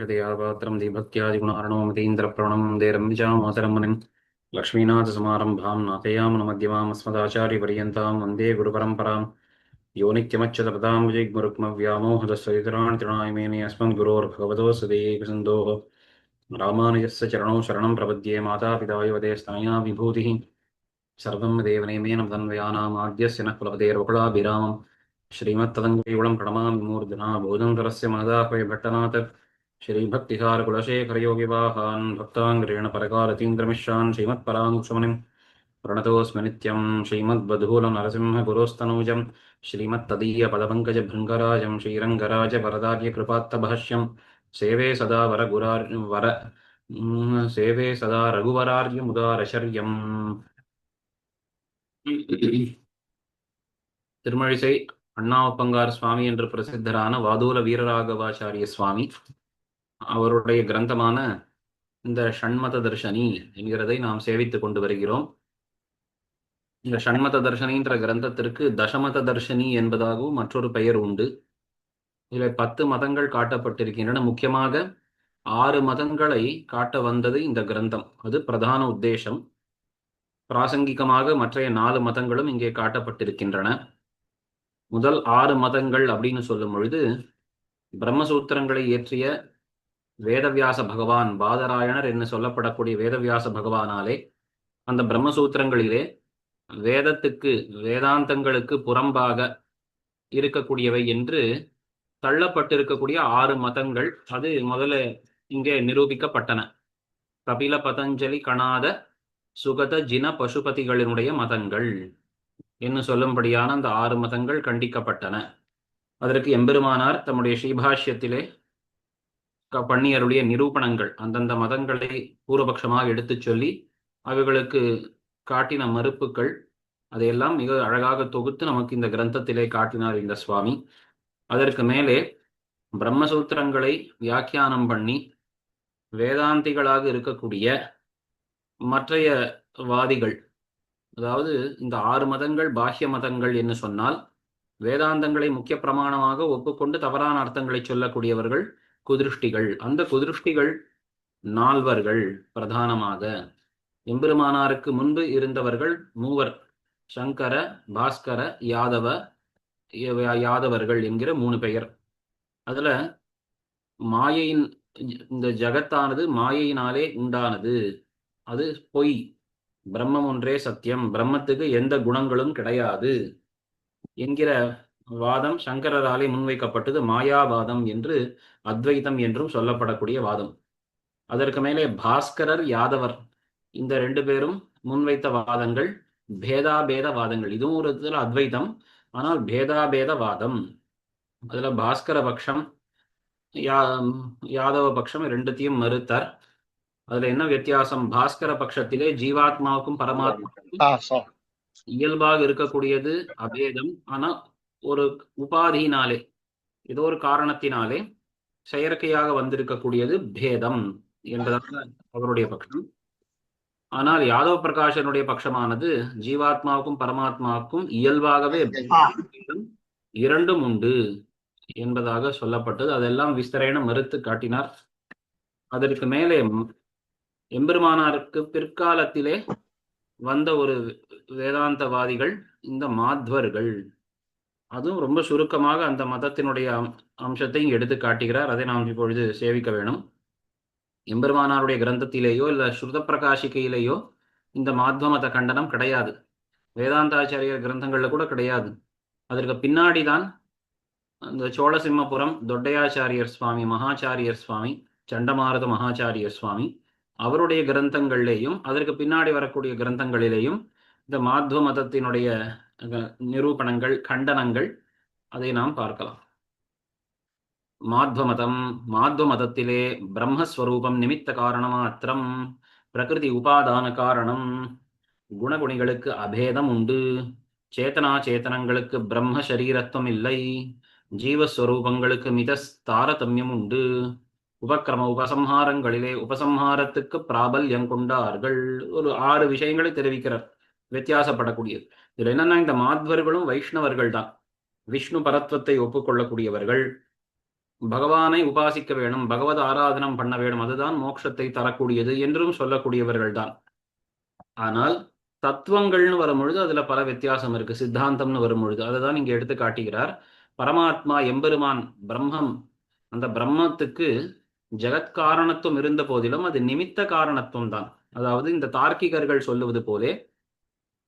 ராமானுஜதயாபாத்திரம் தீபக்தியாதிகுணார்ணவமதீந்திரப்ரணம் வந்தே ரம்யாமாதரம் முனிம் லக்ஷ்மீநாதசமாரம்பாம் நாதயாமனமத்யமாம் அஸ்மதாச்சாரியபர்யந்தாம் வந்தே குருபரம்பராம் யோ நித்யமच्युतपदां விஜிக்முருக்மவ்யாமோஹதஸ்வவிதராணி திருநாயமேனி அஸ்மத்குரோர்பகவதோஸ்ய தேகசிந்தோः ராமானுஜस्य चरणौ शरणं प्रपद्ये मातापिता वदेस्तनया विभूतिः सर्वं देवनेमेन तन्वयानामाद्यस्य नः कुलपतेर्वकुलाभिरामम् श्रीमत्तदङ्गैवलं प्रणमामि मूर्धना भोजनकरस्य महदाह्वय भट्टनाथ श्रीभक्तिसारकुलशेखरयोगिवाहान् भक्ताङ्ग्रेण परकालतीन्द्रमिश्रान् श्रीमत्पराङ्कुशमुनिं प्रणतोऽस्मि नित्यं श्रीमद्वधूलनरसिंहगुरोस्तनूजं श्रीमत्तदीयपदपङ्कजभृङ्गराजं श्रीरङ्गराजवरदार्यकृपात्तभाष्यं सेवे सदा सेवे सदा रघुवरार्यमुदारशर्यम् திருமழிசை அண்ணாவப்பங்கார் சுவாமி என்று பிரசித்தரான வாதூல வீரராகவாச்சாரிய சுவாமி அவருடைய கிரந்தமான இந்த ஷண்மத தர்ஷனி என்கிறதை நாம் சேவித்துக் கொண்டு வருகிறோம். இந்த ஷண்மத தர்ஷனின்ற கிரந்தத்திற்கு தசமத தர்ஷனி என்பதாகவும் மற்றொரு பெயர் உண்டு. இதில் 10 மதங்கள் காட்டப்பட்டிருக்கின்றன. முக்கியமாக 6 மதங்களை காட்ட வந்தது இந்த கிரந்தம். அது பிரதான உத்தேசம். பிராசங்கிகமாக மற்றைய 4 மதங்களும் இங்கே காட்டப்பட்டிருக்கின்றன. முதல் 6 மதங்கள் அப்படின்னு சொல்லும் பொழுது பிரம்மசூத்திரங்களை இயற்றிய வேதவியாச பகவான் பாதராயணர் என்று சொல்லப்படக்கூடிய வேதவியாச பகவானாலே அந்த பிரம்மசூத்திரங்களிலே வேதாந்தங்களுக்கு புறம்பாக இருக்கக்கூடியவை என்று தள்ளப்பட்டிருக்கக்கூடிய 6 மதங்கள் அது முதல்ல இங்கே நிரூபிக்கப்பட்டன. கபில பதஞ்சலி கணாத சுகத ஜின பசுபதிகளினுடைய மதங்கள் என்று சொல்லும்படியான அந்த 6 மதங்கள் கண்டிக்கப்பட்டன. அதற்கு எம்பெருமானார் தம்முடைய ஸ்ரீபாஷ்யத்திலே பண்ணியருடைய நிரூபணங்கள் அந்தந்த மதங்களை பூர்வபக்ஷமாக எடுத்துச் சொல்லி அவைகளுக்கு காட்டின மறுப்புகள் அதையெல்லாம் மிக அழகாக தொகுத்து நமக்கு இந்த கிரந்தத்திலே காட்டினார் இந்த சுவாமி. அதற்கு மேலே பிரம்மசூத்திரங்களை வியாக்கியானம் பண்ணி வேதாந்திகளாக இருக்கக்கூடிய மற்றைய வாதிகள், அதாவது இந்த 6 மதங்கள் பாஹ்ய மதங்கள் என்று சொன்னால் வேதாந்தங்களை முக்கிய பிரமாணமாக ஒப்புக்கொண்டு தவறான அர்த்தங்களை சொல்லக்கூடியவர்கள் குதிருஷ்டிகள். அந்த குதிருஷ்டிகள் 4 பிரதானமாக. எம்பெருமானாருக்கு முன்பு இருந்தவர்கள் 3, சங்கர, பாஸ்கர, யாதவர்கள் என்கிற 3 பெயர். அதுல மாயையின் இந்த ஜகத்தானது மாயையினாலே உண்டானது, அது பொய், பிரம்மம் ஒன்றே சத்தியம், பிரம்மத்துக்கு எந்த குணங்களும் கிடையாது என்கிற வாதம் சங்கரராலே முன்வைக்கப்பட்டது. மாயாவாதம் என்று அத்வைதம் என்றும் சொல்லப்படக்கூடிய வாதம். அதற்கு மேலே பாஸ்கரர், யாதவர் இந்த 2 பேரும் முன்வைத்த வாதங்கள் பேதாபேத வாதங்கள். இதுவும் ஒரு விதத்தில் அத்வைதம், ஆனால் பேதாபேத வாதம். அதுல பாஸ்கர பட்சம் யாதவ பட்சம் 2த்தையும் மறுத்தார். அதுல என்ன வித்தியாசம்? பாஸ்கர பட்சத்திலே ஜீவாத்மாவுக்கும் பரமாத்மாவுக்கும் இயல்பாக இருக்கக்கூடியது அபேதம், ஆனா ஒரு உபாதியினாலே ஏதோ ஒரு காரணத்தினாலே செயற்கையாக வந்திருக்கக்கூடியது பேதம் என்பதாக அவருடைய பட்சம். ஆனால் யாதவ பிரகாஷனுடைய பட்சமானது ஜீவாத்மாவுக்கும் பரமாத்மாவுக்கும் இயல்பாகவே இரண்டும் உண்டு என்பதாக சொல்லப்பட்டது. அதெல்லாம் விஸ்தரேன மறுத்து காட்டினார். அதற்கு மேலே எம்பெருமானாருக்கு பிற்காலத்திலே வந்த ஒரு வேதாந்தவாதிகள் இந்த மாத்வர்கள். அதுவும் ரொம்ப சுருக்கமாக அந்த மதத்தினுடைய அம்சத்தையும் எடுத்து காட்டுகிறார். அதை நாம் இப்பொழுது சேவிக்க வேணும். எம்பெருமானாருடைய கிரந்தத்திலேயோ இல்ல ஸ்ருத பிரகாசிக்கையிலேயோ இந்த மாத்வ மத கண்டனம் கிடையாது. வேதாந்தாச்சாரியர் கிரந்தங்கள்ல கூட கிடையாது. அதற்கு பின்னாடிதான் இந்த சோழசிம்மபுரம் தொட்டையாச்சாரியர் சுவாமி, மகாச்சாரியர் சுவாமி, சண்டமாருத மகாச்சாரியர் சுவாமி அவருடைய கிரந்தங்கள்லேயும் அதற்கு பின்னாடி வரக்கூடிய கிரந்தங்களிலேயும் இந்த மாத்வ மதத்தினுடைய நிரூபணங்கள், கண்டனங்கள் அதை நாம் பார்க்கலாம். மாத்வ மதத்திலே பிரம்மஸ்வரூபம் நிமித்த காரணமாத்திரம், பிரகிருதி உபாதான காரணம், குணகுணிகளுக்கு அபேதம் உண்டு, சேத்தனா சேத்தனங்களுக்கு பிரம்ம சரீரத்துவம் இல்லை, ஜீவஸ்வரூபங்களுக்கு மித தாரதமியம் உண்டு, உபக்கிரம உபசம்ஹாரங்களிலே உபசம்ஹாரத்துக்கு பிராபல்யம் கொண்டார்கள். ஒரு 6 விஷயங்களை தெரிவிக்கிறார், வித்தியாசப்படக்கூடியது. இதுல என்னன்னா, இந்த மாத்வர்களும் வைஷ்ணவர்கள் தான், விஷ்ணு பரத்வத்தை ஒப்புக்கொள்ளக்கூடியவர்கள். பகவானை உபாசிக்க வேணும், பகவத் ஆராதனம் பண்ண வேணும், அதுதான் மோட்சத்தை தரக்கூடியது என்றும் சொல்லக்கூடியவர்கள் தான். ஆனால் தத்துவங்கள்னு வரும்பொழுது அதுல பல வித்தியாசம் இருக்கு. சித்தாந்தம்னு வரும்பொழுது அதுதான் இங்க எடுத்து காட்டுகிறார். பரமாத்மா எம்பெருமான் பிரம்மம், அந்த பிரம்மத்துக்கு ஜெகத்காரணத்துவம் இருந்த போதிலும் அது நிமித்த காரணத்துவம் தான். அதாவது இந்த தார்க்கிகர்கள் சொல்லுவது போலே,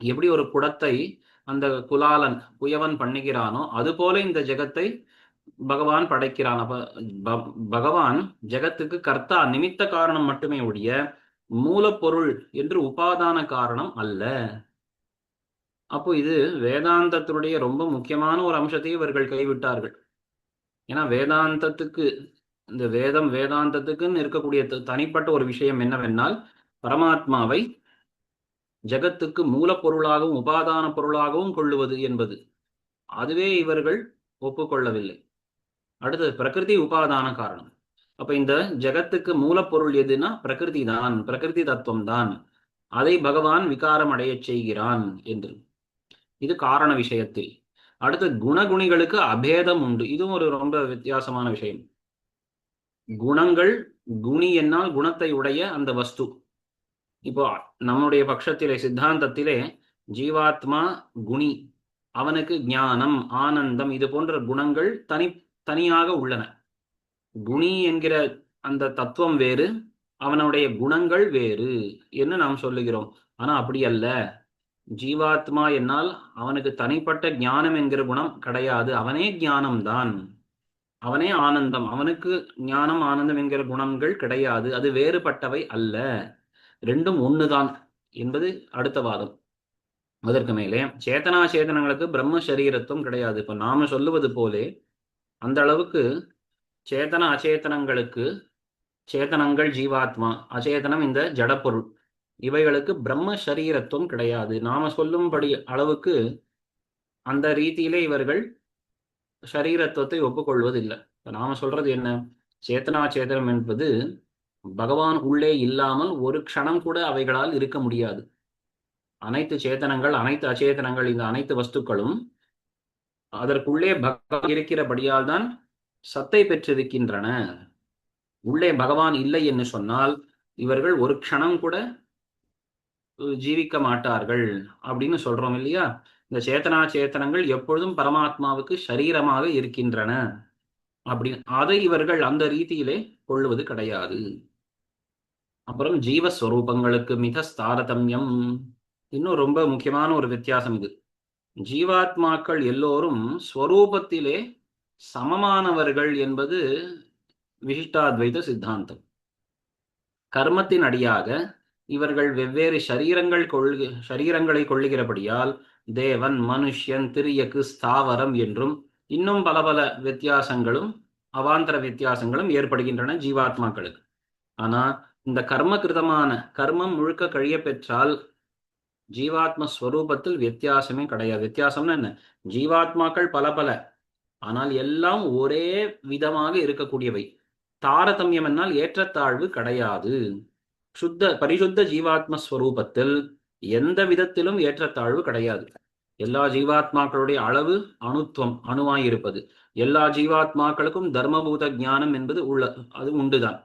எப்படி ஒரு குடத்தை அந்த குலாலன் குயவன் பண்ணுகிறானோ அதுபோல இந்த ஜெகத்தை பகவான் படைக்கிறான். அப்ப பகவான் ஜெகத்துக்கு கர்த்தா, நிமித்த காரணம் மட்டுமே ஒழிய மூலப்பொருள் என்று உபாதான காரணம் அல்ல. அப்போ இது வேதாந்தத்தினுடைய ரொம்ப முக்கியமான ஒரு அம்சத்தை இவர்கள் கைவிட்டார்கள். ஏன்னா வேதாந்தத்துக்கு, இந்த வேதாந்தத்துக்குன்னு இருக்கக்கூடிய தனிப்பட்ட ஒரு விஷயம் என்னவென்றால் பரமாத்மாவை ஜெகத்துக்கு மூலப்பொருளாகவும் உபாதான பொருளாகவும் கொள்ளுவது என்பது. அதுவே இவர்கள் ஒப்புக்கொள்ளவில்லை. அடுத்தது பிரகிருதி உபாதான காரணம். அப்ப இந்த ஜெகத்துக்கு மூலப்பொருள் எதுனா பிரகிருதி தான், பிரகிருதி தத்துவம் தான். அதை பகவான் விகாரம் அடைய செய்கிறான் என்று. இது காரண விஷயத்தில். அடுத்து குணகுணிகளுக்கு அபேதம் உண்டு. இதுவும் ஒரு ரொம்ப வித்தியாசமான விஷயம். குணங்கள், குணி என்னால் குணத்தை உடைய அந்த வஸ்து. இப்போ நம்முடைய பட்சத்திலே சித்தாந்தத்திலே ஜீவாத்மா குணி, அவனுக்கு ஞானம் ஆனந்தம் இது போன்ற குணங்கள் தனியாக உள்ளன. குணி என்கிற அந்த தத்துவம் வேறு, அவனுடைய குணங்கள் வேறு என்று நாம் சொல்லுகிறோம். ஆனா அப்படி அல்ல. ஜீவாத்மா என்னால் அவனுக்கு தனிப்பட்ட ஞானம் என்கிற குணம் கிடையாது. அவனே ஞானம்தான், அவனே ஆனந்தம். அவனுக்கு ஞானம் ஆனந்தம் என்கிற குணங்கள் கிடையாது, அது வேறுபட்டவை அல்ல, ரெண்டும் ஒண்ணுதான் என்பது அடுத்த வாதம். அதற்கு மேலே சேத்தனா சேதனங்களுக்கு பிரம்ம சரீரத்துவம் கிடையாது. இப்ப நாம சொல்லுவது போலே அந்த அளவுக்கு சேத்தன அச்சேதனங்களுக்கு, சேதனங்கள் ஜீவாத்மா, அச்சேதனம் இந்த ஜடப்பொருள், இவைகளுக்கு பிரம்ம சரீரத்துவம் கிடையாது. நாம சொல்லும்படி அளவுக்கு அந்த ரீதியிலே இவர்கள் சரீரத்துவத்தை ஒப்புக்கொள்வதில்லை. நாம சொல்றது என்ன, சேத்தனா சேதனம் என்பது பகவான் உள்ளே இல்லாமல் ஒரு க்ஷணம் கூட அவைகளால் இருக்க முடியாது. அனைத்து சேத்தனங்கள், அனைத்து அச்சேதனங்கள், இந்த அனைத்து வஸ்துக்களும் அதற்குள்ளே பகவான் இருக்கிறபடியால் தான் சத்தை பெற்றிருக்கின்றன. உள்ளே பகவான் இல்லை என்று சொன்னால் இவர்கள் ஒரு க்ஷணம் கூட ஜீவிக்க மாட்டார்கள் அப்படின்னு சொல்றோம் இல்லையா. இந்த சேத்தனா சேத்தனங்கள் எப்பொழுதும் பரமாத்மாவுக்கு சரீரமாக இருக்கின்றன அப்படி, அதை இவர்கள் அந்த ரீதியிலே கொள்ளுவது கிடையாது. அப்புறம் ஜீவஸ்வரூபங்களுக்கு மிக தாரதமியம், இன்னும் ரொம்ப முக்கியமான ஒரு வித்தியாசம் இது. ஜீவாத்மாக்கள் எல்லோரும் ஸ்வரூபத்திலே சமமானவர்கள் என்பது விசிஷ்டாத்வைத சித்தாந்தம். கர்மத்தின் அடியாக இவர்கள் வெவ்வேறு சரீரங்களை கொள்ளுகிறபடியால் தேவன், மனுஷன், திரியக்கு, ஸ்தாவரம் என்றும் இன்னும் பல பல வித்தியாசங்களும் அவாந்தர வித்தியாசங்களும் ஏற்படுகின்றன ஜீவாத்மாக்களுக்கு. ஆனா இந்த கர்ம கிருதமான கர்மம் முழுக்க கழிய பெற்றால் ஜீவாத்ம ஸ்வரூபத்தில் வித்தியாசமே கிடையாது. வித்தியாசம்னா என்ன, ஜீவாத்மாக்கள் பல பல, ஆனால் எல்லாம் ஒரே விதமாக இருக்கக்கூடியவை. தாரதமியம் என்னால் ஏற்றத்தாழ்வு கிடையாது. பரிசுத்த ஜீவாத்ம ஸ்வரூபத்தில் எந்த விதத்திலும் ஏற்றத்தாழ்வு கிடையாது. எல்லா ஜீவாத்மாக்களுடைய அளவு அணுத்துவம், அணுவாயிருப்பது. எல்லா ஜீவாத்மாக்களுக்கும் தர்மபூத ஞானம் என்பது அது உண்டுதான்.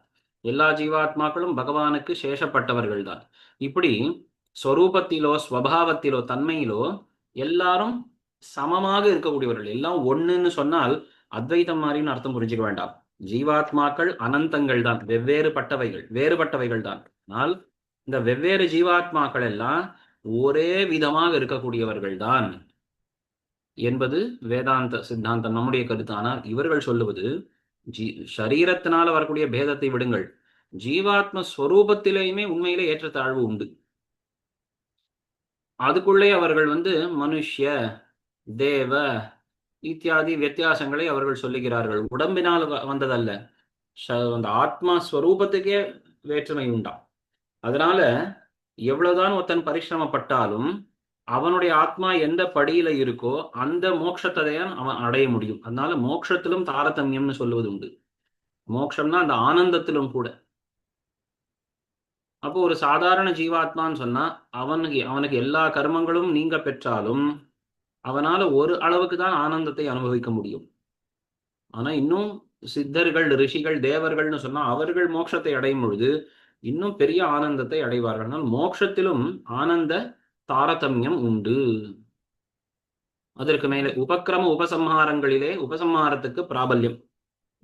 எல்லா ஜீவாத்மாக்களும் பகவானுக்கு சேஷப்பட்டவர்கள் தான். இப்படி ஸ்வரூபத்திலோ ஸ்வபாவத்திலோ தன்மையிலோ எல்லாரும் சமமாக இருக்கக்கூடியவர்கள். எல்லாம் ஒண்ணுன்னு சொன்னால் அத்வைதம் மாதிரின்னு அர்த்தம் புரிஞ்சுக்க வேண்டாம். ஜீவாத்மாக்கள் அனந்தங்கள் தான், வேறுபட்டவைகள் தான். ஆனால் இந்த வெவ்வேறு ஜீவாத்மாக்கள் எல்லாம் ஒரே விதமாக இருக்கக்கூடியவர்கள் தான் என்பது வேதாந்த சித்தாந்தம், நம்முடைய கருத்து. ஆனால் இவர்கள் சொல்லுவது சரீரத்தினால வரக்கூடிய பேதத்தை விடுங்கள், ஜீவாத்ம ஸ்வரூபத்திலேயுமே உண்மையிலே ஏற்றத்தாழ்வு உண்டு. அதுக்குள்ளே அவர்கள் மனுஷ்ய, தேவ இத்தியாதி வித்தியாசங்களை அவர்கள் சொல்லுகிறார்கள். உடம்பினால் வந்ததல்ல, அந்த ஆத்மா ஸ்வரூபத்துக்கே வேற்றுமை உண்டாம். அதனால எவ்வளவுதான் ஒருத்தன் பரிசிரமப்பட்டாலும் அவனுடைய ஆத்மா எந்த படியில இருக்கோ அந்த மோட்சத்தை அவன் அடைய முடியும். அதனால மோட்சத்திலும் தாரதமியம்னு சொல்லுவது உண்டு. மோட்சம்னா அந்த ஆனந்தத்திலும் கூட. அப்போ ஒரு சாதாரண ஜீவாத்மான்னு சொன்னா அவனுக்கு எல்லா கர்மங்களும் நீங்க பெற்றாலும் அவனால ஒரு அளவுக்கு தான் ஆனந்தத்தை அனுபவிக்க முடியும். ஆனா இன்னும் சித்தர்கள், ரிஷிகள், தேவர்கள்னு சொன்னா அவர்கள் மோட்சத்தை அடையும் பொழுது இன்னும் பெரிய ஆனந்தத்தை அடைவார்கள். ஆனால் மோட்சத்திலும் ஆனந்த தாரதமியம் உண்டு. அதற்கு மேலே உபக்கிரம உபசம்ஹாரங்களிலே உபசம்ஹாரத்துக்கு பிராபல்யம்.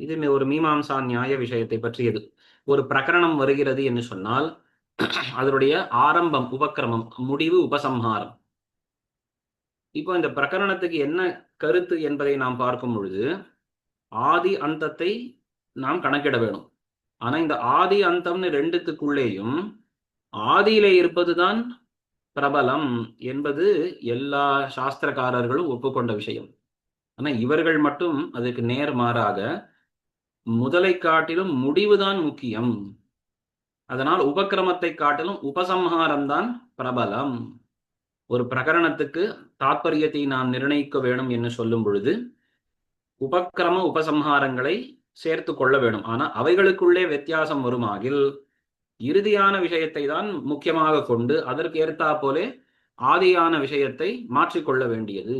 இது ஒரு மீமாம்சா நியாய விஷயத்தை பற்றியது. ஒரு பிரகரணம் வருகிறது என்று சொன்னால் அதனுடைய ஆரம்பம் உபக்கிரமம், முடிவு உபசம்ஹாரம். இப்போ இந்த பிரகரணத்துக்கு என்ன கருத்து என்பதை நாம் பார்க்கும் பொழுது ஆதி அந்தத்தை நாம் கணக்கிட வேணும். ஆனா இந்த ஆதி அந்தம்னு ரெண்டுத்துக்குள்ளேயும் ஆதியிலே இருப்பதுதான் பிரபலம் என்பது எல்லா சாஸ்திரக்காரர்களும் ஒப்புக்கொண்ட விஷயம். ஆனா இவர்கள் மட்டும் அதுக்கு நேர்மாறாக முதலை காட்டிலும் முடிவுதான் முக்கியம், அதனால் உபக்கிரமத்தை காட்டிலும் உபசம்ஹாரம் தான் பிரபலம். ஒரு பிரகரணத்துக்கு தாற்பயத்தை நாம் நிர்ணயிக்க வேணும் என்று சொல்லும் பொழுது உபக்கிரம உபசம்ஹாரங்களை சேர்த்து கொள்ள வேணும். ஆனா அவைகளுக்குள்ளே வித்தியாசம் வருமாகில் இறுதியான விஷயத்தை தான் முக்கியமாக கொண்டு அதற்கு ஏற்றா போலே ஆதியான விஷயத்தை மாற்றிக்கொள்ள வேண்டியது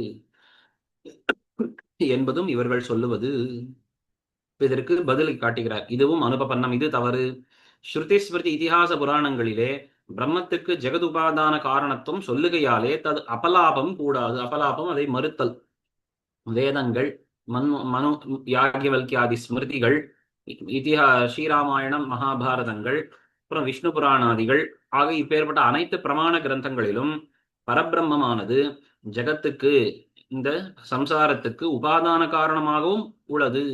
என்பதும் இவர்கள் சொல்லுவது. இதற்கு பதில் காட்டுகிறார். இதுவும் அனுபபன்னம், இது தவறு. ஸ்ருதி ஸ்மிருதி இதிகாச புராணங்களிலே பிரம்மத்துக்கு ஜெகதுபாதான காரணத்துவம் சொல்லுகையாலே தது அபலாபம் கூடாது. அபலாபம் அதை மறுத்தல். வேதங்கள், மனு யாக்ஞவல்கியாதி ஸ்மிருதிகள், ஸ்ரீராமாயணம், மகாபாரதங்கள், அப்புறம் விஷ்ணு புராணாதிகள் ஆக இப்பேற்பட்ட அனைத்து பிரமாண கிரந்தங்களிலும் பரபிரம்மமானது ஜகத்துக்கு, இந்த சம்சாரத்துக்கு உபாதான காரணமாகவும் உள்ளது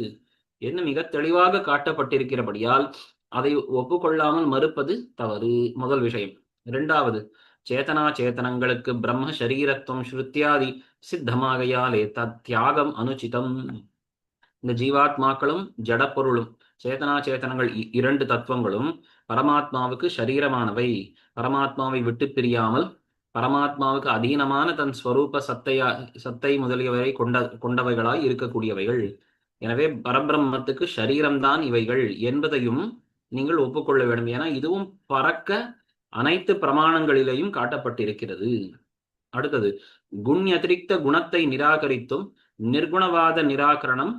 என்று மிக தெளிவாக காட்டப்பட்டிருக்கிறபடியால் அதை ஒப்புக்கொள்ளாமல் மறுப்பது தவறு. முதல் விஷயம். இரண்டாவது, சேதனா சேத்தனங்களுக்கு பிரம்ம சரீரத்துவம் ஸ்ருத்தியாதி சித்தமாகையாலே தியாகம் அனுச்சிதம். இந்த ஜீவாத்மாக்களும் ஜடப்பொருளும் சேதனா சேத்தனங்கள் இரண்டு தத்துவங்களும் பரமாத்மாவுக்கு சரீரமானவை. பரமாத்மாவை விட்டு பிரியாமல் பரமாத்மாவுக்கு அதீனமான தன் ஸ்வரூப சத்தை முதலியவரை கொண்டவைகளாய் இருக்கக்கூடியவைகள். எனவே பரபிரம்மத்துக்கு சரீரம்தான் இவைகள் என்பதையும் நீங்கள் ஒப்புக்கொள்ள வேண்டும். ஏன்னா இதுவும் பறக்க அனைத்து பிரமாணங்களிலேயும் காட்டப்பட்டிருக்கிறது. அடுத்தது, குண்யதிரிக்த குணத்தை நிராகரித்தும் நிர்குணவாத நிராகரணம்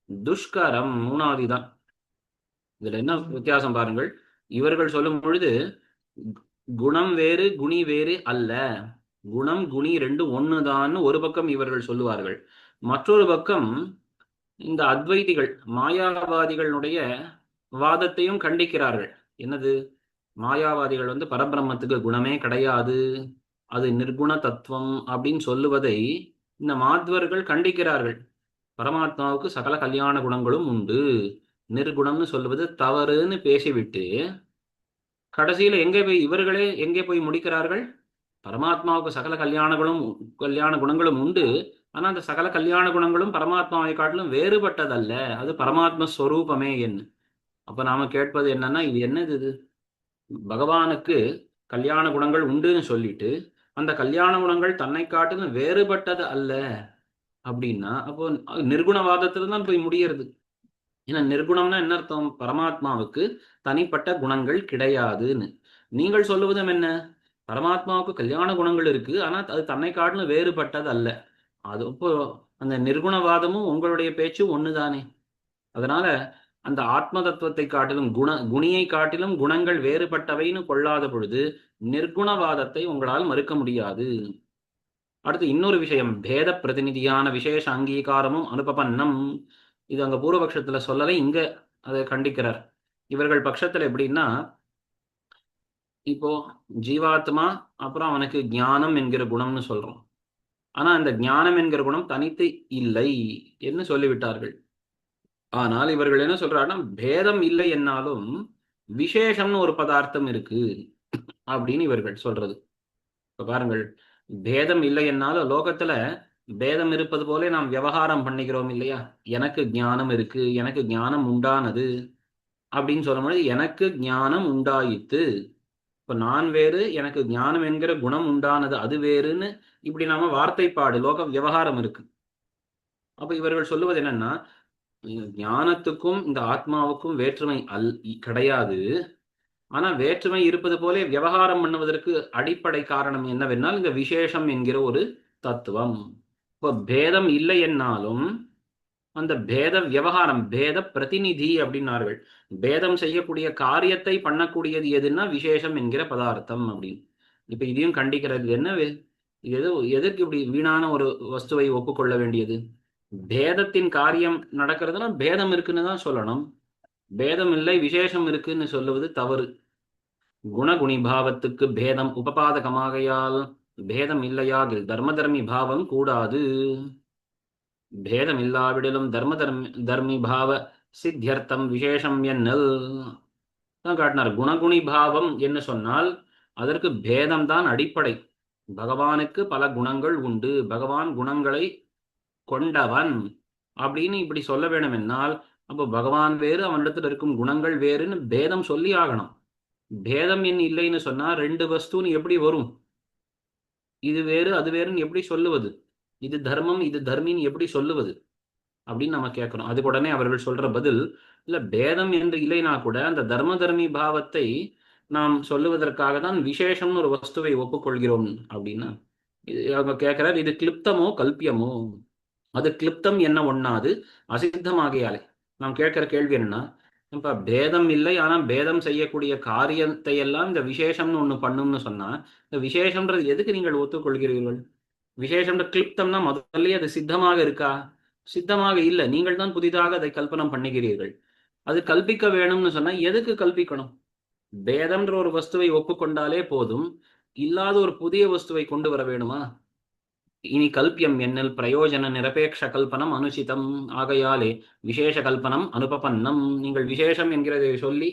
துஷ்கரம். மூணாவது தான். இதுல என்ன வித்தியாசம் பாருங்கள். இவர்கள் சொல்லும் பொழுது குணம் வேறு குணி வேறு அல்ல, குணம் குணி ரெண்டு ஒண்ணுதான் ஒரு பக்கம் இவர்கள் சொல்லுவார்கள். மற்றொரு பக்கம் இந்த அத்வைதிகள் மாயாவாதிகளுடைய வாதத்தையும் கண்டிக்கிறார்கள். என்னது, மாயாவாதிகள் பரபிரம்மத்துக்கு குணமே கிடையாது, அது நிர்குண தத்துவம் அப்படின்னு சொல்லுவதை இந்த மாத்வர்கள் கண்டிக்கிறார்கள். பரமாத்மாவுக்கு சகல கல்யாண குணங்களும் உண்டு, நிர்குணம்னு சொல்லுவது தவறுன்னு பேசிவிட்டு கடைசியில இவர்களே எங்கே போய் முடிக்கிறார்கள்? பரமாத்மாவுக்கு சகல கல்யாண குணங்களும் உண்டு, ஆனா அந்த சகல கல்யாண குணங்களும் பரமாத்மாவை காட்டிலும் வேறுபட்டதல்ல, அது பரமாத்ம ஸ்வரூபமே என்ன. அப்ப நாம கேட்பது என்னன்னா, இது என்னது? இது பகவானுக்கு கல்யாண குணங்கள் உண்டுன்னு சொல்லிட்டு அந்த கல்யாண குணங்கள் தன்னை காட்டிலும் வேறுபட்டது அல்ல அப்படின்னா அப்போ நிர்குணவாதத்துல தான் போய் முடியறது. ஏன்னா நிர்குணம்னா என்ன அர்த்தம்? பரமாத்மாவுக்கு தனிப்பட்ட குணங்கள் கிடையாதுன்னு. நீங்கள் சொல்லுவதும் என்ன? பரமாத்மாவுக்கு கல்யாண குணங்கள் இருக்கு, ஆனா அது தன்னை காட்டிலும் வேறுபட்டது அல்ல. அது இப்போ அந்த நிர்குணவாதமும் உங்களுடைய பேச்சும் ஒண்ணுதானே. அதனால அந்த ஆத்ம தத்துவத்தை காட்டிலும் குணியை காட்டிலும் குணங்கள் வேறுபட்டவைன்னு கொள்ளாத பொழுது நிர்குணவாதத்தை உங்களால் மறுக்க முடியாது. அடுத்து இன்னொரு விஷயம், பேத பிரதிநிதியான விசேஷ அங்கீகாரமும் அனுபபன்னம். இது அங்க பூர்வபக்ஷத்துல சொல்லலை, இங்க அதை கண்டிக்கிறார். இவர்கள் பட்சத்துல எப்படின்னா, இப்போ ஜீவாத்மா அப்புறம் அவனுக்கு ஞானம் என்கிற குணம்னு சொல்றோம். ஆனா அந்த ஞானம் என்கிற குணம் தனித்து இல்லை என்று சொல்லிவிட்டார்கள். ஆனால் இவர்கள் என்ன சொல்றாருன்னா, பேதம் இல்லை என்னாலும் விசேஷம்னு ஒரு பதார்த்தம் இருக்கு அப்படின்னு இவர்கள் சொல்றது. இப்ப பாருங்கள், பேதம் இல்லை என்னாலும் லோகத்துல பேதம் இருப்பது போல நாம் விவகாரம் பண்ணிக்கிறோம் இல்லையா? எனக்கு ஞானம் இருக்கு, எனக்கு ஞானம் உண்டானது அப்படின்னு சொல்லும்போது எனக்கு ஞானம் உண்டாயித்து. இப்ப நான் வேறு, எனக்கு ஞானம் என்கிற குணம் உண்டானது அது வேறுன்னு இப்படி நாம வார்த்தைப்பாடு லோக விவகாரம் இருக்கு. அப்ப இவர்கள் சொல்லுவது என்னன்னா, ஞானத்துக்கும் இந்த ஆத்மாவுக்கும் வேற்றுமை கிடையாது. ஆனா வேற்றுமை இருப்பது போல விவகாரம் பண்ணுவதற்கு அடிப்படை காரணம் என்னவென்றால் இந்த விசேஷம் என்கிற ஒரு தத்துவம். இப்போ பேதம் இல்லை என்னாலும் அந்த பேத விவகாரம், பேத பிரதிநிதி அப்படின்னார்கள். பேதம் செய்யக்கூடிய காரியத்தை பண்ணக்கூடியது எதுன்னா விசேஷம் என்கிற பதார்த்தம் அப்படின்னு. இப்ப இதையும் கண்டிக்கிறது என்ன இது எதற்கு இப்படி வீணான ஒரு வஸ்துவை ஒப்புக்கொள்ள வேண்டியது? பேதத்தின் காரியம் நடக்கிறதுனா பேதம் இருக்குன்னு தான் சொல்லணும். பேதம் இல்லை விசேஷம் இருக்குன்னு சொல்லுவது தவறு. குணகுணி பாவத்துக்கு பேதம் உபபாதகமாகையால் பேதம் இல்லையாகில் தர்மதர்மி பாவம் கூடாது. பேதம் இல்லாவிடலும் தர்மி பாவ சித்தியர்த்தம் விசேஷம் என்னல் தான் காட்டினார். குணகுணி பாவம் என்ன சொன்னால் அதற்கு பேதம் தான் அடிப்படை. பகவானுக்கு பல குணங்கள் உண்டு, பகவான் குணங்களை கொண்டவன் அப்படின்னு இப்படி சொல்ல வேண்டும் என்னால் அப்போ பகவான் வேறு, அவனிடத்தில் இருக்கும் குணங்கள் வேறுன்னு பேதம் சொல்லி ஆகணும். பேதம் என் இல்லைன்னு சொன்னா ரெண்டு வஸ்துன்னு எப்படி வரும்? இது வேறு அது வேறுன்னு எப்படி சொல்லுவது? இது தர்மம் இது தர்மின்னு எப்படி சொல்லுவது அப்படின்னு நம்ம கேட்கிறோம். அதுக்கு உடனே அவர்கள் சொல்ற பதில், இல்ல பேதம் என்று இல்லைனா கூட அந்த தர்ம தர்மி பாவத்தை நாம் சொல்லுவதற்காக தான் விசேஷம்னு ஒரு வஸ்துவை ஒப்புக்கொள்கிறோம் அப்படின்னா அவங்க கேட்கிறார், இது கிளிப்தமோ கல்பியமோ? அது கிளிப்தம் என்ன ஒண்ணாது அசித்தமாகையாலே. நாம் கேட்கிற கேள்வி என்னன்னா, இப்ப பேதம் இல்லை ஆனா பேதம் செய்யக்கூடிய காரியத்தை எல்லாம் இந்த விசேஷம்னு ஒண்ணு பண்ணும்னு சொன்னா இந்த விசேஷம்ன்றது எதுக்கு நீங்கள் ஒத்துக்கொள்கிறீர்கள்? விசேஷம்ன்ற கிளிப்தம்னா முதல்லயே அது சித்தமாக இருக்கா? சித்தமாக இல்லை, நீங்கள் தான் புதிதாக அதை கல்பனம் பண்ணுகிறீர்கள். அது கல்பிக்க வேணும்னு சொன்னா எதுக்கு கல்பிக்கணும்? பேதம்ன்ற ஒரு வஸ்துவை ஒப்புக்கொண்டாலே போதும், இல்லாத ஒரு புதிய வஸ்துவை கொண்டு வர வேணுமா? இனி கல்பியம் என்னில் பிரயோஜன நிரபேட்ச கல்பனம் அனுசிதம் ஆகையாலே விசேஷ கல்பனம் அனுபபன்னம். நீங்கள் விசேஷம் என்கிறதை சொல்லி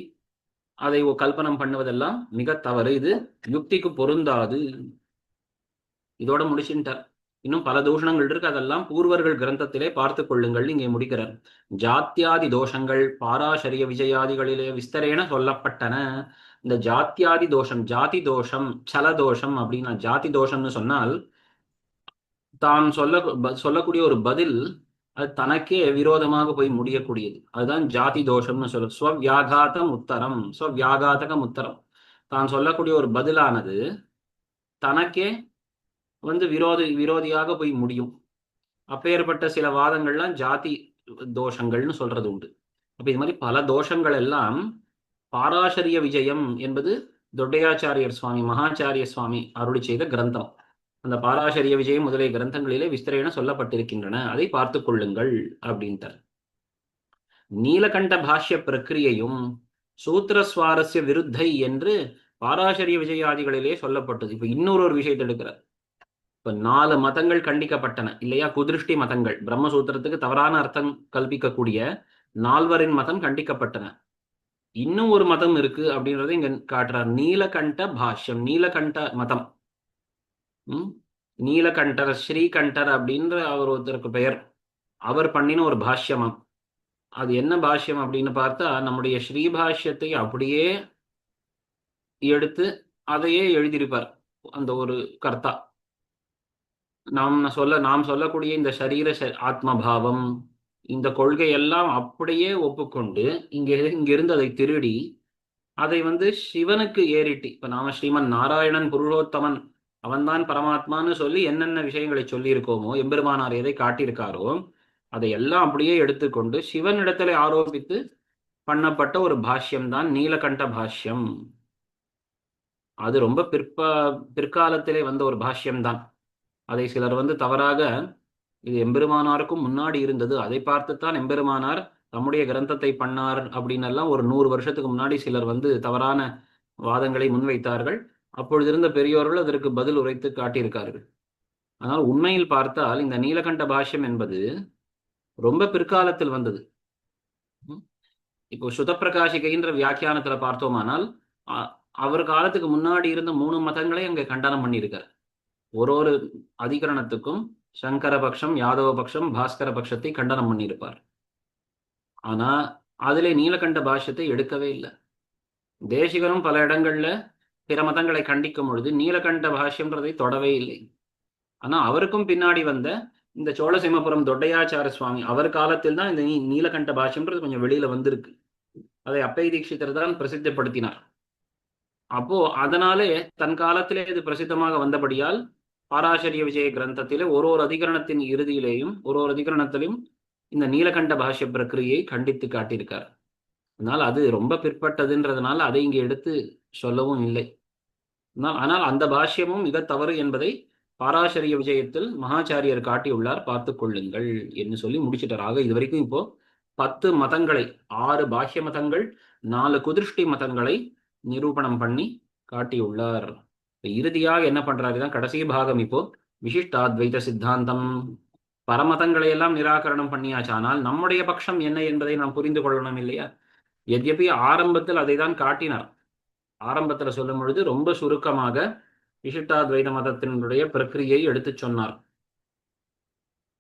அதை கல்பனம் பண்ணுவதெல்லாம் மிக தவறு, இது யுக்திக்கு பொருந்தாது. இதோட முடிச்சுட்டார். இன்னும் பல தூஷணங்கள் இருக்கு, அதெல்லாம் பூர்வர்கள் கிரந்தத்திலே பார்த்து கொள்ளுங்கள். இங்கே முடிக்கிறார். ஜாத்தியாதி தோஷங்கள் பாராசரிய விஜயாதிகளிலே விஸ்தரேன சொல்லப்பட்டன. இந்த ஜாத்தியாதி தோஷம், ஜாதி தோஷம், சல தோஷம் அப்படின்னா, ஜாதி தோஷம்னு சொன்னால் தான் சொல்லக்கூடிய ஒரு பதில் அது தனக்கே விரோதமாக போய் முடியக்கூடியது. அதுதான் ஜாதி தோஷம்னு சொல்லும். ஸ்வவியாகாதம் உத்தரம், ஸ்வவியாகாதகம் உத்தரம். தான் சொல்லக்கூடிய ஒரு பதிலானது தனக்கே விரோதியாக போய் முடியும். அப்பேற்பட்ட சில வாதங்கள்லாம் ஜாதி தோஷங்கள்னு சொல்றது உண்டு. அப்ப இது மாதிரி பல தோஷங்கள் எல்லாம் பாராசரிய விஜயம் என்பது தொட்டையாச்சாரியர் சுவாமி மகாச்சாரிய சுவாமி அருளி செய்த கிரந்தம். அந்த பாராசரிய விஜயம் முதலிய கிரந்தங்களிலே விஸ்தரேன சொல்லப்பட்டிருக்கின்றன, அதை பார்த்து கொள்ளுங்கள் அப்படின்ட்டார். நீலகண்ட பாஷ்ய பிரக்கிரியையும் சூத்திர சுவாரஸ்ய விருத்தை என்று பாராசரிய விஜயாதிகளிலே சொல்லப்பட்டது. இப்ப இன்னொரு விஷயத்தை எடுக்கிறார். இப்ப 4 மதங்கள் கண்டிக்கப்பட்டன இல்லையா? குதிருஷ்டி மதங்கள், பிரம்மசூத்திரத்துக்கு தவறான அர்த்தம் கல்பிக்கக்கூடிய 4வரின் மதம் கண்டிக்கப்பட்டன. இன்னும் ஒரு மதம் இருக்கு அப்படின்றத இங்க காட்டுறார். நீலகண்ட பாஷ்யம், நீலகண்ட மதம். நீலகண்டர் ஸ்ரீகண்டர் அப்படின்ற அவர் ஒருத்தருக்கு பெயர். அவர் பண்ணின ஒரு பாஷ்யமம். அது என்ன பாஷ்யம் அப்படின்னு பார்த்தா நம்முடைய ஸ்ரீபாஷ்யத்தை அப்படியே எடுத்து அதையே எழுதியிருப்பார் அந்த ஒரு கர்த்தா. நாம் சொல்லக்கூடிய இந்த சரீர ஆத்மபாவம் இந்த கொள்கையெல்லாம் அப்படியே ஒப்புக்கொண்டு இங்கிருந்து அதை திருடி அதை சிவனுக்கு ஏறிட்டு, இப்ப நாம ஸ்ரீமன் நாராயணன் புருஷோத்தமன் அவன்தான் பரமாத்மான்னு சொல்லி என்னென்ன விஷயங்களை சொல்லியிருக்கோமோ, எம்பெருமானார் எதை காட்டியிருக்காரோ அதை எல்லாம் அப்படியே எடுத்துக்கொண்டு சிவனிடத்துல ஆரோபித்து பண்ணப்பட்ட ஒரு பாஷ்யம் தான் நீலகண்ட பாஷ்யம். அது ரொம்ப பிற்காலத்திலே வந்த ஒரு பாஷ்யம் தான். அதை சிலர் தவறாக இது எம்பெருமானாருக்கும் முன்னாடி இருந்தது, அதை பார்த்துத்தான் எம்பெருமானார் தம்முடைய கிரந்தத்தை பண்ணார் அப்படின்னு எல்லாம் ஒரு 100 வருஷத்துக்கு முன்னாடி சிலர் தவறான வாதங்களை முன்வைத்தார்கள். அப்பொழுது இருந்த பெரியோர்கள் அதற்கு பதில் உரைத்து காட்டியிருக்கார்கள். ஆனால் உண்மையில் பார்த்தால் இந்த நீலகண்ட பாஷ்யம் என்பது ரொம்ப பிற்காலத்தில் வந்தது. இப்போ சுதப்பிரகாசிகைன்ற வியாக்கியானத்துல பார்த்தோமானால் அவர் காலத்துக்கு முன்னாடி இருந்த 3 மதங்களை அங்கே கண்டனம் பண்ணியிருக்கார். ஒரு அதிகரணத்துக்கும் சங்கர பட்சம், யாதவ பட்சம், பாஸ்கர பட்சத்தை கண்டனம் பண்ணியிருப்பார். ஆனா அதிலே நீலகண்ட பாஷ்யத்தை எடுக்கவே இல்லை. தேசிகரும் பல இடங்கள்ல பிற மதங்களை கண்டிக்கும் பொழுது நீலகண்ட பாஷ்யம்ன்றதை தொடவே இல்லை. ஆனா அவருக்கும் பின்னாடி வந்த இந்த சோழசிம்மபுரம் தொட்டையாச்சார சுவாமி அவர் காலத்தில் தான் இந்த நீலகண்ட பாஷ்யம்ன்றது கொஞ்சம் வெளியில வந்திருக்கு. அதை அப்பை தீட்சிதர் தான் பிரசித்தப்படுத்தினார். அப்போ அதனாலே தன் காலத்திலே இது பிரசித்தமாக வந்தபடியால் பாராசரிய விஜய கிரந்தத்திலே ஒரு அதிகரணத்தின் இறுதியிலேயும் ஒரு அதிகரணத்திலும் இந்த நீலகண்ட பாஷ்ய பிரக்கிரியை கண்டித்து காட்டியிருக்கார். அதனால் அது ரொம்ப பிற்பட்டதுன்றதுனால அதை இங்கே எடுத்து சொல்லவும் இல்லை. ஆனால் அந்த பாஷ்யமும் மிக தவறு என்பதை பாராசரிய விஜயத்தில் மகாச்சாரியர் காட்டியுள்ளார், பார்த்து கொள்ளுங்கள் என்று சொல்லி முடிச்சிட்டார். ஆக இது வரைக்கும் இப்போ 10 மதங்களை, 6 பாஷ்ய மதங்கள், 4 குதிருஷ்டி மதங்களை நிரூபணம் பண்ணி காட்டியுள்ளார். இறுதியாக என்ன பண்றாரு தான் கடைசி பாகம் இப்போ விசிஷ்டாத்வைத சித்தாந்தம். பரமதங்களை எல்லாம் நிராகரணம் பண்ணியாச்சு. ஆனால் நம்முடைய பட்சம் என்ன என்பதை நாம் புரிந்து கொள்ளணும் இல்லையா? எத்யபி ஆரம்பத்தில் அதை தான் காட்டினார். ஆரம்பத்தில் சொல்லும் பொழுது ரொம்ப சுருக்கமாக விசிஷ்டாத்வைத மதத்தினுடைய பிரக்கிரியை எடுத்து சொன்னார்.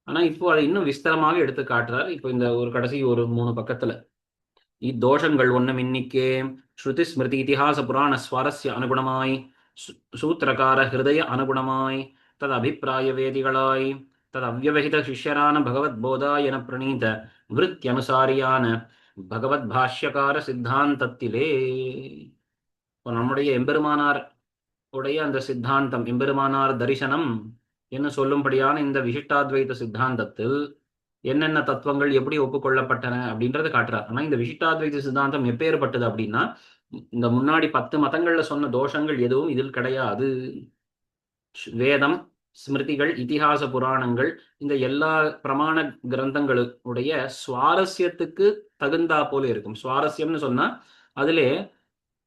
ஆனா இப்போ அதை இன்னும் விஸ்தரமாக எடுத்து காட்டுறார். இப்போ இந்த ஒரு கடைசி ஒரு 3 பக்கத்துல இத்தோஷங்கள் ஒன்றும் இன்னிக்கே ஸ்ருதி ஸ்மிருதி இதிஹாச புராண ஸ்வாரஸ்ய அனுகுணமாய் சூத்திரகார ஹிருதய அனுகுணமாய் தது அபிப்பிராய வேதிகளாய் தது அவ்வவஹித சிஷ்யரான பகவத் போதாய் என பிரணீத விருத்தியனுசாரியான பகவத் பாஷ்யகார சித்தாந்தத்திலே இப்போ நம்முடைய எம்பெருமானார் உடைய அந்த சித்தாந்தம், எம்பெருமானார் தரிசனம் என்று சொல்லும்படியான இந்த விசிஷ்டாத்வைத சித்தாந்தத்தில் என்னென்ன தத்துவங்கள் எப்படி ஒப்புக்கொள்ளப்பட்டன அப்படின்றத காட்டுறார். ஆனா இந்த விசிஷ்டாத்வைத சித்தாந்தம் எப்பேற்பட்டது அப்படின்னா, இந்த முன்னாடி 10 மதங்கள்ல சொன்ன தோஷங்கள் எதுவும் இதில் கிடையாது. வேதம், ஸ்மிருதிகள், இதிகாச புராணங்கள், இந்த எல்லா பிரமாண கிரந்தங்களுடைய சுவாரஸ்யத்துக்கு தகுந்தா போல இருக்கும். சுவாரஸ்யம்னு சொன்னா அதிலே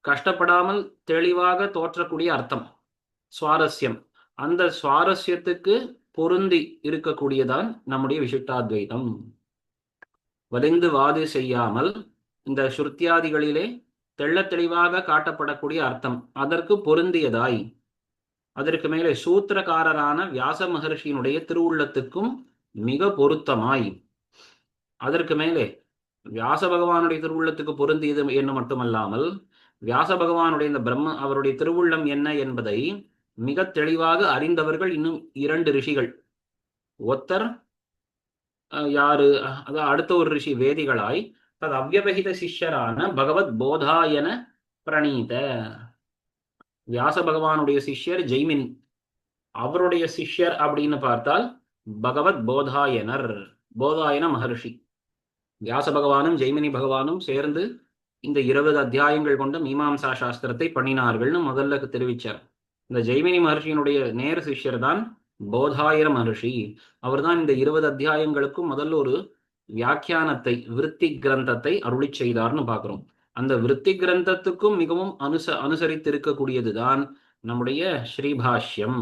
கஷ்டப்படாமல் தெளிவாக தோற்றக்கூடிய அர்த்தம் சுவாரஸ்யம். அந்த சுவாரஸ்யத்துக்கு பொருந்தி இருக்கக்கூடியதான் நம்முடைய விசிஷ்டாத்வைதம். வலிந்து வாது செய்யாமல் இந்த ஸ்ருத்தியாதிகளிலே தெள்ள தெளிவாக காட்டப்படக்கூடிய அர்த்தம் அதற்கு பொருந்தியதாய், அதற்கு மேலே சூத்திரக்காரரான வியாச மகர்ஷியினுடைய திருவுள்ளத்துக்கும் மிக பொருத்தமாய், அதற்கு மேலே வியாச பகவானுடைய திருவுள்ளத்துக்கு பொருந்தியது என்று மட்டுமல்லாமல் வியாச பகவானுடைய இந்த அவருடைய திருவுள்ளம் என்ன என்பதை மிக தெளிவாக அறிந்தவர்கள் இன்னும் 2 ரிஷிகள். ஒத்தர் யாரு, அதாவது அடுத்த ஒரு ரிஷி வேதிகளாய் தது அவ்வவஹித சிஷ்யரான பகவத் போதாயன பிரணீத. வியாச பகவானுடைய சிஷ்யர் ஜெய்மினி, அவருடைய சிஷ்யர் அப்படின்னு பார்த்தால் பகவத் போதாயனர், போதாயன மகர்ஷி. வியாச பகவானும் ஜெய்மினி பகவானும் சேர்ந்து இந்த 20 அத்தியாயங்கள் கொண்ட மீமாம்சா சாஸ்திரத்தை பண்ணினார்கள்னு முதல்ல தெரிவிச்சார். இந்த ஜெய்மினி மகர்ஷியினுடைய நேர் சிஷ்யர் தான் போதாயன மகர்ஷி. அவர் தான் இந்த 20 அத்தியாயங்களுக்கும் முதல்ல ஒரு வியாக்கியானத்தை, விருத்தி கிரந்தத்தை அருளி செய்தார்னு பார்க்கிறோம். அந்த விருத்தி கிரந்தத்துக்கும் மிகவும் அனுசரித்திருக்கக்கூடியதுதான் நம்முடைய ஸ்ரீபாஷ்யம்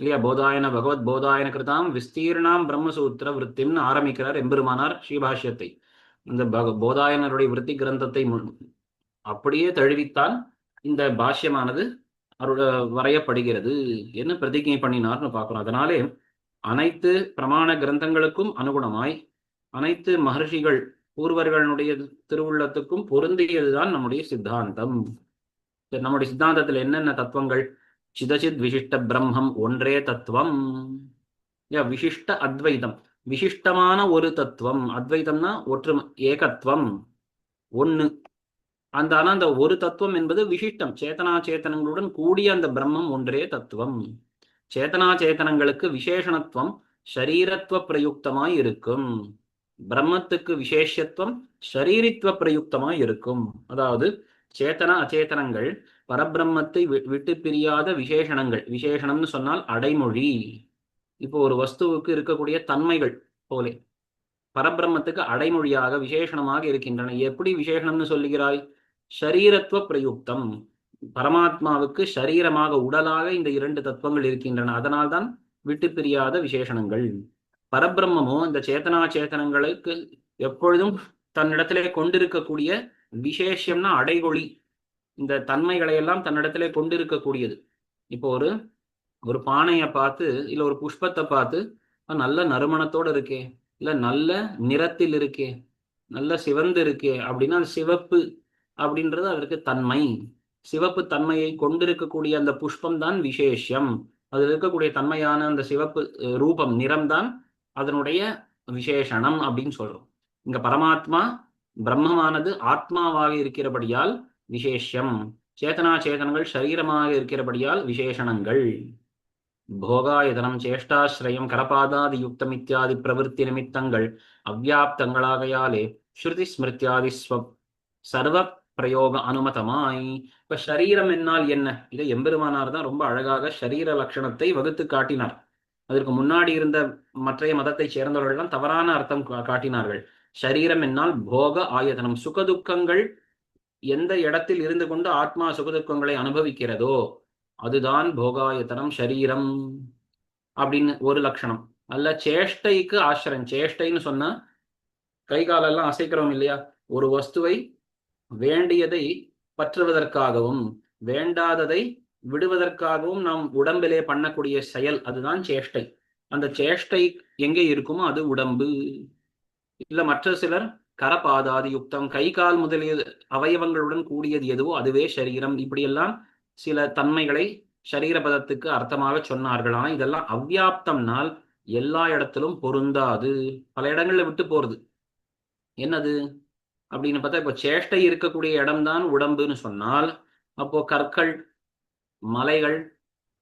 இல்லையா? போதாயன பகவத் போதாயன கிருதாம் விஸ்தீர்ணாம் பிரம்மசூத்திர விருத்தின்னு ஆரம்பிக்கிறார் எம்பெருமானார் ஸ்ரீபாஷ்யத்தை. இந்த போதாயனருடைய விருத்தி கிரந்தத்தை அப்படியே தழுவித்தான் இந்த பாஷ்யமானது வரையப்படுகிறது என்று பிரதிஜை பண்ணினார்னு பார்க்கிறோம். அதனாலே அனைத்து பிரமாண கிரந்தங்களுக்கும் அனுகுணமாய் அனைத்து மகர்ஷிகள் பூர்வர்களுடைய திருவுள்ளத்துக்கும் பொருந்தியதுதான் நம்முடைய சித்தாந்தம். நம்முடைய சித்தாந்தத்தில் என்னென்ன தத்துவங்கள்? சிதசித் விசிஷ்ட பிரம்மம் ஒன்றே தத்துவம், விசிஷ்ட அத்வைதம், விசிஷ்டமான ஒரு தத்துவம். அத்வைதம்னா ஒற்றுமை, ஏகத்துவம், ஒன்னு. அந்த ஒரு தத்துவம் என்பது விசிஷ்டம், சேத்தனா சேத்தனங்களுடன் கூடிய அந்த பிரம்மம் ஒன்றே தத்துவம். சேத்தனா சேத்தனங்களுக்கு விசேஷணத்துவம் ஷரீரத்துவ பிரயுக்தமாய் இருக்கும், பிரம்மத்துக்கு விசேஷத்துவம் ஷரீரித்துவ பிரயுக்தமாய் இருக்கும். அதாவது சேத்தனா அச்சேதனங்கள் பரபிரம்மத்தை விட்டு பிரியாத விசேஷணங்கள். விசேஷணம்னு சொன்னால் அடைமொழி. இப்போ ஒரு வஸ்துவுக்கு இருக்கக்கூடிய தன்மைகள் போலே பரபிரம்மத்துக்கு அடைமொழியாக விசேஷணமாக இருக்கின்றன. எப்படி விசேஷணம்னு சொல்லுகிறாய்? ஷரீரத்துவ பிரயுக்தம், பரமாத்மாவுக்கு ஷரீரமாக உடலாக இந்த 2 தத்துவங்கள் இருக்கின்றன. அதனால்தான் விட்டு பிரியாத விசேஷணங்கள். பரபிரம்மமோ இந்த சேத்தனா சேத்தனங்களுக்கு எப்பொழுதும் தன்னிடத்திலே கொண்டிருக்கக்கூடிய விசேஷம்னா அடைமொழி, இந்த தன்மைகளை எல்லாம் தன்னிடத்திலே கொண்டிருக்கக்கூடியது. இப்போ ஒரு பானையை பார்த்து இல்ல ஒரு புஷ்பத்தை பார்த்து நல்ல நறுமணத்தோடு இருக்கே, இல்ல நல்ல நிறத்தில் இருக்கே, நல்ல சிவந்து இருக்கே அப்படின்னா அது சிவப்பு அப்படின்றது அதற்கு தன்மை. சிவப்பு தன்மையை கொண்டிருக்கக்கூடிய அந்த புஷ்பம் தான் விசேஷம். அதில் இருக்கக்கூடிய தன்மையான அந்த சிவப்பு ரூபம், நிறம்தான் அதனுடைய விசேஷணம் அப்படின்னு சொல்றோம். இங்க பரமாத்மா பிரம்மமானது ஆத்மாவாக இருக்கிறபடியால் விசேஷம், சேத்தனா சேதனங்கள் சரீரமாக இருக்கிறபடியால் விசேஷணங்கள். போகாயதனம் சேஷ்டாசிரயம் கரபாதாதி யுக்தம் இத்தியாதி பிரவருத்தி நிமித்தங்கள் அவ்வியாப்தங்களாகையாலே ஸ்ருதி ஸ்மிருத்தியாதி சர்வ பிரயோக அனுமதமாய். இப்ப ஷரீரம் என்னால் என்ன? இதை எம்பெருமானார் தான் ரொம்ப அழகாக ஷரீர லட்சணத்தை வகுத்து காட்டினார். அதற்கு முன்னாடி இருந்த மற்றைய மதத்தை சேர்ந்தவர்கள்லாம் தவறான அர்த்தம் காட்டினார்கள். ஷரீரம் என்னால் போக ஆயதனம், சுகதுக்கங்கள் எந்த இடத்தில் இருந்து கொண்டு ஆத்மா சுகதுக்கங்களை அனுபவிக்கிறதோ அதுதான் போகாயத்தனம் ஷரீரம் அப்படின்னு ஒரு லட்சணம். அல்ல சேஷ்டைக்கு ஆசிரம். சேஷ்டைன்னு சொன்னா கை காலெல்லாம் அசைக்கிறோம் இல்லையா? ஒரு வஸ்துவை வேண்டியதை பற்றுவதற்காகவும் வேண்டாததை விடுவதற்காகவும் நாம் உடம்பிலே பண்ணக்கூடிய செயல், அதுதான் சேஷ்டை. அந்த சேஷ்டை எங்கே இருக்குமோ அது உடம்பு. இல்ல மற்ற சிலர் கரபாதாதி யுக்தம், கை கால் முதலிய அவயவங்களுடன் கூடியது எதுவோ அதுவே சரீரம். இப்படியெல்லாம் சில தன்மைகளை ஷரீர பதத்துக்கு அர்த்தமாக சொன்னார்கள். ஆனா இதெல்லாம் அவ்வியாப்தம்னால் எல்லா இடத்திலும் பொருந்தாது, பல இடங்கள்ல விட்டு போறது. என்னது அப்படின்னு பார்த்தா, இப்போ சேஷ்டை இருக்கக்கூடிய இடம்தான் உடம்புன்னு சொன்னால், அப்போ கற்கள், மலைகள்,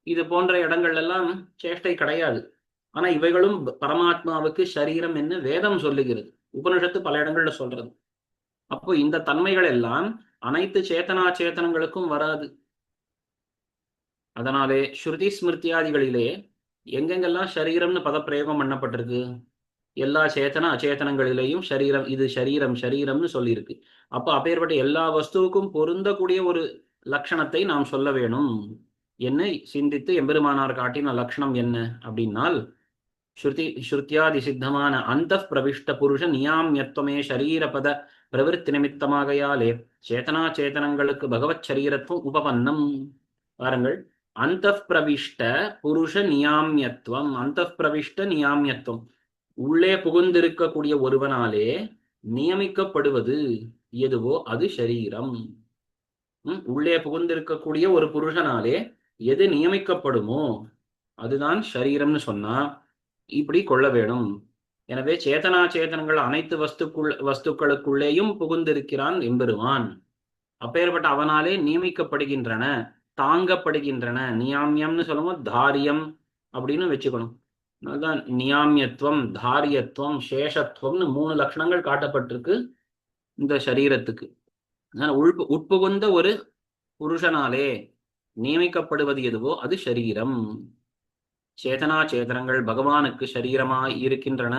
இது போன்ற இடங்கள் எல்லாம் சேஷ்டை கிடையாது. ஆனா இவைகளும் பரமாத்மாவுக்கு சரீரம் என்று வேதம் சொல்லுகிறது, உபனிஷத்து பல இடங்கள்ல சொல்றது. அப்போ இந்த தன்மைகள் எல்லாம் அனைத்து சேத்தனா சேத்தனங்களுக்கும் வராது. அதனாலே ஸ்ருதி ஸ்மிருத்தியாதிகளிலே எங்கெங்கெல்லாம் சரீரம்னு பதப்பிரயோகம் பண்ணப்பட்டிருக்கு, எல்லா சேத்தன அச்சேதனங்களிலேயும் சரீரம், இது சரீரம் சரீரம்னு சொல்லியிருக்கு. அப்போ அப்பேற்பட்ட எல்லா வஸ்துவுக்கும் பொருந்தக்கூடிய ஒரு லட்சணத்தை நாம் சொல்ல வேணும். என்ன சிந்தித்து எம்பெருமானார் காட்டின லட்சணம் என்ன அப்படின்னால், ஸ்ருத்தியாதி சித்தமான அந்த பிரவிஷ்ட புருஷ நியாமியத்துவமே சரீரபத பிரவிற்த்தி நிமித்தமாகையாலே சேத்தனா சேத்தனங்களுக்கு பகவத் சரீரத்துவம் உபபன்னம். பாருங்கள், அந்த பிரவிஷ்ட புருஷ நியாமியத்துவம், அந்த பிரவிஷ்ட நியாமியத்துவம், உள்ளே புகுந்திருக்கக்கூடிய ஒருவனாலே நியமிக்கப்படுவது எதுவோ அது சரீரம். உள்ளே புகுந்திருக்கக்கூடிய ஒரு புருஷனாலே எது நியமிக்கப்படுமோ அதுதான் சரீரம்னு சொன்னா இப்படி கொள்ள வேணும். எனவே சேத்தனா சேத்தனங்கள் அனைத்து வஸ்துக்களுக்குள்ளேயும் புகுந்திருக்கிறான் எம்பெருமான். அப்பேற்பட்ட அவனாலே நியமிக்கப்படுகின்றன, தாங்கப்படுகின்றன. நியாமியம்னு சொல்லும்போது தாரியம் அப்படின்னு வச்சுக்கணும். அதுதான் நியாமியத்துவம், தாரியத்துவம், சேஷத்துவம்னு 3 லட்சணங்கள் காட்டப்பட்டிருக்கு இந்த சரீரத்துக்கு. உட்புகுந்த ஒரு புருஷனாலே நியமிக்கப்படுவது எதுவோ அது சரீரம். சேதனா சேதனங்கள் பகவானுக்கு சரீரமாய் இருக்கின்றன.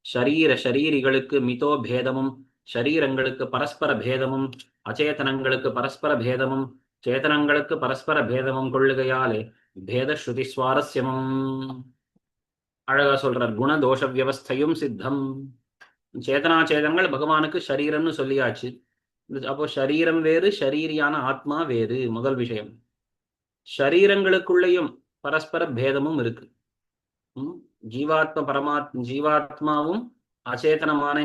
ஷரீரிகளுக்கு மிதோ பேதமும், ஷரீரங்களுக்கு பரஸ்பர பேதமும், அச்சேதனங்களுக்கு பரஸ்பர பேதமும், சேதனங்களுக்கு பரஸ்பர பேதமும் கொள்ளுகையாலே பேத ஸ்ருதி சுவாரஸ்யமும். அழகா சொல்றார், குணதோஷ வியவஸ்தையும் சித்தம். சேதனா சேதனங்கள் பகவானுக்கு சரீரம்னு சொல்லியாச்சு. அப்போ சரீரம் வேறு, ஷரீரியான ஆத்மா வேறு, முதல் விஷயம். ஷரீரங்களுக்குள்ளேயும் பரஸ்பர பேதமும் இருக்கு. ஜீவாத்மாவும் அச்சேதனமான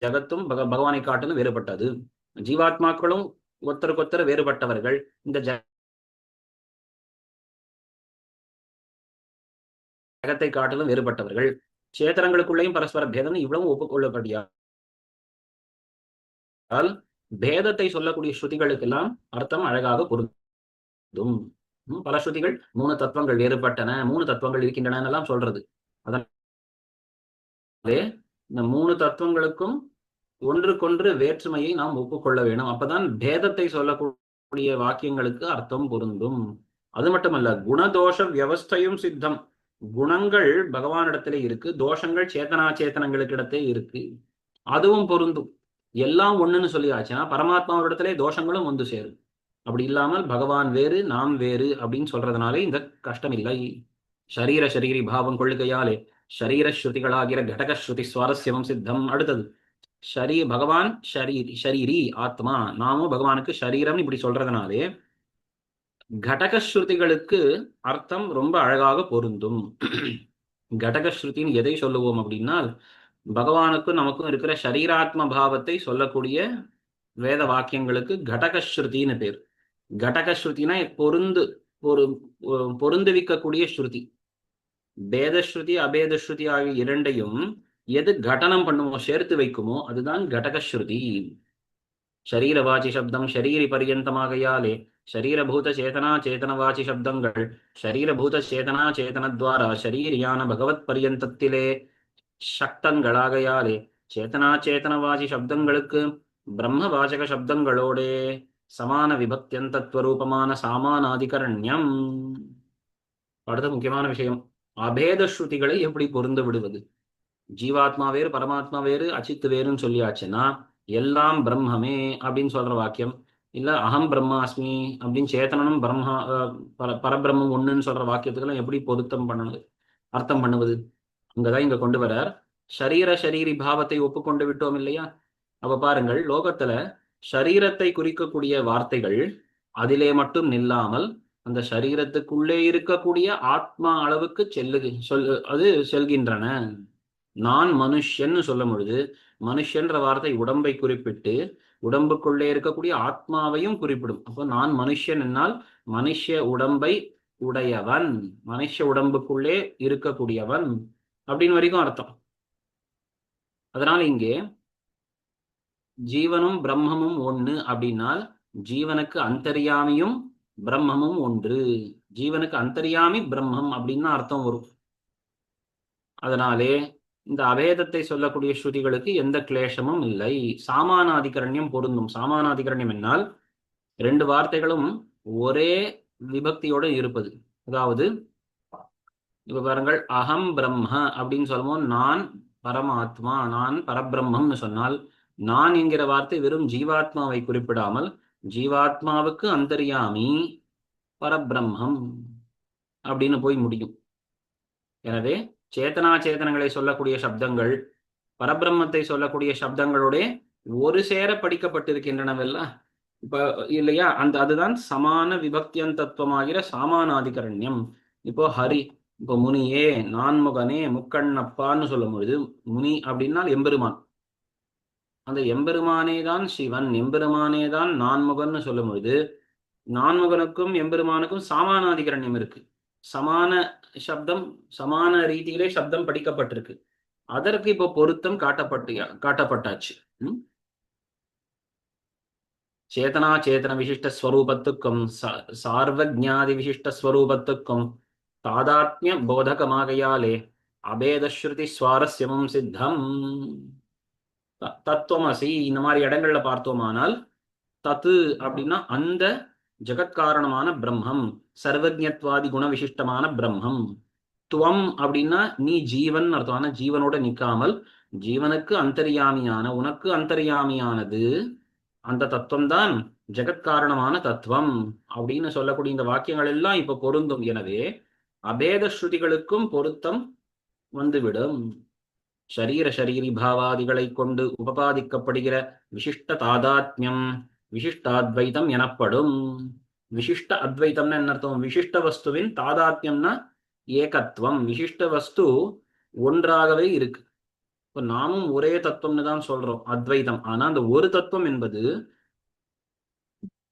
ஜகத்தும் பகவானை காட்டிலும் வேறுபட்டது. ஜீவாத்மாக்களும் ஒருத்தருக்கொத்தர் வேறுபட்டவர்கள். இந்த ஜகத்தை காட்டிலும் வேறுபட்டவர்கள். சேத்திரங்களுக்குள்ளேயும் பரஸ்பர பேதம் இவ்வளவு ஒப்புக்கொள்ளப்படியால் பேதத்தை சொல்லக்கூடிய ஸ்ருதிகளுக்கெல்லாம் அர்த்தம் அழகாக பொருந்தும். பல ஸ்ருதிகள் 3 தத்துவங்கள் வேறுபட்டன, 3 தத்துவங்கள் இருக்கின்றன எல்லாம் சொல்றது. அதனாலே இந்த 3 தத்துவங்களுக்கும் ஒன்றுக்கொன்று வேற்றுமையை நாம் ஒப்புக்கொள்ள வேணும். அப்பதான் பேதத்தை சொல்லக்கூடிய வாக்கியங்களுக்கு அர்த்தம் பொருந்தும். அது மட்டுமல்ல, குணதோஷ வியவஸ்தையும் சித்தம். குணங்கள் பகவானிடத்திலே இருக்கு, தோஷங்கள் சேத்தனா சேத்தனங்களுக்கு இடத்தே இருக்கு, அதுவும் பொருந்தும். எல்லாம் ஒண்ணுன்னு சொல்லியாச்சுன்னா பரமாத்மாவிடத்திலே தோஷங்களும் வந்து சேரும். அப்படி இல்லாமல் பகவான் வேறு நாம் வேறு அப்படின்னு சொல்றதுனாலே இந்த கஷ்டம் இல்லை. ஷரீர ஷரீரி பாவம் கொள்ளுகையாலே ஷரீர ஸ்ருதிகளாகிற கடக ஸ்ருதி சுவாரஸ்யமும் சித்தம். அடுத்தது பகவான் ஷரீரி ஆத்மா, நாமும் பகவானுக்கு ஷரீரம் இப்படி சொல்றதுனாலே கடக ஸ்ருதிகளுக்கு அர்த்தம் ரொம்ப அழகாக பொருந்தும். கடக ஸ்ருதின்னு எதை சொல்லுவோம் அப்படின்னால், பகவானுக்கும் நமக்கும் இருக்கிற ஷரீராத்ம பாவத்தை சொல்லக்கூடிய வேத வாக்கியங்களுக்கு கடக ஸ்ருதின்னு பேர். கடக ஸ்ருதினா பொருந்துவிக்கக்கூடிய ஸ்ருதி. பேதஸ்ருதி அபேதஸ்ருதி ஆகிய இரண்டையும் எது கடனம் பண்ணுமோ, சேர்த்து வைக்குமோ அதுதான் கடக ஸ்ருதி. ஷரீரவாச்சி சப்தம் ஷரீரி பரியந்தமாகையாலே ஷரீரபூத சேதனா சேதனவாச்சி சப்தங்கள் ஷரீரபூத சேதனா சேதனத்வாரா ஷரீரியான பகவத் பரியந்தத்திலே சக்தங்களாகையாலே சேதனா சேதனவாசி சப்தங்களுக்கு பிரம்ம வாசக சப்தங்களோடே சமான விபக்தியந்தத்வரூபமான சாமானாதிகரண்யம். அடுத்த முக்கியமான விஷயம், அபேத ஸ்ருதிகளை எப்படி பொருந்து விடுவது? ஜீவாத்மா வேறு பரமாத்மா வேறு அச்சித்து வேறுன்னு சொல்லியாச்சுன்னா எல்லாம் பிரம்மமே அப்படின்னு சொல்ற வாக்கியம், இல்ல அகம் பிரம்மாஸ்மி அப்படின்னு சேத்தனனும் பிரம்மா பரபிரம்மம் ஒண்ணுன்னு சொல்ற வாக்கியத்துக்கெல்லாம் எப்படி பொருத்தம் பண்ணது, அர்த்தம் பண்ணுவது? அங்கதான் இங்க கொண்டு வரார். ஷரீரி பாவத்தை ஒப்புக்கொண்டு விட்டோம் இல்லையா? அப்ப பாருங்கள், லோகத்துல ஷரீரத்தை குறிக்கக்கூடிய வார்த்தைகள் அதிலே மட்டும் நில்லாமல் அந்த சரீரத்துக்குள்ளே இருக்கக்கூடிய ஆத்மா அளவுக்கு அது செல்கின்றன. நான் மனுஷன்னு சொல்லும் பொழுது மனுஷன்ற வார்த்தை உடம்பை குறிப்பிட்டு உடம்புக்குள்ளே இருக்கக்கூடிய ஆத்மாவையும் குறிப்பிடும். அப்போ நான் மனுஷன் என்னால் மனுஷ உடம்பை உடையவன், மனுஷ உடம்புக்குள்ளே இருக்கக்கூடியவன் அப்படின்னு வரைக்கும் அர்த்தம். அதனால இங்கே ஜீவனும் பிரம்மமும் ஒண்ணு அப்படின்னால் ஜீவனுக்கு அந்தர்யாமியும் பிரம்மமும் ஒன்று. ஜீவனுக்கு அந்தர்யாமி பிரம்மம் அப்படின்னு அர்த்தம் வரும். அதனாலே இந்த அபேதத்தை சொல்லக்கூடிய ஸ்ருதிகளுக்கு எந்த கிளேசமும் இல்லை. சாமானாதிகரண்யம் பொருந்தும். சாமானாதிகரண்யம் என்னால் ரெண்டு வார்த்தைகளும் ஒரே விபக்தியோடு இருப்பது. அதாவது இப்ப பாருங்கள், அகம் பிரம்ம அப்படின்னு சொல்லுவோம், நான் பரமாத்மா, நான் பரபிரம்மம்னு சொன்னால் நான் என்கிற வார்த்தை வெறும் ஜீவாத்மாவை குறிப்பிடாமல் ஜீவாத்மாவுக்கு அந்தர்யாமி பரபிரம்மம் அப்படின்னு போய் முடியும். எனவே சேத்தனா சேதனங்களை சொல்லக்கூடிய சப்தங்கள் பரபிரம்மத்தை சொல்லக்கூடிய சப்தங்களோட ஒரு சேர படிக்கப்பட்டிருக்கின்றனவெல்ல இப்ப இல்லையா? அதுதான் சமான விபக்தியந்தத்துவமாகிற சாமானாதிகரண்யம். இப்போ ஹரி, இப்போ முனியே, நான்முகனே, முக்கண்ணப்பான்னு சொல்லும் பொழுது முனி அப்படின்னா எம்பெருமான். அந்த எம்பெருமானே தான் சிவன், எம்பெருமானே தான் நான்முகன்னு சொல்லும் பொழுது நான்முகனுக்கும் எம்பெருமானுக்கும் சாமானாதிகரண்யம் இருக்கு. சமான சப்தம், சமான ரீதியிலே சப்தம் படிக்கப்பட்டிருக்கு. அதற்கு இப்போ பொருத்தம் காட்டப்பட்டாச்சு. சேதனா சேதன விசிஷ்ட ஸ்வரூபத்துக்கும் சார்வஜாதி விசிஷ்ட ஸ்வரூபத்துக்கும் தாதாத்மிய போதகமாகையாலே அபேதஸ்ருதி சுவாரஸ்யமும் சித்தம். தத்துவமசி இந்த மாதிரி இடங்கள்ல பார்த்தோமானால் தத்து அப்படின்னா அந்த ஜெகத்காரணமான பிரம்மம், சர்வஜத்வாதி குண விசிஷ்டமான பிரம்மம். துவம் அப்படின்னா நீ ஜீவன் அர்த்தம். ஆனா ஜீவனோட நிக்காமல் ஜீவனுக்கு அந்தர்யாமியான, உனக்கு அந்தர்யாமியானது அந்த தத்துவம் தான் ஜெகத்காரணமான தத்துவம் அப்படின்னு சொல்லக்கூடிய இந்த வாக்கியங்கள் எல்லாம் இப்ப பொருந்தும். எனவே அபேத ஸ்ருதிகளுக்கும் பொருத்தம் வந்துவிடும். ஷரீரி பாவாதிகளை கொண்டு உபபாதிக்கப்படுகிற விசிஷ்ட தாதாத்மியம் விசிஷ்டாத்வைதம் எனப்படும். விசிஷ்ட அத்வைத்தம்னா என்ன அர்த்தம்? விசிஷ்ட வஸ்துவின் தாதாத்மியம்னா ஏகத்துவம். விசிஷ்ட வஸ்து ஒன்றாகவே இருக்கு. இப்போ நாமும் ஒரே தத்துவம்னு தான் சொல்றோம், அத்வைதம். ஆனா அந்த ஒரு தத்துவம் என்பது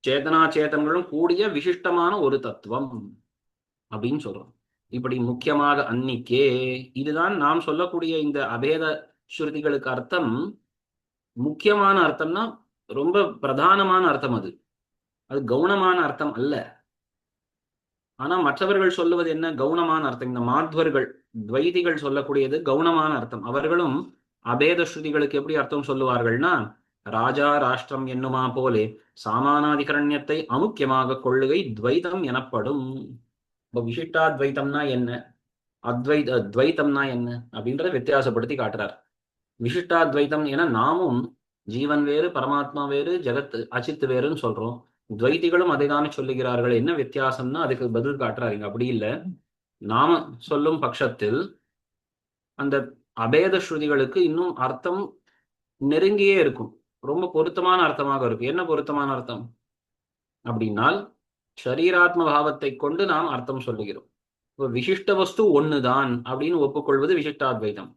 சேதனா சேதனங்களும் கூடிய விசிஷ்டமான ஒரு தத்துவம் அப்படின்னு சொல்றோம். இப்படி முக்கியமாக அன்னிக்கே இதுதான் நாம் சொல்லக்கூடிய இந்த அபேத ஸ்ருதிகளுக்கு அர்த்தம். முக்கியமான அர்த்தம்னா ரொம்ப பிரதானமான அர்த்தம். அது கவுனமான அர்த்தம் அல்ல. ஆனா மற்றவர்கள் சொல்லுவது என்ன? கவுனமான அர்த்தம். இந்த மாத்வர்கள் துவைதிகள் சொல்லக்கூடியது கவுனமான அர்த்தம். அவர்களும் அபேத ஸ்ருதிகளுக்கு எப்படி அர்த்தம் சொல்லுவார்கள்னா, ராஜா ராஷ்டிரம் என்னுமா போலே சாமானாதிகரண்யத்தை அமுக்கியமாக கொள்ளுகை துவைதம் எனப்படும். விசிஷ்டாத்வைத்தம்னா என்ன, துவைத்தம்னா என்ன அப்படின்றத வித்தியாசப்படுத்தி காட்டுறார். விசிஷ்டாத்வைத்தம் என நாமும் ஜீவன் வேறு பரமாத்மா வேறு ஜெகத் அச்சித்து வேறுன்னு சொல்றோம். துவைத்திகளும் அதை தானே சொல்லுகிறார்கள். என்ன வித்தியாசம்னா அதுக்கு பதில் காட்டுறாருங்க. அப்படி இல்லை, நாம சொல்லும் பட்சத்தில் அந்த அபேத ஸ்ருதிகளுக்கு இன்னும் அர்த்தம் நெருங்கியே இருக்கும். ரொம்ப பொருத்தமான அர்த்தமாக இருக்கும். என்ன பொருத்தமான அர்த்தம் அப்படின்னால், ஷரீராத்ம பாவத்தை கொண்டு நாம் அர்த்தம் சொல்லுகிறோம். இப்போ விசிஷ்ட வஸ்து ஒண்ணுதான் அப்படின்னு ஒப்புக்கொள்வது விசிஷ்டாத்வைதம்.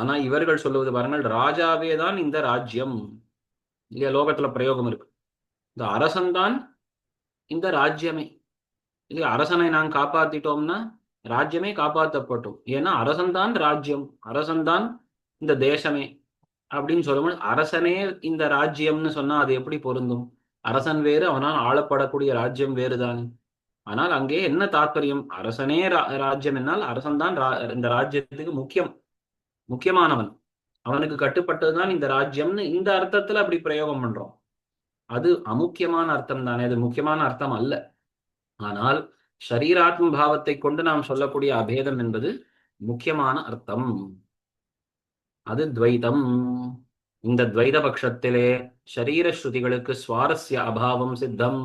ஆனா இவர்கள் சொல்லுவது பாருங்கள், ராஜாவே தான் இந்த ராஜ்யம். இல்லையா? லோகத்துல பிரயோகம் இருக்கு, இந்த அரசன்தான் இந்த ராஜ்யமே. இல்லையா? அரசனை நான் காப்பாத்திட்டோம்னா ராஜ்யமே காப்பாற்றப்பட்டோம். ஏன்னா அரசன்தான் ராஜ்யம், அரசன்தான் இந்த தேசமே அப்படின்னு சொல்லும்போது அரசனே இந்த ராஜ்யம்னு சொன்னா அது எப்படி பொருந்தும்? அரசன் வேறு, அவனால் ஆளப்படக்கூடிய ராஜ்யம் வேறுதான். ஆனால் அங்கே என்ன தாற்பயம்? அரசனே ராஜ்யம் என்னால் அரசன் தான் இந்த ராஜ்யத்துக்கு முக்கியமானவன், அவனுக்கு கட்டுப்பட்டதுதான் இந்த ராஜ்யம்னு இந்த அர்த்தத்துல அப்படி பிரயோகம் பண்றோம். அது அமுக்கியமான அர்த்தம் தானே, அது முக்கியமான அர்த்தம் அல்ல. ஆனால் ஷரீராத்ம பாவத்தை கொண்டு நாம் சொல்லக்கூடிய அபேதம் என்பது முக்கியமான அர்த்தம். அது துவைதம். இந்த துவைத பட்சத்திலே ஷரீர ஸ்ருதிகளுக்கு சுவாரஸ்ய அபாவம் சித்தம்.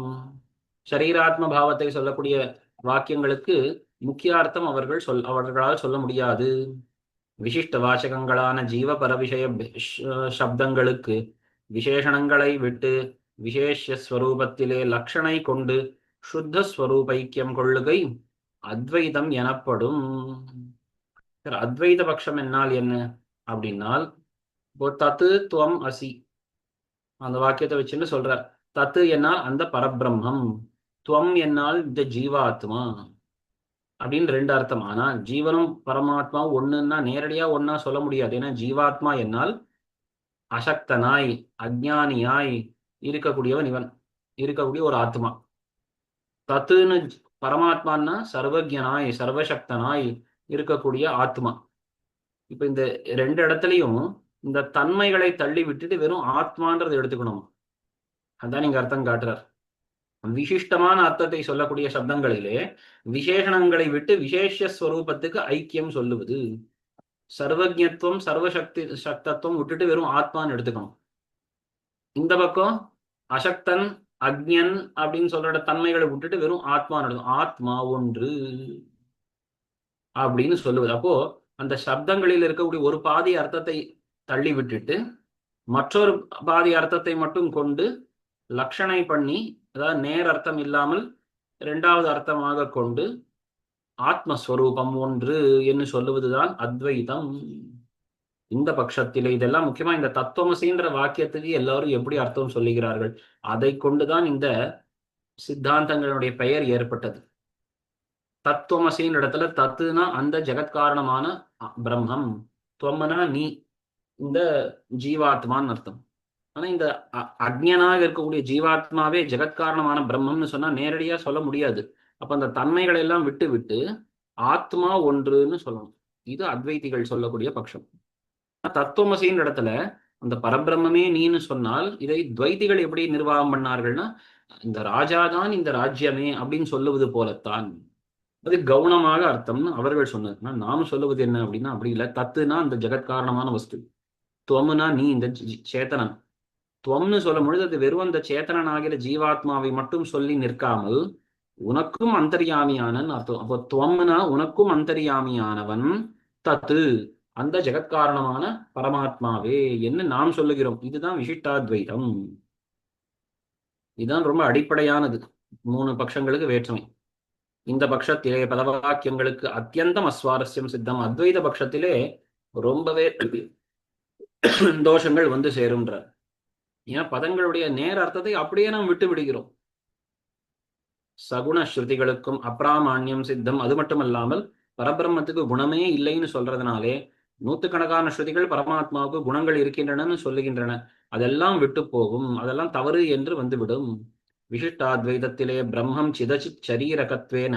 ஷரீராத்ம பாவத்தை சொல்லக்கூடிய வாக்கியங்களுக்கு முக்கிய அர்த்தம் அவர்களால் சொல்ல முடியாது. விசிஷ்ட வாசகங்களான ஜீவ பரவிஷய சப்தங்களுக்கு விசேஷணங்களை விட்டு விசேஷ ஸ்வரூபத்திலே லக்ஷணை கொண்டு சுத்த ஸ்வரூபைக்கியம் கொள்ளுகை அத்வைதம் எனப்படும். அத்வைத பட்சம் என்னால் என்ன அப்படின்னால், இப்போ தத்து துவம் அசி அந்த வாக்கியத்தை வச்சுன்னு சொல்ற. தத்து என்னால் அந்த பரபிரம்மம், துவம் என்னால் இந்த ஜீவாத்மா அப்படின்னு ரெண்டு அர்த்தம். ஆனா ஜீவனும் பரமாத்மாவும் ஒண்ணுன்னா நேரடியா ஒன்னா சொல்ல முடியாது. ஏன்னா ஜீவாத்மா என்னால் அசக்தனாய் அஜ்ஞானியாய் இருக்கக்கூடியவன், இவன் இருக்கக்கூடிய ஒரு ஆத்மா. தத்துன்னு பரமாத்மான்னா சர்வஜனாய் சர்வசக்தனாய் இருக்கக்கூடிய ஆத்மா. இப்ப இந்த ரெண்டு இடத்துலையும் இந்த தன்மைகளை தள்ளி விட்டுட்டு வெறும் ஆத்மான்றது எடுத்துக்கணும். அதான் நீங்க அர்த்தம் காட்டுறார். விசிஷ்டமான அர்த்தத்தை சொல்லக்கூடிய சப்தங்களிலே விசேஷணங்களை விட்டு விசேஷ ஸ்வரூபத்துக்கு ஐக்கியம் சொல்லுவது. சர்வஜத்துவம் சக்தத்துவம் விட்டுட்டு வெறும் ஆத்மான்னு எடுத்துக்கணும். இந்த பக்கம் அசக்தன் அக்ஞன் அப்படின்னு சொல்ற தன்மைகளை விட்டுட்டு வெறும் ஆத்மான்னு எடுக்கணும். ஆத்மா ஒன்று அப்படின்னு சொல்லுவது. அப்போ அந்த சப்தங்களில் இருக்கக்கூடிய ஒரு பாதி அர்த்தத்தை தள்ளி விட்டுட்டு மற்றொரு பாதி அர்த்தத்தை மட்டும் கொண்டு லட்சணை பண்ணி, அதாவது நேர் அர்த்தம் இல்லாமல் இரண்டாவது அர்த்தமாக கொண்டு ஆத்மஸ்வரூபம் ஒன்று என்று சொல்லுவதுதான் அத்வைதம். இந்த பட்சத்திலே இதெல்லாம் முக்கியமா இந்த தத்துவமசின்ற வாக்கியத்துக்கு எல்லாரும் எப்படி அர்த்தம் சொல்லுகிறார்கள், அதை கொண்டுதான் இந்த சித்தாந்தங்களுடைய பெயர் ஏற்பட்டது. தத்துவமசின்ற இடத்துல தத்துனா அந்த ஜெகத்காரணமான பிரம்மம், துவம்னா நீ இந்த ஜீவாத்மான்னு அர்த்தம். ஆனா இந்த அக்ஞனாக இருக்கக்கூடிய ஜீவாத்மாவே ஜெகத்காரணமான பிரம்மம்னு சொன்னா நேரடியா சொல்ல முடியாது. அப்ப அந்த தன்மைகளை எல்லாம் விட்டு விட்டு ஆத்மா ஒன்றுன்னு சொல்லணும். இது அத்வைதிகள் சொல்லக்கூடிய பட்சம். தத்துவமசின்ற இடத்துல அந்த பரபிரம்மே நீன்னு சொன்னால் இதை துவைதிகள் எப்படி நிர்வாகம் பண்ணார்கள்னா, இந்த ராஜாதான் இந்த ராஜ்யமே அப்படின்னு சொல்லுவது போலத்தான். அது கவுனமாக அர்த்தம்னு அவர்கள் சொன்னது. நாம சொல்லுவது என்ன அப்படின்னா அப்படி இல்லை. தத்துனா அந்த ஜெகத்காரணமான வஸ்து, துவம்னா நீ இந்த சேத்தனன். துவம்னு சொல்லும் பொழுது அது வெறும் அந்த சேத்தனன் ஆகிற ஜீவாத்மாவை மட்டும் சொல்லி நிற்காமல் உனக்கும் அந்தர்யாமியான அர்த்தம். அப்போ துவம்னா உனக்கும் அந்தர்யாமியானவன், தத்து அந்த ஜெகத்காரணமான பரமாத்மாவே என்று நாம் சொல்லுகிறோம். இதுதான் விசிஷ்டாத்வைதம். இதுதான் ரொம்ப அடிப்படையானது. மூணு பட்சங்களுக்கு வேற்றுமை. இந்த பட்சத்திலே பதவாக்கியங்களுக்கு அத்தியந்தம் அஸ்வாரஸ்யம் சித்தம். அத்வைத பட்சத்திலே ரொம்பவே தோஷங்கள் வந்து சேரும்ன்ற. ஏன்னா பதங்களுடைய நேர அர்த்தத்தை அப்படியே நாம் விட்டு விடுகிறோம். சகுண ஸ்ருதிகளுக்கும் அப்ராமான்யம் சித்தம். அது மட்டுமல்லாமல் பரபிரம்மத்துக்கு குணமே இல்லைன்னு சொல்றதுனாலே நூற்றுக்கணக்கான ஸ்ருதிகள் பரமாத்மாவுக்கு குணங்கள் இருக்கின்றன சொல்லுகின்றன. அதெல்லாம் விட்டு போகும், அதெல்லாம் தவறு என்று வந்துவிடும். விசிஷ்டாத்வைதத்திலே பிரம்மம் சிதச்சித் சரீரகத்வேன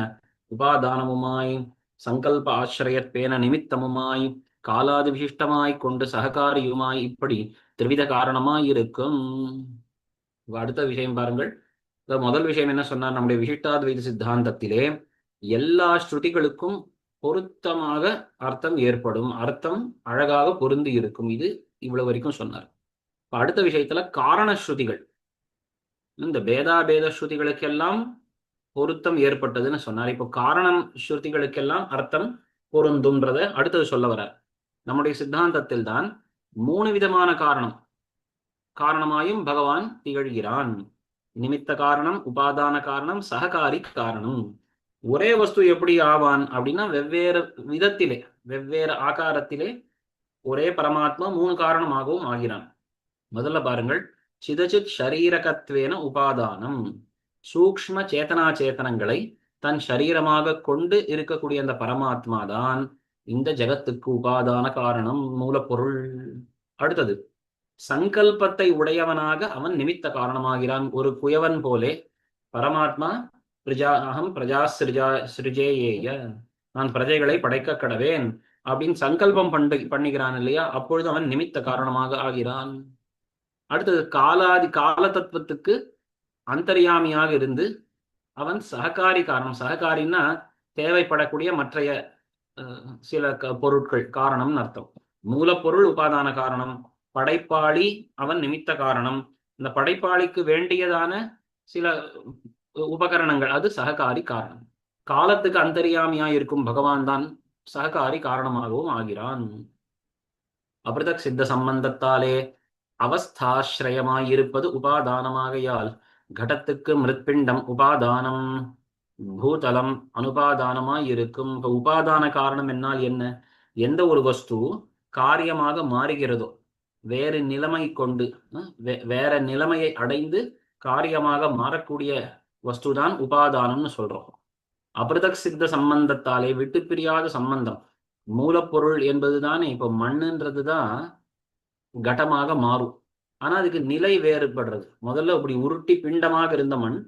உபாதானமுமாய் சங்கல்ப ஆசிரியத்வேன நிமித்தமுமாய் காலாதி விசிஷ்டமாய் கொண்டு சககாரியுமாய் இப்படி திரிவித காரணமாய் இருக்கும். அடுத்த விஷயம் பாருங்கள். முதல் விஷயம் என்ன சொன்னார்? நம்முடைய விசிஷ்டாத்வைத சித்தாந்தத்திலே எல்லா ஸ்ருதிகளுக்கும் பொருத்தமாக அர்த்தம் ஏற்படும், அர்த்தம் அழகாக பொருந்தி இருக்கும். இது இவ்வளவு வரைக்கும் சொன்னார். அடுத்த விஷயத்துல காரண ஸ்ருதிகள், இந்த பேதாபேத ஸ்ருதிகளுக்கெல்லாம் பொருத்தம் ஏற்பட்டதுன்னு சொன்னார். இப்போ காரணம் ஸ்ருதிகளுக்கெல்லாம் அர்த்தம் பொருந்தும்ன்றத அடுத்தது சொல்ல வர்றார். நம்முடைய சித்தாந்தத்தில் தான் 3 விதமான காரணமாயும் பகவான் திகழ்கிறான். நிமித்த காரணம், உபாதான காரணம், சககாரி காரணம். ஒரே வஸ்து எப்படி ஆவான் அப்படின்னா வெவ்வேறு விதத்திலே வெவ்வேறு ஆகாரத்திலே ஒரே பரமாத்மா 3 காரணமாகவும் ஆகிறான். முதல்ல பாருங்கள், சிதச்சித் ஷரீரகத்வேன உபாதானம். சூக்ஷ்ம சேத்தனா சேத்தனங்களை தன் சரீரமாக கொண்டு இருக்கக்கூடிய அந்த பரமாத்மா தான் இந்த ஜெகத்துக்கு உபாதான காரணம், மூலப்பொருள். அடுத்தது சங்கல்பத்தை உடையவனாக அவன் நிமித்த காரணமாகிறான். ஒரு குயவன் போலே பரமாத்மா அகம் பிரஜா சிருஜேயேய, நான் பிரஜைகளை படைக்க கடவேன் அப்படின்னு சங்கல்பம் பண்ணுகிறான் இல்லையா, அப்பொழுது அவன் நிமித்த காரணமாக ஆகிறான். அடுத்தது கால தத்துவத்துக்கு அந்தர்யாமியாக இருந்து அவன் சககாரி காரணம். சககாரின்னா தேவைப்படக்கூடிய மற்றைய சில பொருட்கள் காரணம்னு அர்த்தம். மூலப்பொருள் உபாதான காரணம், படைப்பாளி அவன் நிமித்த காரணம், இந்த படைப்பாளிக்கு வேண்டியதான சில உபகரணங்கள் அது சககாரி காரணம். காலத்துக்கு அந்தரியாமியா இருக்கும் பகவான் தான் சககாரி காரணமாகவும் ஆகிறான். அபிருதக் சித்த சம்பந்தத்தாலே அவஸ்தாசிரயமாயிருப்பது உபாதானமாகையால் கடத்துக்கு மிருத்பிண்டம் உபாதானம், பூதலம் அனுபாதானமாய் இருக்கும். இப்ப உபாதான காரணம் என்னால் என்ன? எந்த ஒரு வஸ்து காரியமாக மாறுகிறதோ, வேறு நிலைமை கொண்டு வேற நிலைமையை அடைந்து காரியமாக மாறக்கூடிய வஸ்துதான் உபாதானம்னு சொல்றோம். அபிருதக் சித்த சம்பந்தத்தாலே விட்டு பிரியாத சம்பந்தம், மூலப்பொருள் என்பதுதானே. இப்ப மண்ணுன்றதுதான் கடமாக மாறும், ஆனா அதுக்கு நிலை வேறுபடுறது. முதல்ல அப்படி உருட்டி பிண்டமாக இருந்த மண்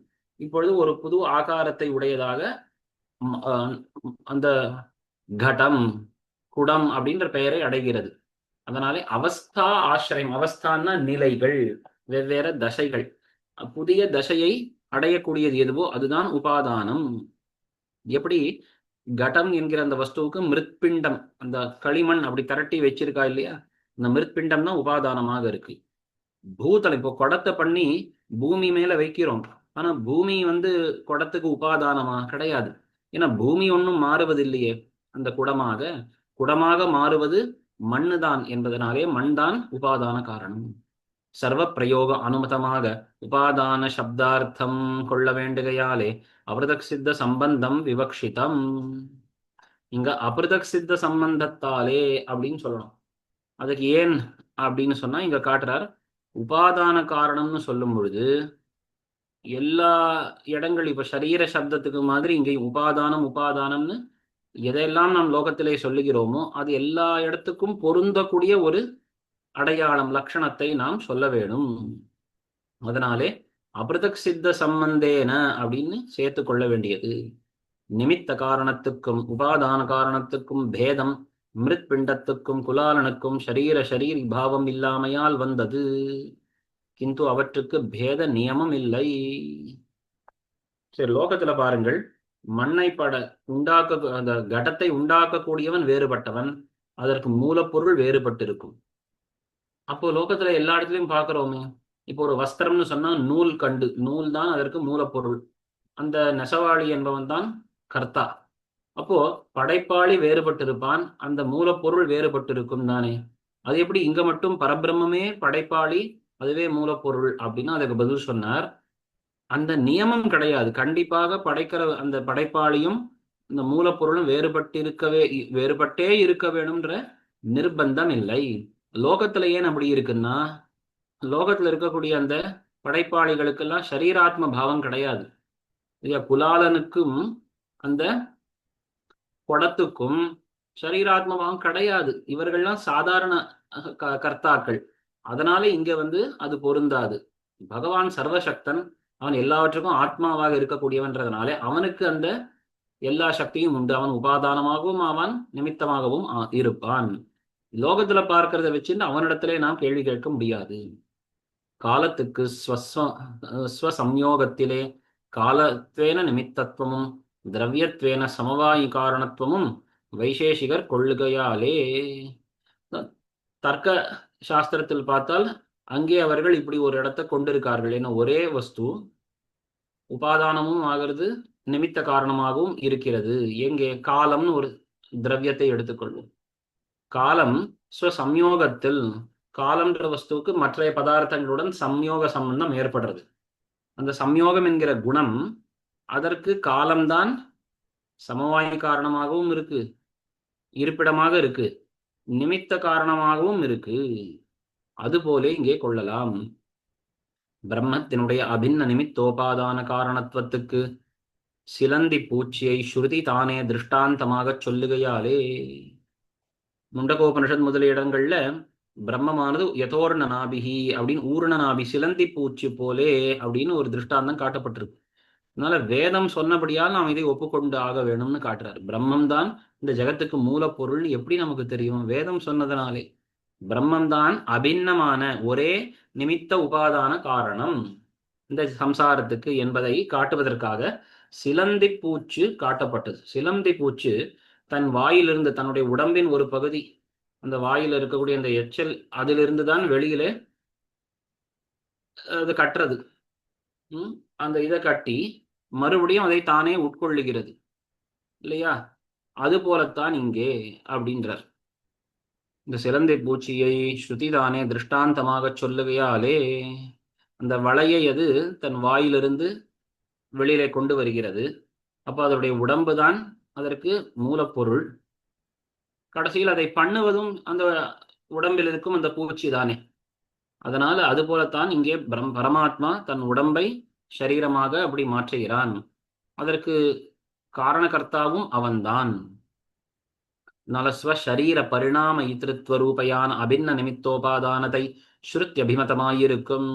இப்பொழுது ஒரு புது ஆகாரத்தை உடையதாக அந்த கடம் குடம் அப்படின்ற பெயரை அடைகிறது. அதனாலே அவஸ்தா ஆசிரியம், அவஸ்தான்னா நிலைகள், வெவ்வேறு தசைகள், புதிய தசையை அடையக்கூடியது எதுவோ அதுதான் உபாதானம். எப்படி கடம் என்கிற அந்த வஸ்துவுக்கு மிருத்பிண்டம், அந்த களிமண் அப்படி திரட்டி வச்சிருக்கா இல்லையா, இந்த மிருத்பிண்டம் தான் உபாதானமாக இருக்கு. பூதலம், இப்போ குடத்தை பண்ணி பூமி மேல வைக்கிறோம், ஆனா பூமி குடத்துக்கு உபாதானமா? கிடையாது. ஏன்னா பூமி ஒன்றும் மாறுவது இல்லையே. அந்த குடமாக மாறுவது மண்ணு தான் என்பதனாலே மண் தான் உபாதான காரணம். சர்வ பிரயோக அனுமதமாக உபாதான சப்தார்த்தம் கொள்ள வேண்டுகையாலே அபிருதக் சித்த சம்பந்தம் விவக்ஷிதம். இங்க அபிருதக் சித்த சம்பந்தத்தாலே அப்படின்னு சொல்லணும். அதுக்கு ஏன் அப்படின்னு சொன்னா இங்க காட்டுறார். உபாதான காரணம்னு சொல்லும் பொழுது எல்லா இடங்கள், இப்ப சரீர சப்தத்துக்கு மாதிரி இங்கே உபாதானம்னு எதையெல்லாம் நாம் லோகத்திலே சொல்லுகிறோமோ அது எல்லா இடத்துக்கும் பொருந்தக்கூடிய ஒரு அடையாளம், லட்சணத்தை நாம் சொல்ல வேணும். அதனாலே அபிருதக் சித்த சம்பந்தேன அப்படின்னு சேர்த்து கொள்ள வேண்டியது. நிமித்த காரணத்துக்கும் உபாதான காரணத்துக்கும் பேதம் மிருத் பிண்டத்துக்கும் குலாலனுக்கும் சரீரி பாவம் இல்லாமையால் வந்தது. கிந்து அவற்றுக்கு பேத நியமம் இல்லை. சரி, லோகத்துல பாருங்கள், மண்ணை அந்த கடத்தை உண்டாக்கக்கூடியவன் வேறுபட்டவன், அதற்கு மூலப்பொருள் வேறுபட்டிருக்கும். அப்போ லோகத்துல எல்லா இடத்துலையும் பார்க்கிறோமே, இப்போ ஒரு வஸ்திரம்னு சொன்னா நூல் தான் அதற்கு மூலப்பொருள், அந்த நெசவாளி என்பவன் தான் கர்த்தா. அப்போ படைப்பாளி வேறுபட்டிருப்பான், அந்த மூலப்பொருள் வேறுபட்டிருக்கும் தானே. அது எப்படி இங்க மட்டும் பரபிரம்மே படைப்பாளி அதுவே மூலப்பொருள் அப்படின்னா அதுக்கு பதில் சொன்னார், அந்த நியமம் கிடையாது. கண்டிப்பாக படைக்கிற அந்த படைப்பாளியும் இந்த மூலப்பொருளும் வேறுபட்டே இருக்க வேணும்ன்ற நிர்பந்தம் இல்லை. லோகத்துல ஏன் அப்படி இருக்குன்னா, லோகத்துல இருக்கக்கூடிய அந்த படைப்பாளிகளுக்கெல்லாம் சரீராத்ம பாவம் கிடையாது. குலாலனுக்கும் அந்த குடத்துக்கும் சரீராத்ம பாவம் கிடையாது. இவர்கள்லாம் சாதாரண கர்த்தாக்கள். அதனால இங்க அது பொருந்தாது. பகவான் சர்வசக்தன், அவன் எல்லாவற்றுக்கும் ஆத்மாவாக இருக்கக்கூடியவன்றதுனாலே அவனுக்கு அந்த எல்லா சக்தியும் உண்டு. அவன் உபாதானமாகவும் அவன் நிமித்தமாகவும் இருப்பான். லோகத்துல பார்க்கறத வச்சுட்டு அவனிடத்திலே நாம் கேள்வி கேட்க முடியாது. காலத்துக்கு ஸ்வசம்யோகத்திலே காலத்வேன நிமித்தத்துவமும் திரவியத்வேன சமவாயி காரணத்துவமும் வைசேஷிகர் கொள்ளுகையாலே. தர்க்க சாஸ்திரத்தில் பார்த்தால் அங்கே அவர்கள் இப்படி ஒரு இடத்தை கொண்டிருக்கார்கள். ஏன்னா ஒரே வஸ்து உபாதானமும் ஆகிறது, நிமித்த காரணமாகவும் இருக்கிறது. எங்கே? காலம்னு ஒரு திரவியத்தை எடுத்துக்கொள்வோம். காலம் ஸ்வசம்யோகத்தில், காலம்ன்ற வஸ்துவுக்கு மற்ற பதார்த்தங்களுடன் சம்யோக சம்பந்தம் ஏற்படுறது. அந்த சம்யோகம் என்கிற குணம் அதற்கு காலம்தான் சமவாயி காரணமாகவும் இருக்கு, இருப்பிடமாக இருக்கு, நிமித்த காரணமாகவும் இருக்கு. அதுபோலே இங்கே கொள்ளலாம். பிரம்மத்தினுடைய அபின்ன நிமித்தோபாதான காரணத்துவத்துக்கு சிலந்தி பூச்சியை ஸ்ருதி தானே திருஷ்டாந்தமாக சொல்லுகையாலே. முண்டகோபனிஷத் முதலிய இடங்கள்ல பிரம்மமானது யதோர்ண நாபிகி அப்படின்னு ஊர்ண நாபி சிலந்தி பூச்சி போலே அப்படின்னு ஒரு திருஷ்டாந்தம் காட்டப்பட்டிருக்கு. அதனால வேதம் சொன்னபடியால் நாம் இதை ஒப்புக்கொண்டு ஆக வேணும்னு காட்டுறாரு. பிரம்மம் தான் இந்த ஜெகத்துக்கு மூலப்பொருள் எப்படி நமக்கு தெரியும்? வேதம் சொன்னதுனாலே. பிரம்மம்தான் அபிண்ணமான ஒரே நிமித்த உபாதான காரணம் இந்த சம்சாரத்துக்கு என்பதை காட்டுவதற்காக சிலந்தி பூச்சு காட்டப்பட்டது. சிலந்தி பூச்சு தன் வாயிலிருந்து தன்னுடைய உடம்பின் ஒரு பகுதி, அந்த வாயில் இருக்கக்கூடிய அந்த எச்சல், அதிலிருந்து தான் வெளியிலே அது கட்டுறது. அந்த இதை கட்டி மறுபடியும் அதை தானே உட்கொள்ளுகிறது இல்லையா? அது போலத்தான் இங்கே அப்படின்றார். இந்த சிலந்தி பூச்சியை ஸ்ருதிதானே திருஷ்டாந்தமாக சொல்லுகையாலே அந்த வளையை அது தன் வாயிலிருந்து வெளியிலே கொண்டு வருகிறது. அப்போ அதனுடைய உடம்பு தான் அதற்கு மூலப்பொருள். கடைசியில் அதை பண்ணுவதும் அந்த உடம்பில் இருக்கும் அந்த பூச்சி தானே. அதனால அது போலத்தான் இங்கே பரமாத்மா தன் உடம்பை சரீரமாக அப்படி மாற்றுகிறான். அதற்கு காரணகர்த்தாவும் அவன்தான். நலஸ்வ ஷரீர பரிணாம இத்திருத்வரூபையான அபின்ன நிமித்தோபாதானத்தை ஸ்ருத்யபிமதமாயிருக்கும்.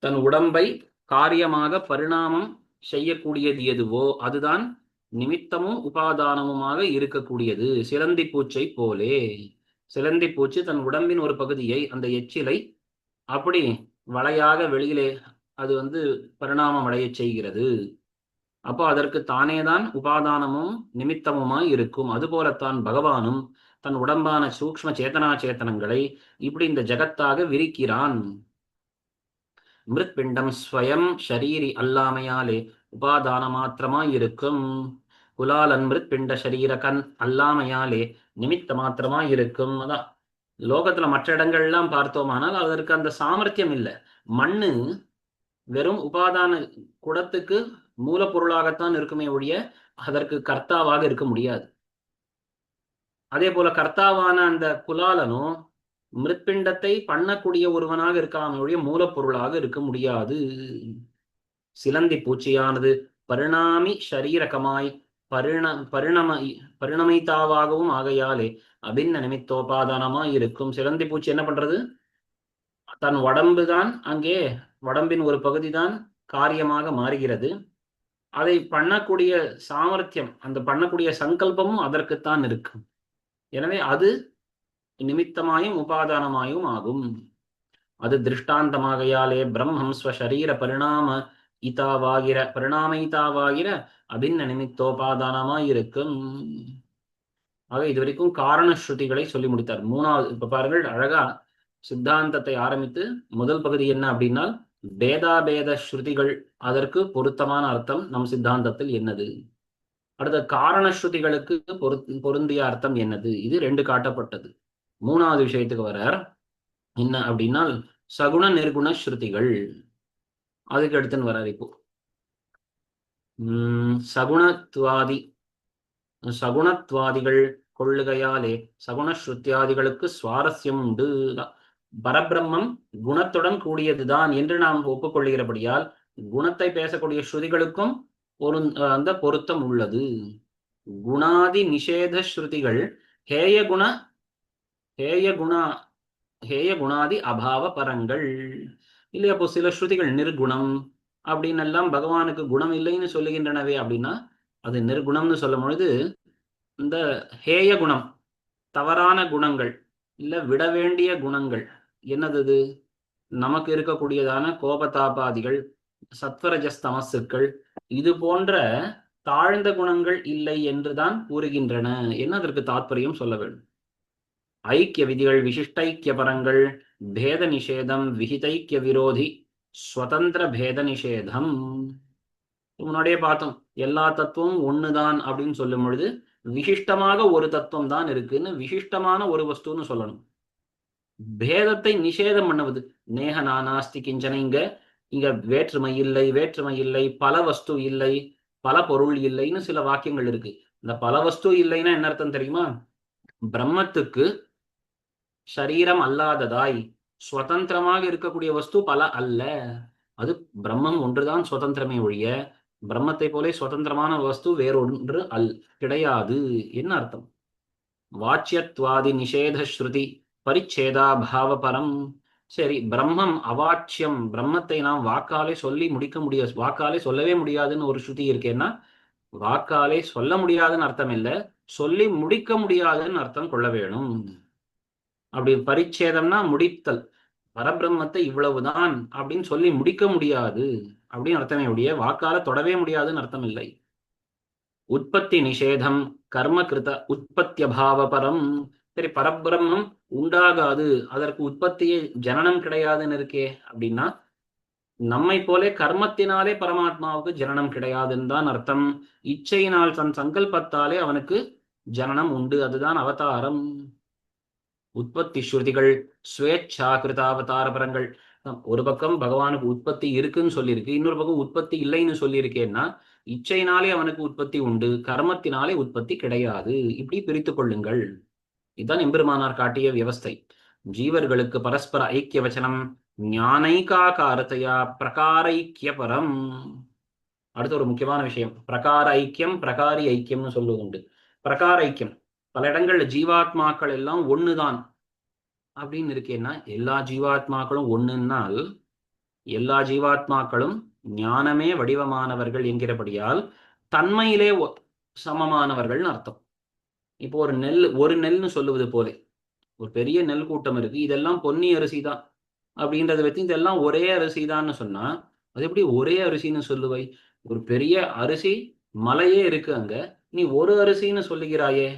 தன் உடம்பை காரியமாக பரிணாமம் செய்யக்கூடியது எதுவோ அதுதான் நிமித்தமும் உபாதானமுமாக இருக்கக்கூடியது. சிலந்தி பூச்சை போலே சிலந்தி பூச்சி தன் உடம்பின் ஒரு பகுதியை, அந்த எச்சிலை அப்படி வளையாக வெளியிலே அது பரிணாமம் அடைய செய்கிறது. அப்போ அதற்கு தானேதான் உபாதானமும் நிமித்தமுமாய் இருக்கும். அதுபோலத்தான் பகவானும் தன் உடம்பான சூக்ஷ்ம சேத்தனா சேத்தனங்களை இப்படி இந்த ஜகத்தாக விரிக்கிறான். மிருத்பிண்டம் ஸ்வயம் ஷரீரி அல்லாமையாலே உபாதான மாத்திரமாய் இருக்கும். குலாலன் மிருத்பிண்ட ஷரீரகன் அல்லாமையாலே நிமித்த மாத்திரமாய் இருக்கும். அதான் லோகத்துல மற்ற இடங்கள்லாம் பார்த்தோமானால் அதற்கு அந்த சாமர்த்தியம் இல்லை. மண்ணு வெறும் உபாதான குடத்துக்கு மூலப்பொருளாகத்தான் இருக்குமே ஒழிய அதற்கு கர்த்தாவாக இருக்க முடியாது. அதே போல கர்த்தாவான அந்த குலாலனும் மிருத்பிண்டத்தை பண்ணக்கூடிய ஒருவனாக இருக்காம ஒழிய மூலப்பொருளாக இருக்க முடியாது. சிலந்தி பூச்சியானது பரிணாமி ஷரீரகமாய் பரிணமித்தாவாகவும் ஆகையாலே அபின்ன நிமித்தோபாதானமாய் இருக்கும். சிலந்தி பூச்சி என்ன பண்றது? தன் உடம்பு தான் அங்கே, உடம்பின் ஒரு பகுதி தான் காரியமாக மாறுகிறது. அதை பண்ணக்கூடிய சாமர்த்தியம், அந்த பண்ணக்கூடிய சங்கல்பமும் அதற்குத்தான் இருக்கு. எனவே அது நிமித்தமாயும் உபாதானமாயும் ஆகும். அது திருஷ்டாந்தமாகையாலே பிரம்மம் ஸ்வசரீர பரிணாம அபின்ன நிமித்தோபாதானமாய் இருக்கும். ஆக இதுவரைக்கும் காரண ஸ்ருதிகளை சொல்லி முடித்தார். மூணாவது இப்ப பாருங்கள், அழகா சித்தாந்தத்தை ஆரம்பித்து முதல் பகுதி என்ன அப்படின்னா பேதாபேத ஸ்ருதிகள், அதற்கு பொருத்தமான அர்த்தம் நம் சித்தாந்தத்தில் என்னது, அடுத்த காரண ஸ்ருதிகளுக்கு பொருந்திய அர்த்தம் என்னது, இது ரெண்டு காட்டப்பட்டது. மூணாவது விஷயத்துக்கு வரார். என்ன அப்படின்னா சகுண நிர்குண ஸ்ருதிகள், அதுக்கு எடுத்துன்னு வரார். இப்போ சகுணத்வாதிகள் கொள்ளுகையாலே சகுண ஸ்ருத்தியாதிகளுக்கு சுவாரஸ்யம் உண்டு. பரபிரம்மம் குணத்துடன் கூடியதுதான் என்று நாம் ஒப்புக்கொள்கிறபடியால் குணத்தை பேசக்கூடிய ஸ்ருதிகளுக்கும் அந்த பொருத்தம் உள்ளது. குணாதி நிஷேத ஸ்ருதிகள் ஹேய குணாதி அபாவ பரங்கள் இல்லையா? அப்போ சில ஸ்ருதிகள் நிர்குணம் அப்படின்னு எல்லாம் பகவானுக்கு குணம் இல்லைன்னு சொல்லுகின்றனவே அப்படின்னா அது நிர்குணம்னு சொல்லும் பொழுது இந்த ஹேய குணம், தவறான குணங்கள், இல்ல விட வேண்டிய குணங்கள் என்னது, நமக்கு இருக்கக்கூடியதான கோபதாபாதிகள், சத்வரஜஸ்தமசுக்கள், இது போன்ற தாழ்ந்த குணங்கள் இல்லை என்றுதான் கூறுகின்றன. என்ன அதற்கு தாற்பயம் சொல்ல வேண்டும்? ஐக்கிய விதிகள், விசிஷ்டைக்கிய பரங்கள், பேத நிஷேதம், விஹிதைக்கிய விரோதி, ஸ்வதந்திர பேத நிஷேதம். முன்னாடியே பார்த்தோம், எல்லா தத்துவமும் ஒண்ணுதான் அப்படின்னு சொல்லும் பொழுது விசிஷ்டமாக ஒரு தத்துவம் தான் இருக்குன்னு விசிஷ்டமான ஒரு வஸ்துன்னு சொல்லணும். பேதத்தை நிஷேதம் பண்ணுவது நேக நானாஸ்தி கிஞ்சன, இங்க வேற்றுமை இல்லை, பல வஸ்து இல்லை, பல பொருள் இல்லைன்னு சில வாக்கியங்கள் இருக்கு. இந்த பல வஸ்து இல்லைன்னா என்ன அர்த்தம் தெரியுமா? பிரம்மத்துக்கு சரீரம் அல்லாததாய் சுதந்திரமாக இருக்கக்கூடிய வஸ்து பல அல்ல. அது பிரம்மம் ஒன்றுதான் சுதந்திரமே ஒழிய பிரம்மத்தை போல சுதந்திரமான வஸ்து வேறொன்று கிடையாது. என்ன அர்த்தம்? வாச்சியத்வாதி நிஷேத ஸ்ருதி பரிச்சேதா பாவபரம். சரி, பிரம்மம் அவாட்சியம், பிரம்மத்தை நாம் வாக்காலே சொல்லி முடிக்க முடியாது, வாக்காலே சொல்லவே முடியாதுன்னு ஒரு ஸ்ருதி இருக்கேன்னா, வாக்காலே சொல்ல முடியாதுன்னு அர்த்தம் இல்லை, சொல்லி முடிக்க முடியாதுன்னு அர்த்தம் கொள்ள வேணும். அப்படி பரிச்சேதம்னா முடித்தல், பரபிரம்மத்தை இவ்வளவுதான் அப்படின்னு சொல்லி முடிக்க முடியாது அப்படின்னு அர்த்தமே ஒழிய வாக்கால தொடவே முடியாதுன்னு அர்த்தம் இல்லை. உற்பத்தி நிஷேதம் கர்ம கிருத உற்பத்தியபாவ பரம். சரி, பரபிரம்மம் உண்டாகாது, அதற்கு உற்பத்தியே ஜனனம் கிடையாதுன்னு இருக்கே அப்படின்னா, நம்மை போலே கர்மத்தினாலே பரமாத்மாவுக்கு ஜனனம் கிடையாதுன்னு தான் அர்த்தம். இச்சையினால் தன் சங்கல்பத்தாலே அவனுக்கு ஜனனம் உண்டு, அதுதான் அவதாரம். உற்பத்தி ஸ்ருதிகள் ஸ்வேச்சா கிருத அவதார பரங்கள். ஒரு பக்கம் பகவானுக்கு உற்பத்தி இருக்குன்னு சொல்லியிருக்கு, இன்னொரு பக்கம் உற்பத்தி இல்லைன்னு சொல்லியிருக்கேன்னா, இச்சையினாலே அவனுக்கு உற்பத்தி உண்டு, கர்மத்தினாலே உற்பத்தி கிடையாது, இப்படி பிரித்து கொள்ளுங்கள். இதுதான் எம்பெருமானார் காட்டிய வியவஸ்தை. ஜீவர்களுக்கு பரஸ்பர ஐக்கிய வச்சனம் ஞானைகாகாரத்தையா பிரகாரைக்கிய பரம். அடுத்த ஒரு முக்கியமான விஷயம், பிரகார ஐக்கியம் பிரகாரி ஐக்கியம்னு சொல்லுவது உண்டு. பிரகார ஐக்கியம், பல இடங்கள்ல ஜீவாத்மாக்கள் எல்லாம் ஒண்ணுதான் அப்படின்னு இருக்கேன்னா, எல்லா ஜீவாத்மாக்களும் ஒண்ணுன்னால் எல்லா ஜீவாத்மாக்களும் ஞானமே வடிவமானவர்கள் என்கிறபடியால் தன்மையிலே சமமானவர்கள்னு அர்த்தம். இப்போ ஒரு நெல்னு சொல்லுவது போல ஒரு பெரிய நெல் கூட்டம் இருக்கு, இதெல்லாம் பொன்னி அரிசி தான் அப்படின்றத வச்சு இதெல்லாம் ஒரே அரிசி தான்னு சொன்னா, அது எப்படி ஒரே அரிசின்னு சொல்லுவை? ஒரு பெரிய அரிசி மலையே இருக்கு அங்க, நீ ஒரு அரிசின்னு சொல்லுகிறாயே,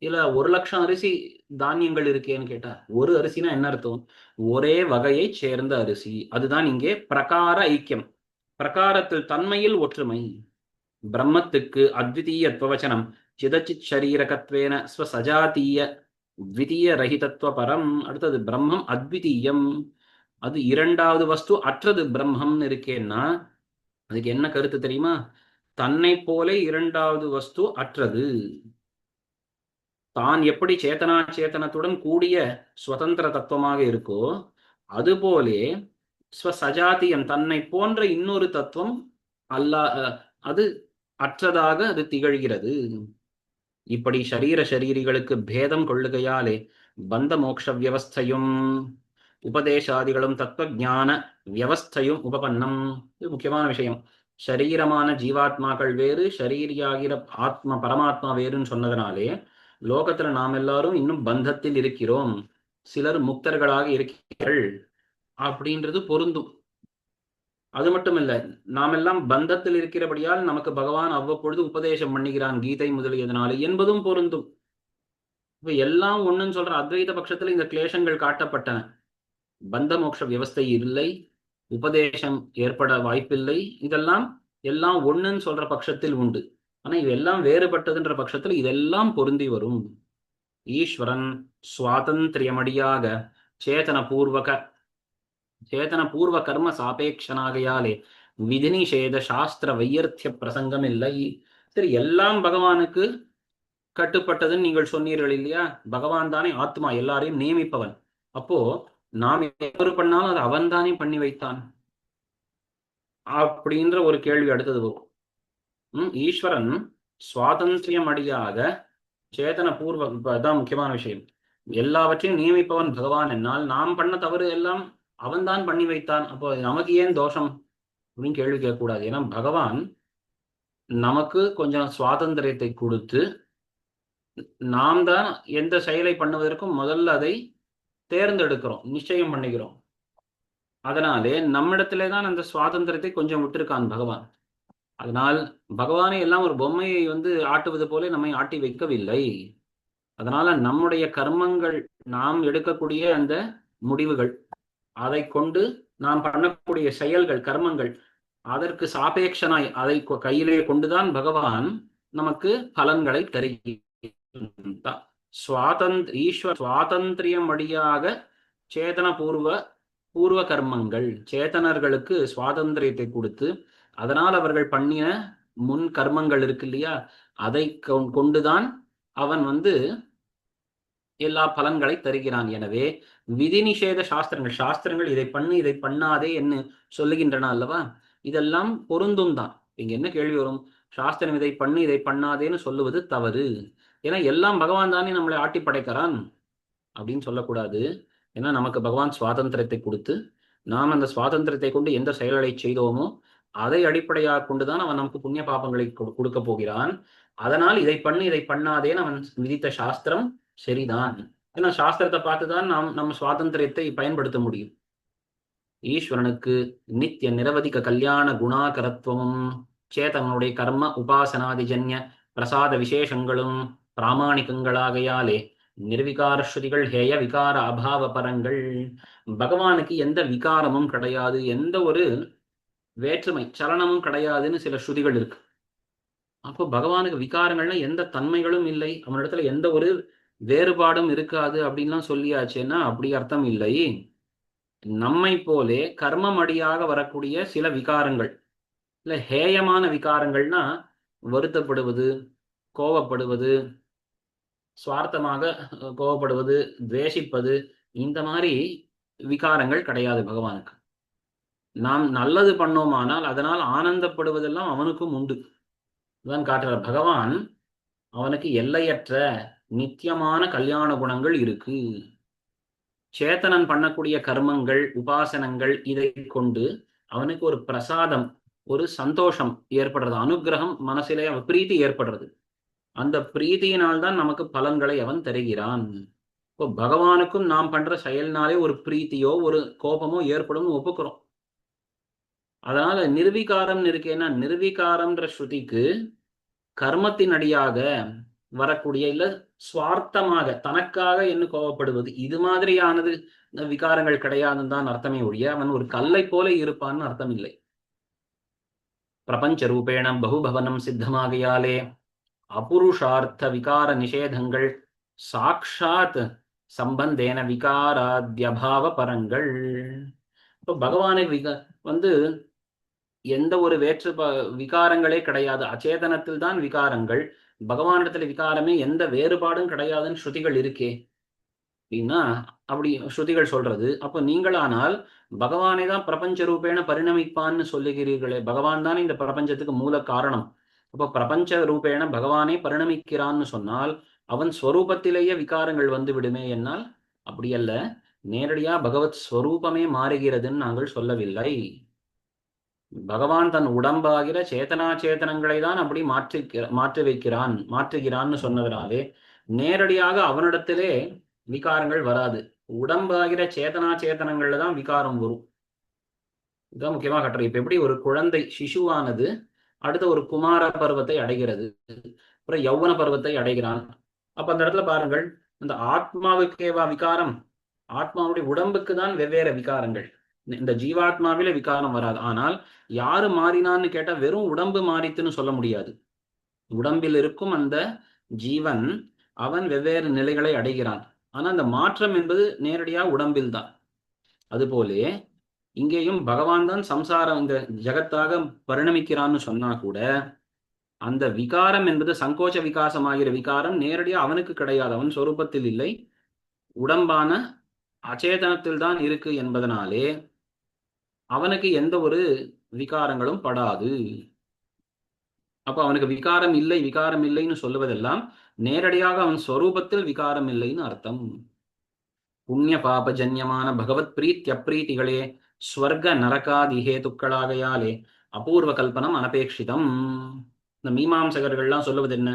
இல்ல 1,00,000 அரிசி தானியங்கள் இருக்கேன்னு கேட்டா, ஒரு அரிசினா என்ன அர்த்தம்? ஒரே வகையை சேர்ந்த அரிசி. அதுதான் இங்கே பிரகார ஐக்கியம், பிரகாரத்தில் தன்மையில் ஒற்றுமை. பிரம்மத்துக்கு அத்விதீயத்துவவச்சனம் சிதச்சித் ஷரீரகத்வேன ஸ்வசஜாத்தீய த்விதீய ரஹிதத்துவ பரம். அடுத்தது பிரம்மம் அத்விதீயம், அது இரண்டாவது வஸ்து அற்றது பிரம்மம்னு இருக்கேன்னா, அதுக்கு என்ன கருத்து தெரியுமா? தன்னை போல இரண்டாவது வஸ்து அற்றது. தான் எப்படி சேத்தனா சேத்தனத்துடன் கூடிய சுதந்திர தத்துவமாக இருக்கோ, அதுபோலே ஸ்வசஜாத்தியம் தன்னை போன்ற இன்னொரு தத்துவம் அல்ல, அது அற்றதாக அது திகழ்கிறது. இப்படி ஷரீரிகளுக்கு பேதம் கொள்ளுகையாலே பந்த மோக்ஷ வியவஸ்தையும் உபதேசாதிகளும் தத்துவ ஞான வியவஸ்தையும் உபபன்னம். இது முக்கியமான விஷயம். ஷரீரமான ஜீவாத்மாக்கள் வேறு, ஷரீரியாகிற ஆத்மா பரமாத்மா வேறுன்னு சொன்னதுனாலே லோகத்துல நாம் எல்லாரும் இன்னும் பந்தத்தில் இருக்கிறோம், சிலர் முக்தர்களாக இருக்கிறீர்கள் அப்படின்றது பொருந்தும். அது மட்டும் இல்ல, நாம் எல்லாம் பந்தத்தில் இருக்கிறபடியால் நமக்கு பகவான் அவ்வப்பொழுது உபதேசம் பண்ணுகிறான் கீதை முதலியதனாலே என்பதும் பொருந்தும். இப்ப எல்லாம் ஒண்ணுன்னு சொல்ற அத்வைத பட்சத்துல இந்த கிளேசங்கள் காட்டப்பட்டன. பந்த மோட்ச வியவஸ்தை இல்லை, உபதேசம் ஏற்பட வாய்ப்பில்லை, இதெல்லாம் எல்லாம் ஒண்ணுன்னு சொல்ற பட்சத்தில் உண்டு. ஆனா இதெல்லாம் வேறுபட்டதுன்ற பட்சத்துல இதெல்லாம் பொருந்தி வரும். ஈஸ்வரன் சுவாதந்திரியமடியாக சேதன பூர்வ கர்ம சாபேட்சனாகையாலே விதி நிஷேத சாஸ்திர வையர்த்திய பிரசங்கம் இல்லை. சரி, எல்லாம் பகவானுக்கு கட்டுப்பட்டதுன்னு நீங்கள் சொன்னீர்கள் இல்லையா? பகவான் தானே ஆத்மா, எல்லாரையும் நியமிப்பவன். அப்போ நாம் எவரு பண்ணாலும் அது அவன் தானே பண்ணி வைத்தான் அப்படின்ற ஒரு கேள்வி அடுத்தது வரும். ஈஸ்வரன் சுவாதந்திரியம் அடியாக சேதன பூர்வ, அதான் முக்கியமான விஷயம், எல்லாவற்றையும் நியமிப்பவன் பகவான் என்னால் நாம் பண்ண தவறு எல்லாம் அவன் தான் பண்ணி வைத்தான், அப்போ நமக்கு ஏன் தோஷம் அப்படின்னு கேள்வி கேட்கக்கூடாது. ஏன்னா பகவான் நமக்கு கொஞ்சம் சுவாதந்திரத்தை கொடுத்து, நாம் தான் எந்த செயலை பண்ணுவதற்கும் முதல்ல அதை தேர்ந்தெடுக்கிறோம், நிச்சயம் பண்ணிக்கிறோம். அதனாலே நம்மிடத்திலே தான் அந்த சுவாதந்திரத்தை கொஞ்சம் விட்டிருக்கான் பகவான். அதனால் பகவானை எல்லாம் ஒரு பொம்மையை ஆட்டுவது போல நம்மை ஆட்டி வைக்கவில்லை. அதனால நம்முடைய கர்மங்கள், நாம் எடுக்கக்கூடிய அந்த முடிவுகள், அதை கொண்டு நாம் பண்ணக்கூடிய செயல்கள் செயல்கள், அதற்கு சாபேட்சனாய் அதை கையிலே கொண்டுதான் பகவான் நமக்கு பலன்களை தருகிறார். ஈஸ்வர சுவாதந்திரியம் வழியாக சேதன பூர்வ கர்மங்கள், சேதனர்களுக்கு சுவாதந்திரியத்தை கொடுத்து, அதனால் அவர்கள் பண்ணின முன் கர்மங்கள் இருக்கு இல்லையா, அதை கொண்டுதான் அவன் எல்லா பலன்களை தருகிறான். எனவே விதி நிஷேத சாஸ்திரங்கள் இதை பண்ணு இதை பண்ணாதே என்று சொல்லுகின்றன அல்லவா, இதெல்லாம் பொருந்தும் தான். இங்க என்ன கேள்வி வரும்? சாஸ்திரம் இதை பண்ணு இதை பண்ணாதேன்னு சொல்லுவது தவறு, ஏன்னா எல்லாம் பகவான் தானே நம்மளை ஆட்டி படைக்கிறான். அப்படின்னு சொல்லக்கூடாது. ஏன்னா நமக்கு பகவான் சுவாதந்திரத்தை கொடுத்து நாம் அந்த சுவாதந்திரத்தை கொண்டு எந்த செயல்களை செய்தோமோ அதை அடிப்படையாக கொண்டுதான் அவன் நமக்கு புண்ணிய பாபங்களை கொடுக்க போகிறான். அதனால் இதை பண்ணு இதை பண்ணாதேன்னு அவன் விதித்த சாஸ்திரம் சரிதான். ஏன்னா சாஸ்திரத்தை பார்த்துதான் நாம் நம்ம சுவாதந்திரத்தை பயன்படுத்த முடியும். ஈஸ்வரனுக்கு நித்திய நிரவதிக கல்யாண குணாகரத்துவமும் சேதனுடைய கர்ம உபாசனாதிஜன்ய பிரசாத விசேஷங்களும் பிராமணிகங்களாகையாலே நிர்விகார ஸ்ருதிகள் ஹேய விகார அபாவ பரங்கள். பகவானுக்கு எந்த விகாரமும் கிடையாது, எந்த ஒரு வேற்றுமை சலனமும் கிடையாதுன்னு சில ஸ்ருதிகள் இருக்கு. அப்போ பகவானுக்கு விகாரங்கள்னா எந்த தன்மைகளும் இல்லை, அவனிடத்துல எந்த ஒரு வேறுபாடும் இருக்காது அப்படின்லாம் சொல்லியாச்சுன்னா அப்படி அர்த்தம் இல்லை. நம்மை போலே கர்மம் அடியாக வரக்கூடிய சில விகாரங்கள், இல்ல ஹேயமான விகாரங்கள்னா வருத்தப்படுவது, கோபப்படுவது, சுவார்த்தமாக கோபப்படுவது, துவேஷிப்பது, இந்த மாதிரி விகாரங்கள் கிடையாது பகவானுக்கு. நாம் நல்லது பண்ணோமானால் அதனால் ஆனந்தப்படுவதெல்லாம் அவனுக்கும் உண்டு. தான் காட்டுறார் பகவான், அவனுக்கு எல்லையற்ற நித்தியமான கல்யாண குணங்கள் இருக்கு. சேத்தனன் பண்ணக்கூடிய கர்மங்கள் உபாசனங்கள் இதை கொண்டு அவனுக்கு ஒரு பிரசாதம், ஒரு சந்தோஷம் ஏற்படுறது, அனுகிரகம் மனசிலே பிரீத்தி ஏற்படுறது. அந்த பிரீத்தியினால்தான் நமக்கு பலன்களை அவன் தருகிறான். இப்போ பகவானுக்கும் நாம் பண்ற செயல்னாலே ஒரு பிரீத்தியோ ஒரு கோபமோ ஏற்படும் ஒப்புக்கிறோம். அதனால நிர்விகாரம் இருக்கேன்னா நிர்விகாரம்ன்ற ஸ்ருதிக்கு கர்மத்தின் அடியாக வரக்கூடிய இல்ல சுவார்த்தமாக தனக்காக என்ன கோபப்படுவது இது மாதிரியானது விகாரங்கள் கிடையாதுன்னு தான் அர்த்தமே ஒழிய அவன் ஒரு கல்லை போல இருப்பான்னு அர்த்தம் இல்லை. பிரபஞ்ச ரூபேணம் பகுபவனம் சித்தமாகையாலே அபுருஷார்த்த விகார நிஷேதங்கள் சாக்ஷாத் சம்பந்தேன விகாராத்யபாவ பரங்கள். இப்போ பகவானை வந்து எந்த ஒரு விகாரங்களே கிடையாது, அச்சேதனத்தில் தான் விகாரங்கள், பகவானிடத்துல விகாரமே எந்த வேறுபாடும் கிடையாதுன்னு ஸ்ருதிகள் இருக்கே அப்படின்னா அப்படி ஸ்ருதிகள் சொல்றது. அப்போ நீங்களானால் பகவானை தான் பிரபஞ்ச ரூபேன பரிணமிப்பான்னு சொல்லுகிறீர்களே, பகவான் தானே இந்த பிரபஞ்சத்துக்கு மூல காரணம். அப்போ பிரபஞ்ச ரூபேன பகவானே பரிணமிக்கிறான்னு சொன்னால் அவன் ஸ்வரூபத்திலேயே விகாரங்கள் வந்து விடுமே. என்னால் அப்படி அல்ல, நேரடியா பகவத் ஸ்வரூபமே மாறுகிறதுன்னு நாங்கள் சொல்லவில்லை. பகவான் தன் உடம்பாகிற சேத்தனா சேத்தனங்களை தான் அப்படி மாற்றுகிறான்னு சொன்னதனாலே நேரடியாக அவனிடத்திலே விகாரங்கள் வராது. உடம்பாகிற சேத்தனா சேத்தனங்கள்ல தான் விகாரம் வரும். இதுதான் முக்கியமாக கட்டுரை. இப்ப எப்படி ஒரு குழந்தை சிசுவானது அடுத்த ஒரு குமார பருவத்தை அடைகிறது, அப்புறம் யௌவன பருவத்தை அடைகிறான். அப்ப அந்த இடத்துல பாருங்கள், இந்த ஆத்மாவுக்கேவா விகாரம்? ஆத்மாவுடைய உடம்புக்கு தான் வெவ்வேறு விகாரங்கள். இந்த ஜீவாத்மாவில விகாரம் வராது. ஆனால் யாரு மாறினான்னு கேட்டா வெறும் உடம்பு மாறித்துன்னு சொல்ல முடியாது. உடம்பில் இருக்கும் அந்த ஜீவன் அவன் வெவ்வேறு நிலைகளை அடைகிறான். ஆனா அந்த மாற்றம் என்பது நேரடியா உடம்பில் தான். அதுபோலே இங்கேயும் பகவான் தான் சம்சாரம் இந்த ஜகத்தாக பரிணமிக்கிறான்னு சொன்னா கூட அந்த விகாரம் என்பது சங்கோச்ச விகாசமாகிற விகாரம் நேரடியா அவனுக்கு கிடையாது, அவன் சொரூபத்தில் இல்லை, உடம்பான அச்சேதனத்தில் தான் இருக்கு என்பதனாலே அவனுக்கு எந்த ஒரு விகாரங்களும் படாது. அப்ப அவனுக்கு விகாரம் இல்லைன்னு சொல்லுவதெல்லாம் நேரடியாக அவன் ஸ்வரூபத்தில் விகாரம் இல்லைன்னு அர்த்தம். புண்ணிய பாபஜன்யமான பகவத் பிரீத்தி அப்ரீத்திகளே ஸ்வர்க நரகாதி ஹேதுக்களாகையாலே அபூர்வ கல்பனம் அனபேட்சிதம். இந்த மீமாம்சகர்கள்லாம் சொல்லுவது என்ன?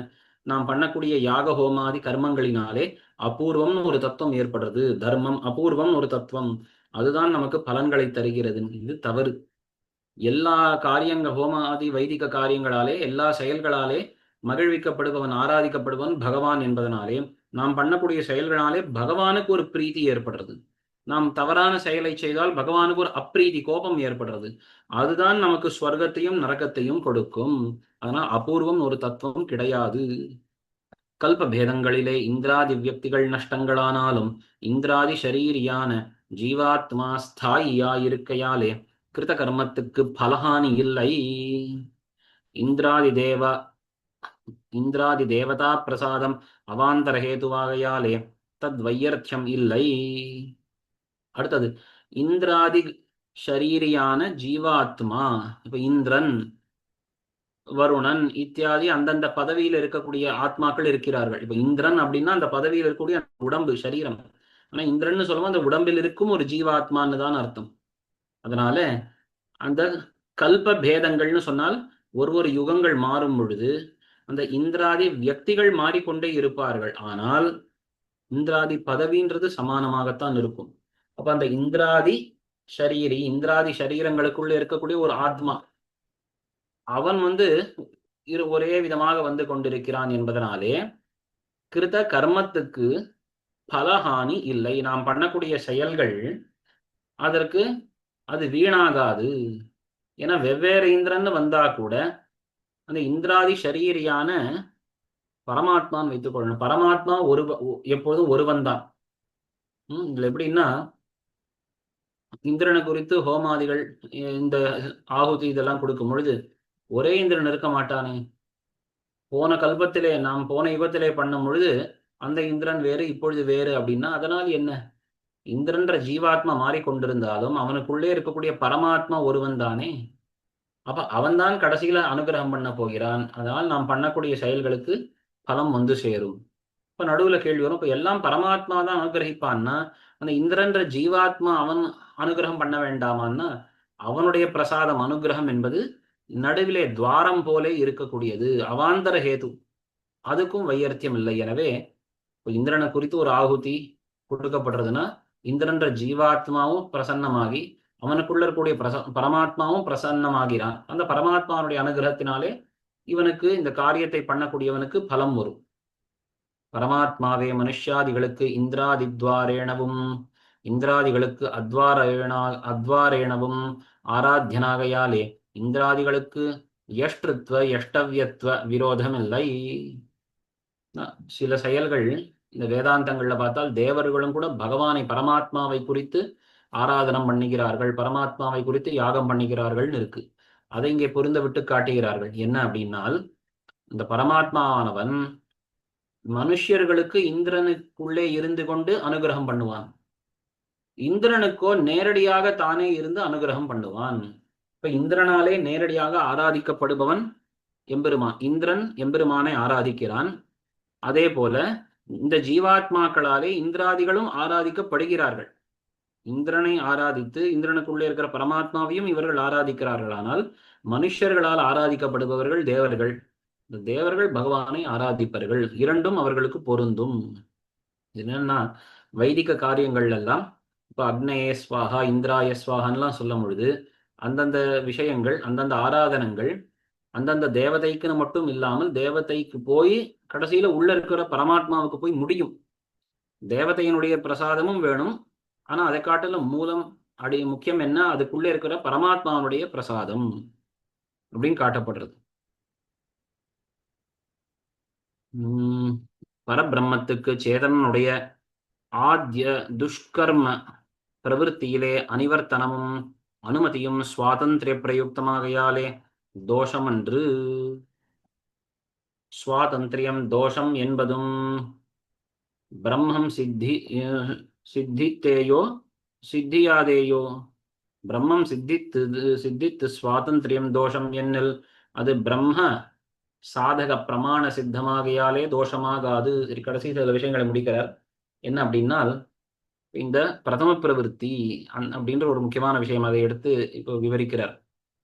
நாம் பண்ணக்கூடிய யாக ஹோமாதி கர்மங்களினாலே அபூர்வம்னு ஒரு தத்துவம் ஏற்படுறது, தர்மம் அபூர்வம் ஒரு தத்துவம், அதுதான் நமக்கு பலன்களை தருகிறது. இது தவறு. எல்லா ஹோமாதி வைதிக காரியங்களாலே எல்லா செயல்களாலே மகிழ்விக்கப்படுபவன் ஆராதிக்கப்படுபவன் பகவான் என்பதனாலே நாம் பண்ணக்கூடிய செயல்களாலே பகவானுக்கு ஒரு பிரீத்தி ஏற்படுறது. நாம் தவறான செயலை செய்தால் பகவானுக்கு ஒரு அப்ரீதி கோபம் ஏற்படுறது. அதுதான் நமக்கு ஸ்வர்க்கத்தையும் நரகத்தையும் கொடுக்கும். அதனால் அபூர்வம் ஒரு தத்துவம் கிடையாது. கல்ப பேதங்களிலே இந்திராதி வியக்திகள் நஷ்டங்களானாலும் இந்திராதி ஷரீரியான ஜீவாத்மா ஸ்தாயியாயிருக்கையாலே கிருத கர்மத்துக்கு பலஹானி இல்லை. இந்திராதி தேவதா பிரசாதம் அவாந்தர ஹேதுவாகையாலே தத் வையர்த்தியம் இல்லை. அடுத்தது இந்திராதி ஷரீரியான ஜீவாத்மா. இப்ப இந்திரன் வருணன் இத்தியாதி அந்தந்த பதவியில் இருக்கக்கூடிய ஆத்மாக்கள் இருக்கிறார்கள். இப்ப இந்திரன் அப்படின்னா அந்த பதவியில் இருக்கக்கூடிய உடம்பு சரீரம். ஆனா இந்திரன்னு சொல்லுவோம் அந்த உடம்பில் இருக்கும் ஒரு ஜீவாத்மான்னு தான் அர்த்தம். அதனால அந்த கல்ப பேதங்கள்னு சொன்னால் ஒரு யுகங்கள் மாறும் பொழுது அந்த இந்திராதி வியக்திகள் மாறிக்கொண்டே இருப்பார்கள். ஆனால் இந்திராதி பதவின்றது சமானமாகத்தான் இருக்கும். அப்ப அந்த இந்திராதி இந்திராதி சரீரங்களுக்குள்ள இருக்கக்கூடிய ஒரு ஆத்மா, அவன் ஒரே விதமாக வந்து கொண்டிருக்கிறான் என்பதனாலே கிருத கர்மத்துக்கு பலஹானி இல்லை. நாம் பண்ணக்கூடிய செயல்கள் அதற்கு அது வீணாகாது. ஏன்னா வெவ்வேறு இந்திரன் வந்தா கூட அந்த இந்திராதி ஷரீரியான பரமாத்மான்னு வைத்துக் கொள்ளணும். பரமாத்மா எப்போதும் ஒருவன் தான். இதுல எப்படின்னா இந்திரனை குறித்து ஹோமாதிகள் இந்த ஆகுதி இதெல்லாம் கொடுக்கும் பொழுது ஒரே இந்திரன் இருக்க மாட்டானே. போன யுகத்திலே பண்ணும் பொழுது அந்த இந்திரன் வேறு, இப்பொழுது வேறு அப்படின்னா அதனால் என்ன? இந்திரன்ற ஜீவாத்மா மாறிக்கொண்டிருந்தாலும் அவனுக்குள்ளே இருக்கக்கூடிய பரமாத்மா ஒருவன் தானே. அப்ப அவன்தான் கடைசியில அனுகிரகம் பண்ண போகிறான். அதனால் நாம் பண்ணக்கூடிய செயல்களுக்கு பலம் வந்து சேரும். இப்ப நடுவுல கேள்வி வரும், இப்ப எல்லாம் பரமாத்மா தான் அனுகிரகிப்பான்னா அந்த இந்திரன்ற ஜீவாத்மா அவன் அனுகிரகம் பண்ண வேண்டாமான்னா அவனுடைய பிரசாதம் அனுகிரகம் என்பது நடுவிலே துவாரம் போலே இருக்கக்கூடியது, அவாந்தர ஹேது. அதுக்கும் வையர்த்தியம் இல்லை. எனவே இந்திரனை குறித்து ஒரு ஆகுதி கொடுக்கப்படுறதுன்னா இந்திரன்ற ஜீவாத்மாவும் பிரசன்னமாகி அவனுக்குள்ள இருக்கக்கூடிய பரமாத்மாவும் பிரசன்னமாகிறான். அந்த பரமாத்மாவுடைய அனுகிரகத்தினாலே இவனுக்கு இந்த காரியத்தை பண்ணக்கூடியவனுக்கு பலம் வரும். பரமாத்மாவே மனுஷ்யாதிகளுக்கு இந்திராதித்வாரேணவும் இந்திராதிகளுக்கு அத்வாரேணவும் ஆராத்தியனாகையாலே இந்திராதிகளுக்கு யஷ்டத்வ யஷ்டவியத்துவ விரோதம் இல்லை. சில செயல்கள் இந்த வேதாந்தங்கள்ல பார்த்தால் தேவர்களும் கூட பகவானை பரமாத்மாவை குறித்து ஆராதனம் பண்ணுகிறார்கள், பரமாத்மாவை குறித்து யாகம் பண்ணுகிறார்கள்னு இருக்கு. அதை இங்கே பொருந்த விட்டு காட்டுகிறார்கள். என்ன அப்படின்னால் இந்த பரமாத்மாவானவன் மனுஷர்களுக்கு இந்திரனுக்குள்ளே இருந்து கொண்டு அனுகிரகம் பண்ணுவான், இந்திரனுக்கோ நேரடியாக தானே இருந்து அனுகிரகம் பண்ணுவான். இப்ப இந்திரனாலே நேரடியாக ஆராதிக்கப்படுபவன் எம்பெருமான். இந்திரன் எம்பெருமானை ஆராதிக்கிறான். அதே போல இந்த ஜீவாத்மாக்களாலே இந்திராதிகளும் ஆராதிக்கப்படுகிறார்கள். இந்திரனை ஆராதித்து இந்திரனுக்குள்ளே இருக்கிற பரமாத்மாவையும் இவர்கள் ஆராதிக்கிறார்கள். ஆனால் மனுஷர்களால் ஆராதிக்கப்படுபவர்கள் தேவர்கள். இந்த தேவர்கள் பகவானை ஆராதிப்பார்கள். இரண்டும் அவர்களுக்கு பொருந்தும். என்னன்னா வைதிக காரியங்கள் எல்லாம் இப்ப அக்னேய ஸ்வாகா இந்திராய ஸ்வாகான்லாம் சொல்லும் பொழுது அந்தந்த விஷயங்கள் அந்தந்த ஆராதனங்கள் அந்தந்த தேவதைக்குன்னு மட்டும் இல்லாமல் தேவதைக்கு போய் கடைசியில உள்ள இருக்கிற பரமாத்மாவுக்கு போய் முடியும். தேவதையினுடைய பிரசாதமும் வேணும். ஆனா அதை காட்டிலும் மூலம் முக்கியம் என்ன? அதுக்குள்ளே இருக்கிற பரமாத்மாவுடைய பிரசாதம் அப்படின்னு காட்டப்படுறது. பரபிரம்மத்துக்கு சேதனுடைய ஆத்ய துஷ்கர்ம பிரவருத்தியிலே அனிவர்த்தனமும் அனுமதியும் சுவாதந்திரிய பிரயுக்தமாகையாலே தோஷமன்று. சுவாதந்திரியம் தோஷம் என்பதும் பிரம்மம் சித்தியாதேயோ பிரம்மம் சித்தித்து சுவாதந்திரியம் தோஷம் என்னில் அது பிரம்ம சாதக பிரமாண சித்தமாகையாலே தோஷமாகாது. கடைசி சில விஷயங்களை முடிக்கிறார். என்ன அப்படின்னால் இந்த பிரதம பிரவருத்தி அப்படின்ற ஒரு முக்கியமான விஷயம் அதை எடுத்து இப்போ விவரிக்கிறார்.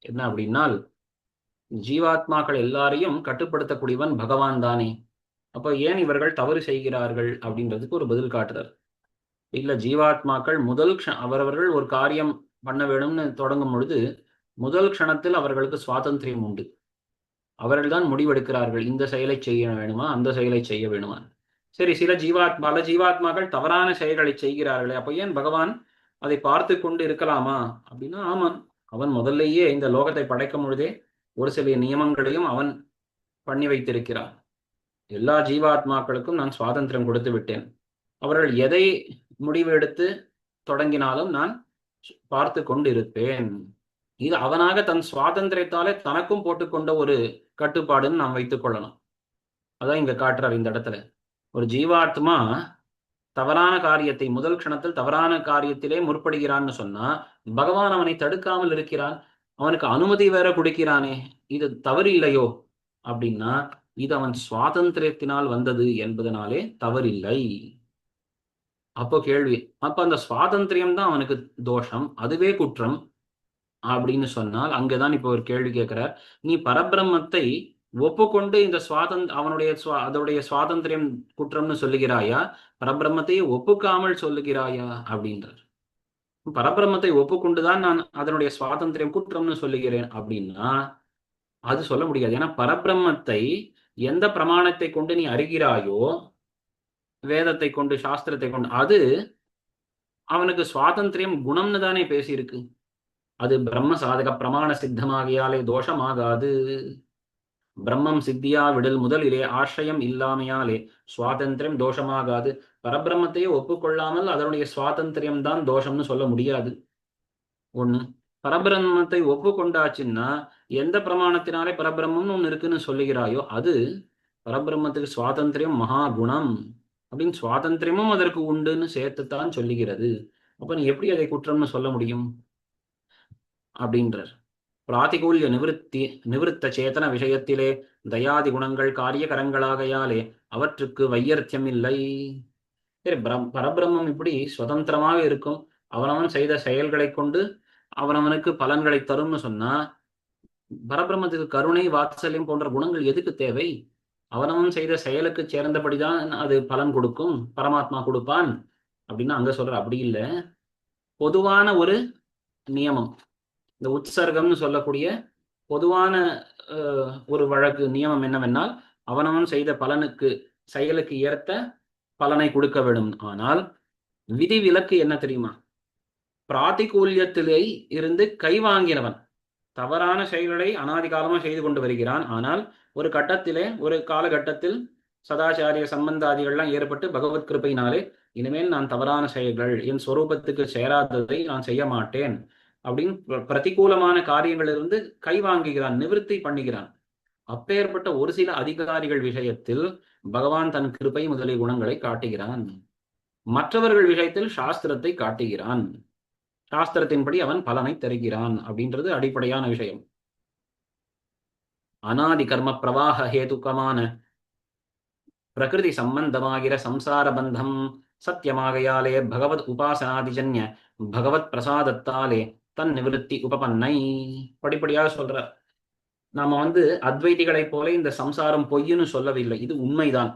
என்ன அப்படின்னால் ஜீவாத்மாக்கள் எல்லாரையும் கட்டுப்படுத்தக்கூடியவன் பகவான் தானே. அப்ப ஏன் இவர்கள் தவறு செய்கிறார்கள் அப்படின்றதுக்கு ஒரு பதில் காட்டுறார். இல்ல ஜீவாத்மாக்கள் அவரவர்கள் ஒரு காரியம் பண்ண வேணும்னு தொடங்கும் பொழுது முதல் க்ஷணத்தில் அவர்களுக்கு சுவாதந்திரியம் உண்டு. அவர்கள் தான் முடிவெடுக்கிறார்கள், இந்த செயலை செய்ய வேணுமா அந்த செயலை செய்ய வேணுமா. சரி, பல ஜீவாத்மாக்கள் தவறான செயல்களை செய்கிறார்களே, அப்ப ஏன் பகவான் அதை பார்த்து கொண்டு இருக்கலாமா அப்படின்னா, ஆமாம், அவன் முதல்லையே இந்த லோகத்தை படைக்கும் பொழுதே ஒரு சில நியமங்களையும் அவன் பண்ணி வைத்திருக்கிறான். எல்லா ஜீவாத்மாக்களுக்கும் நான் சுவாதந்திரம் கொடுத்து விட்டேன். அவர்கள் எதை முடிவு எடுத்து தொடங்கினாலும் நான் பார்த்து கொண்டு இருப்பேன். இது அவனாக தன் சுவாதந்திரத்தாலே தனக்கும் போட்டுக்கொண்ட ஒரு கட்டுப்பாடுன்னு நாம் வைத்துக் கொள்ளணும். அதான் இங்க காட்டுறார் இந்த இடத்துல. ஒரு ஜீவாத்மா தவறான காரியத்தை முதல் க்ஷணத்தில் தவறான காரியத்திலே முற்படுகிறான்னு சொன்னா பகவான் அவனை தடுக்காமல் இருக்கிறான், அவனுக்கு அனுமதி வேற கொடுக்கிறானே, இது தவறு இல்லையோ அப்படின்னா இது அவன் சுவாதந்திரத்தினால் வந்தது என்பதனாலே தவறில்லை. அப்போ கேள்வி, அப்ப அந்த சுவாதந்திரியம் தான் அவனுக்கு தோஷம், அதுவே குற்றம் அப்படின்னு சொன்னால், அங்கதான் இப்போ ஒரு கேள்வி கேட்கிறார். நீ பரபிரம்மத்தை ஒப்புக்கொண்டு இந்த அவனுடைய அதோடைய சுவாதந்திரியம் குற்றம்னு சொல்லுகிறாயா, பரபிரம்மத்தையே ஒப்புக்காமல் சொல்லுகிறாயா அப்படின்றார். பரபிரம்மத்தை ஒப்புக்கொண்டுதான் நான் அதனுடைய சுவாதந்திரியம் குற்றம்னு சொல்லுகிறேன் அப்படின்னா அது சொல்ல முடியாது. ஏன்னா பரபிரம்மத்தை எந்த பிரமாணத்தை கொண்டு நீ அறிகிறாயோ, வேதத்தை கொண்டு, சாஸ்திரத்தை கொண்டு, அது அவனுக்கு சுவாதந்திரியம் குணம்னு தானே பேசியிருக்கு. அது பிரம்ம சாதக பிரமாண சித்தமாகியாலே தோஷமாகாது. பிரம்மம் சித்தியா விடல் முதலிலே ஆசிரியம் இல்லாமையாலே சுவாதந்திரம் தோஷமாகாது. பரபிரம்மத்தையே ஒப்புக்கொள்ளாமல் அதனுடைய சுவாதந்திரியம் தான் தோஷம்னு சொல்ல முடியாது. ஒண்ணு. பரபிரம்மத்தை ஒப்புக்கொண்டாச்சுன்னா எந்த பிரமாணத்தினாலே பரபிரம்மம்னு ஒண்ணு இருக்குன்னு சொல்லுகிறாயோ அது பரபிரம்மத்துக்கு சுவாதந்திரியம் மகா குணம் அப்படின்னு சுவாதந்திரமும் அதற்கு உண்டுன்னு சேர்த்துத்தான் சொல்லுகிறது. அப்ப நீ எப்படி அதை குற்றம்னு சொல்ல முடியும் அப்படின்றார். பிராதிகூல்ய நிவிருத்த சேதன விஷயத்திலே தயாதி குணங்கள் காரியகரங்களாகையாலே அவற்றுக்கு வையர்த்தியம் இல்லை. சரி, பரபிரம்மம் இப்படி சுதந்திரமாக இருக்கும், அவனவன் செய்த செயல்களை கொண்டு அவனவனுக்கு பலன்களை தரும்னு சொன்னா, பரபிரம்மத்துக்கு கருணை வாத்சல்யம் போன்ற குணங்கள் எதுக்கு தேவை? அவனவன் செய்த செயலுக்கு சேர்ந்தபடிதான் அது பலன் கொடுக்கும், பரமாத்மா கொடுப்பான் அப்படின்னு அங்க சொல்ற. அப்படி இல்லை, பொதுவான ஒரு நியமம், இந்த உற்சர்க்கம்னு சொல்லக்கூடிய பொதுவான ஒரு வழக்கு நியமம் என்னவென்றால், அவனவன் செய்த செயலுக்கு ஏற்ற பலனை கொடுக்க வேண்டும். ஆனால் விதி விலக்கு என்ன தெரியுமா? பிராதிகூல்யத்திலே இருந்து கை வாங்கினவன் தவறான செயல்களை அனாதி காலமா செய்து கொண்டு வருகிறான். ஆனால் ஒரு கட்டத்திலே, ஒரு காலகட்டத்தில் சதாச்சாரிய சம்பந்தாதிகள்லாம் ஏற்பட்டு பகவத் கிருப்பையினாலே இனிமேல் நான் தவறான செயல்கள், என் ஸ்வரூபத்துக்கு சேராததை நான் செய்ய மாட்டேன் அப்படின்னு பிரதிகூலமான காரியங்களிலிருந்து கை வாங்குகிறான், நிவர்த்தி பண்ணுகிறான். அப்பேற்பட்ட ஒரு சில அதிகாரிகள் விஷயத்தில் பகவான் தன் கிருபை முதலிய குணங்களை காட்டுகிறான். மற்றவர்கள் விஷயத்தில் சாஸ்திரத்தை காட்டுகிறான். சாஸ்திரத்தின்படி அவன் பலனை தருகிறான் அப்படின்றது அடிப்படையான விஷயம். அனாதி கர்ம பிரவாக ஹேதுக்கமான பிரகிருதி சம்பந்தமாகிற சம்சார பந்தம் சத்தியமாகையாலே பகவத் உபாசனாதிஜன்ய பகவத் பிரசாதத்தாலே தன் நிவிருத்தி உபபன்னை. படிப்படியாக சொல்ற. நாம அத்வைதிகளைப் போல இந்த சம்சாரம் பொய்ன்னு சொல்லவில்லை, இது உண்மைதான்.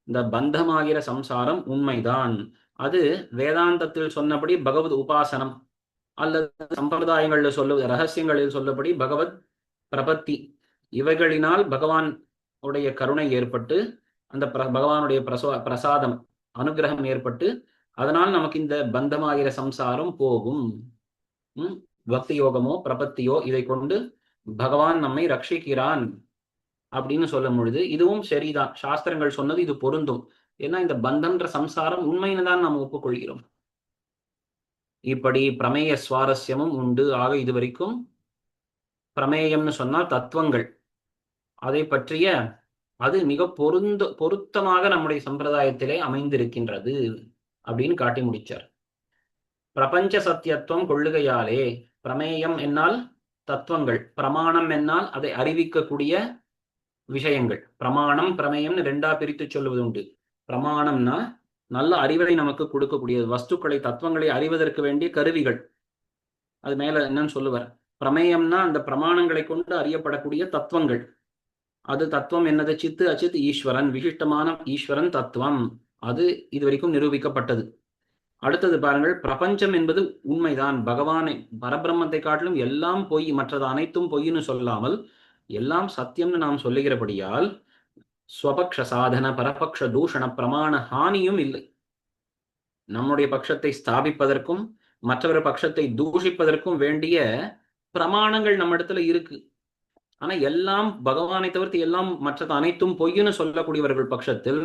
இந்த பந்தமாகிற சம்சாரம் உண்மைதான். அது வேதாந்தத்தில் சொன்னபடி பகவத் உபாசனம் அல்லது சம்பிரதாயங்களில் சொல்லுவது, ரகசியங்களில் சொல்லபடி பகவத் பிரபத்தி, இவைகளினால் பகவான் உடைய கருணை ஏற்பட்டு அந்த பகவானுடைய பிரசாதம் அனுகிரகம் ஏற்பட்டு அதனால் நமக்கு இந்த பந்தமாகிற சம்சாரம் போகும். பக்தி யோகமோ பிரபத்தியோ இதை கொண்டு பகவான் நம்மை ரட்சிக்கிறான் அப்படின்னு சொல்லும் பொழுது இதுவும் சரிதான். சாஸ்திரங்கள் சொன்னது இது பொருந்தும். ஏன்னா இந்த பந்தம்ன்ற சம்சாரம் உண்மைன்னு தான் நாம் ஒப்புக்கொள்கிறோம். இப்படி பிரமேய சுவாரஸ்யமும் உண்டு. ஆக இதுவரைக்கும் பிரமேயம்னு சொன்னால் தத்துவங்கள், அதை பற்றிய அது மிக பொருத்தமாக நம்முடைய சம்பிரதாயத்திலே அமைந்திருக்கின்றது அப்படின்னு காட்டி முடிச்சார். பிரபஞ்ச சத்தியத்துவம் கொள்ளுகையாலே பிரமேயம் என்னால் தத்துவங்கள், பிரமாணம் என்னால் அதை அறிவிக்கக்கூடிய விஷயங்கள். பிரமாணம் பிரமேயம்னு ரெண்டா பிரித்து சொல்லுவது உண்டு. பிரமாணம்னா நல்ல அறிவை நமக்கு கொடுக்கக்கூடியது, வஸ்துக்களை தத்துவங்களை அறிவதற்கு வேண்டிய கருவிகள். அது மேல என்னன்னு சொல்லுவார். பிரமேயம்னா அந்த பிரமாணங்களை கொண்டு அறியப்படக்கூடிய தத்துவங்கள். அது தத்துவம் என்னது? சித்து அச்சித் ஈஸ்வரன், விசிஷ்டமான ஈஸ்வரன் தத்துவம். அது இதுவரைக்கும் நிரூபிக்கப்பட்டது. அடுத்தது பாருங்கள், பிரபஞ்சம் என்பது உண்மைதான். பகவானை பரபிரம்மத்தை காட்டிலும் எல்லாம் பொய், மற்றது அனைத்தும் பொய்ன்னு சொல்லாமல் எல்லாம் சத்தியம்னு நாம் சொல்லுகிறபடியால் ஸ்வபக்ஷ சாதன பரபக்ஷ தூஷண பிரமாண ஹானியும் இல்லை. நம்முடைய பட்சத்தை ஸ்தாபிப்பதற்கும் மற்றவர் பட்சத்தை தூஷிப்பதற்கும் வேண்டிய பிரமாணங்கள் நம்ம இடத்துல இருக்கு. ஆனா எல்லாம் பகவானை தவிர்த்து எல்லாம் மற்றது அனைத்தும் பொய்ன்னு சொல்லக்கூடியவர்கள் பட்சத்தில்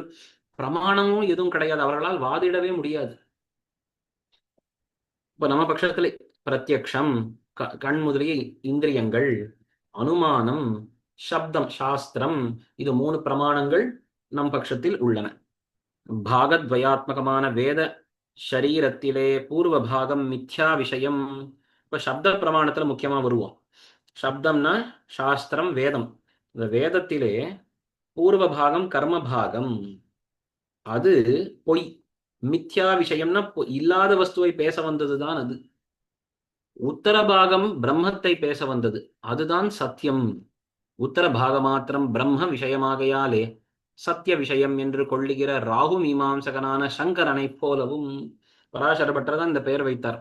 பிரமாணமும் எதுவும் கிடையாது, அவர்களால் வாதிடவே முடியாது. இப்ப நம்ம பட்சத்துல பிரத்யக்ஷம், கண் முதலிய இந்திரியங்கள், அனுமானம், சப்தம், சாஸ்திரம், இது 3 பிரமாணங்கள் நம் பட்சத்தில் உள்ளன. பாகத்வயாத்மகமான வேத ஷரீரத்திலே பூர்வ பாகம் மித்யா விஷயம். இப்ப சப்த பிரமாணத்துல முக்கியமா வருவோம். சப்தம்னா சாஸ்திரம், வேதம். இந்த வேதத்திலே பூர்வ பாகம் கர்ம பாகம், அது பொய். மித்யா விஷயம்னா இல்லாத வஸ்துவை பேச வந்ததுதான் அது. உத்தர பாகம் பிரம்மத்தை பேச வந்தது, அதுதான் சத்தியம். உத்தர பாக மாத்திரம் பிரம்ம விஷயமாகையாலே சத்திய விஷயம் என்று கொள்ளுகிற ராகு மீமாம்சகனான சங்கரனை போலவும் பராசர பட்டர் தான் இந்த பெயர் வைத்தார்.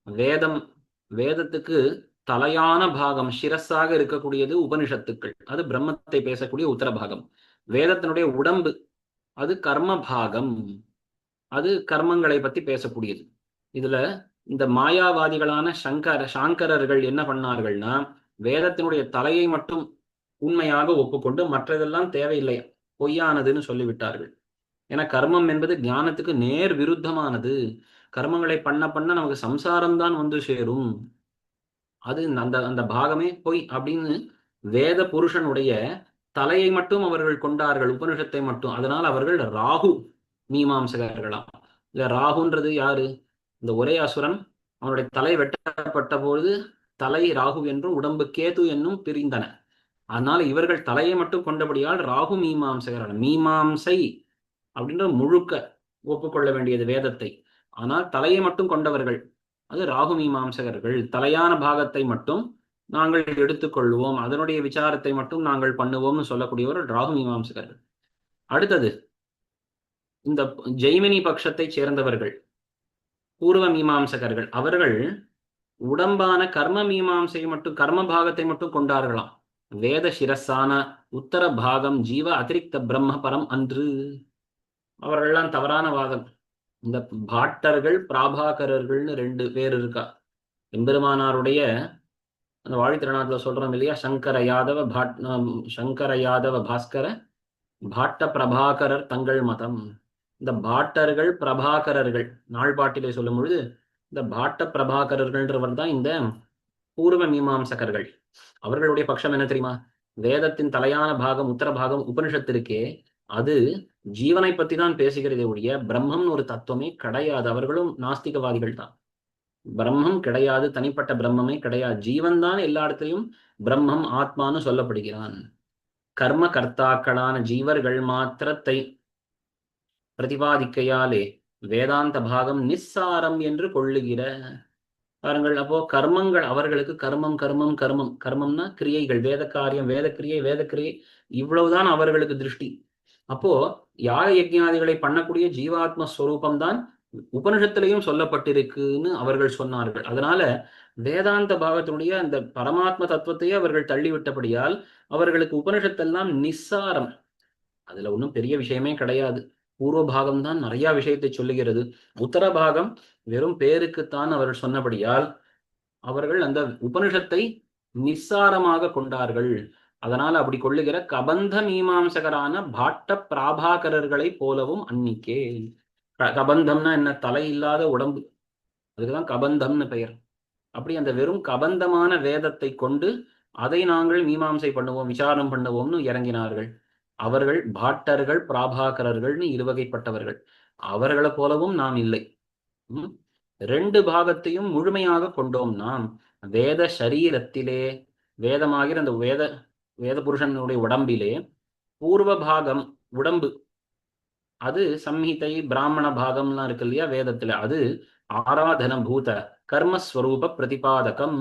வேதம், வேதத்துக்கு தலையான பாகம் சிரஸாக இருக்கக்கூடியது உபனிஷத்துக்கள், அது பிரம்மத்தை பேசக்கூடிய உத்தர பாகம். வேதத்தினுடைய உடம்பு அது கர்ம பாகம், அது கர்மங்களை பத்தி பேசக்கூடியது. இதுல இந்த மாயாவாதிகளான சாங்கரர்கள் என்ன பண்ணார்கள்னா, வேதத்தினுடைய தலையை மட்டும் உண்மையாக ஒப்புக்கொண்டு மற்றதெல்லாம் தேவையில்லை, பொய்யானதுன்னு சொல்லிவிட்டார்கள். ஏன்னா கர்மம் என்பது ஞானத்துக்கு நேர் விருத்தமானது. கர்மங்களை பண்ண பண்ண நமக்கு சம்சாரம்தான் வந்து சேரும். அது அந்த அந்த பாகமே பொய் அப்படின்னு வேத புருஷனுடைய தலையை மட்டும் அவர்கள் கொண்டார்கள், உபனிஷத்தை மட்டும். அதனால் அவர்கள் ராகு மீமாம்சகர்களாம். இல்ல ராகுன்றது யாரு? இந்த ஒரே அசுரன், அவனுடைய தலை வெட்டப்பட்ட பொழுது தலை ராகு என்றும் உடம்பு கேது என்னும் பிரிந்தன. அதனால இவர்கள் தலையை மட்டும் கொண்டபடியால் ராகு மீமாம்சகர். மீமாம்சை அப்படின்ற முழுக்க ஒப்புக்கொள்ள வேண்டியது வேதத்தை, ஆனால் தலையை மட்டும் கொண்டவர்கள் அது ராகு மீமாம்சகர்கள். தலையான பாகத்தை மட்டும் நாங்கள் எடுத்துக்கொள்வோம், அதனுடைய விசாரத்தை மட்டும் நாங்கள் பண்ணுவோம்னு சொல்லக்கூடியவர்கள் ராகு மீமாம்சகர்கள். அடுத்தது இந்த ஜெய்மினி பட்சத்தை சேர்ந்தவர்கள் பூர்வ மீமாம்சகர்கள். அவர்கள் உடம்பான கர்ம மீமாம்சையை மட்டும், கர்ம பாகத்தை மட்டும் கொண்டார்களாம். வேத சிரஸான உத்தர பாகம் ஜீவ அதிரிக்த பிரம்ம பரம் அன்று. அவர்கள்லாம் தவறான வாதம். இந்த பாட்டர்கள் பிராபாகரர்கள்னு ரெண்டு பேர் இருக்கா. எம்பெருமானாருடைய அந்த வாழி திருநாட்டில் சொல்றோம் இல்லையா, சங்கர யாதவ பாஸ்கர பாட்ட பிரபாகரர் தங்கள் மதம். இந்த பாட்டர்கள் பிரபாகரர்கள் நாள்பாட்டிலே சொல்லும் பொழுது இந்த பாட்ட பிரபாகரர்கள்ன்றவர் தான் இந்த பூர்வ மீமாம்சகர்கள். அவர்களுடைய பட்சம் என்ன தெரியுமா? வேதத்தின் தலையான பாகம் உத்தர பாகம் உபனிஷத்திற்கே அது ஜீவனை பத்தி தான் பேசுகிறதே ஒழிய பிரம்மம்னு ஒரு தத்துவமே கிடையாது. அவர்களும் நாஸ்திகவாதிகள் தான். பிரம்மம் கிடையாது, தனிப்பட்ட பிரம்மமே கிடையாது. ஜீவன் தான் எல்லா இடத்திலையும் பிரம்மம் ஆத்மான்னு சொல்லப்படுகிறான். கர்ம கர்த்தாக்களான ஜீவர்கள் மாத்திரத்தை பிரதிபாதிக்கையாலே வேதாந்த பாகம் நிஸ்ஸாரம் என்று கொள்ளுகிற பாருங்கள். அப்போ கர்மங்கள் அவர்களுக்கு கர்மம் கர்மம் கர்மம், கர்மம்னா கிரியைகள், வேத காரியம் வேத கிரியை வேத கிரியை, இவ்வளவுதான் அவர்களுக்கு திருஷ்டி. அப்போ யாக யஜ்ஞாதிகளை பண்ணக்கூடிய ஜீவாத்ம ஸ்வரூபம் தான் உபனிஷத்திலையும் சொல்லப்பட்டிருக்குன்னு அவர்கள் சொன்னார்கள். அதனால வேதாந்த பாகத்தினுடைய அந்த பரமாத்ம தத்துவத்தையே அவர்கள் தள்ளிவிட்டபடியால் அவர்களுக்கு உபனிஷத்தெல்லாம் நிஸ்ஸாரம், அதுல ஒன்றும் பெரிய விஷயமே கிடையாது. பூர்வ பாகம் தான் நிறைய விஷயத்தை சொல்லுகிறது, உத்தர பாகம் வெறும் பேருக்குத்தான் அவர்கள் சொன்னபடியால் அவர்கள் அந்த உபனிஷத்தை நிஸ்ஸாரமாக கொண்டார்கள். அதனால அப்படி கொள்ளுகிற கபந்த மீமாம்சகரான பாட்ட பிராபாகரர்களை போலவும் அன்னிக்கே. கபந்தம்னா என்ன? தலை இல்லாத உடம்பு, அதுக்குதான் கபந்தம்னு பெயர். அப்படி அந்த வெறும் கபந்தமான வேதத்தை கொண்டு அதை நாங்கள் மீமாம்சை பண்ணுவோம், விசாரம் பண்ணுவோம்னு இறங்கினார்கள். அவர்கள் பாட்டர்கள் பிராபாகரர்கள்னு இருவகைப்பட்டவர்கள். அவர்களை போலவும் நாம் இல்லை. ரெண்டு பாகத்தையும் முழுமையாக கொண்டோம் நாம். வேத சரீரத்திலே வேதமாகிற அந்த வேத புருஷனுடைய உடம்பிலே பூர்வ பாகம் உடம்பு, அது சம்ஹிதை பிராமண பாகம்லாம் இருக்கு இல்லையா வேதத்துல, அது ஆராதன பூத கர்மஸ்வரூப பிரதிபாதகம்.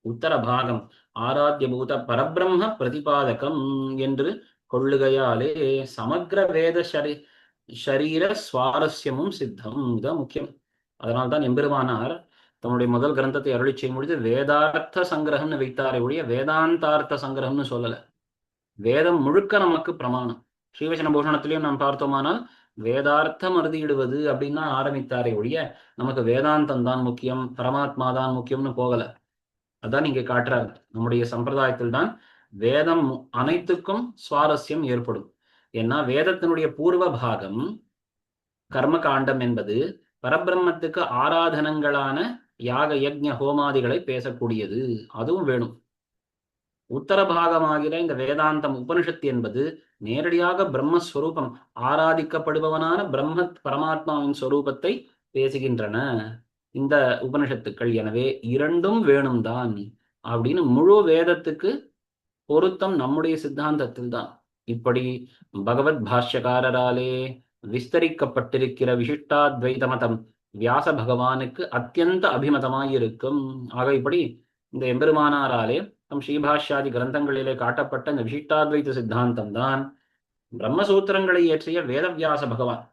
உத்தர பாகம் ஆராத்திய பூத பரபிரம்ம பிரதிபாதகம் என்று கொள்ளுகையாலே சமக்ர வேத ஷரீர சுவாரஸ்யமும் சித்தம். இதுதான் முக்கியம். அதனால்தான் எம்பெருமானார் தன்னுடைய முதல் கிரந்தத்தை அருளி செய்யும் பொழுது வேதார்த்த சங்கிரகம்னு வைத்தாரே ஒழிய வேதாந்தார்த்த சங்கிரகம்னு சொல்லல. வேதம் முழுக்க நமக்கு பிரமாணம். ஸ்ரீவசன பூஷணத்திலையும் நாம் பார்த்தோமானால் வேதார்த்தம் அறுதியிடுவது அப்படின்னு தான் ஆரம்பித்தாரே ஒழிய நமக்கு வேதாந்தம் தான் முக்கியம், பரமாத்மா தான் முக்கியம்னு போகல. அதான் இங்க காட்டுறாரு. நம்முடைய சம்பிரதாயத்தில் தான் வேதம் அனைத்துக்கும் சுவாரஸ்யம் ஏற்படும். ஏன்னா வேதத்தினுடைய பூர்வ பாகம் கர்ம காண்டம் என்பது பரபிரம்மத்துக்கு ஆராதனங்களான யாக யஜ்ஞ ஹோமாதிகளை பேசக்கூடியது, அதுவும் வேணும். உத்தர பாகமாகிற இந்த வேதாந்தம் உபனிஷத்து என்பது நேரடியாக பிரம்மஸ்வரூபம், ஆராதிக்கப்படுபவனான பிரம்ம பரமாத்மாவின் ஸ்வரூபத்தை பேசுகின்றன இந்த உபனிஷத்துக்கள். எனவே இரண்டும் வேணும் தான் அப்படின்னு முழு வேதத்துக்கு பொருத்தம் நம்முடைய சித்தாந்தத்தில் தான். இப்படி பகவத் பாஷ்யக்காரராலே விஸ்தரிக்கப்பட்டிருக்கிற விசிஷ்டாத்வைத மதம் வியாச பகவானுக்கு அத்தியந்த அபிமதமாயிருக்கும். ஆக இப்படி இந்த எம்பெருமானாராலே தம் ஸ்ரீபாஷ்யாதி கிரந்தங்களிலே காட்டப்பட்ட இந்த விசிஷ்டாத்வைத சித்தாந்தம் தான் பிரம்மசூத்திரங்களை இயற்றிய வேதவியாச பகவான்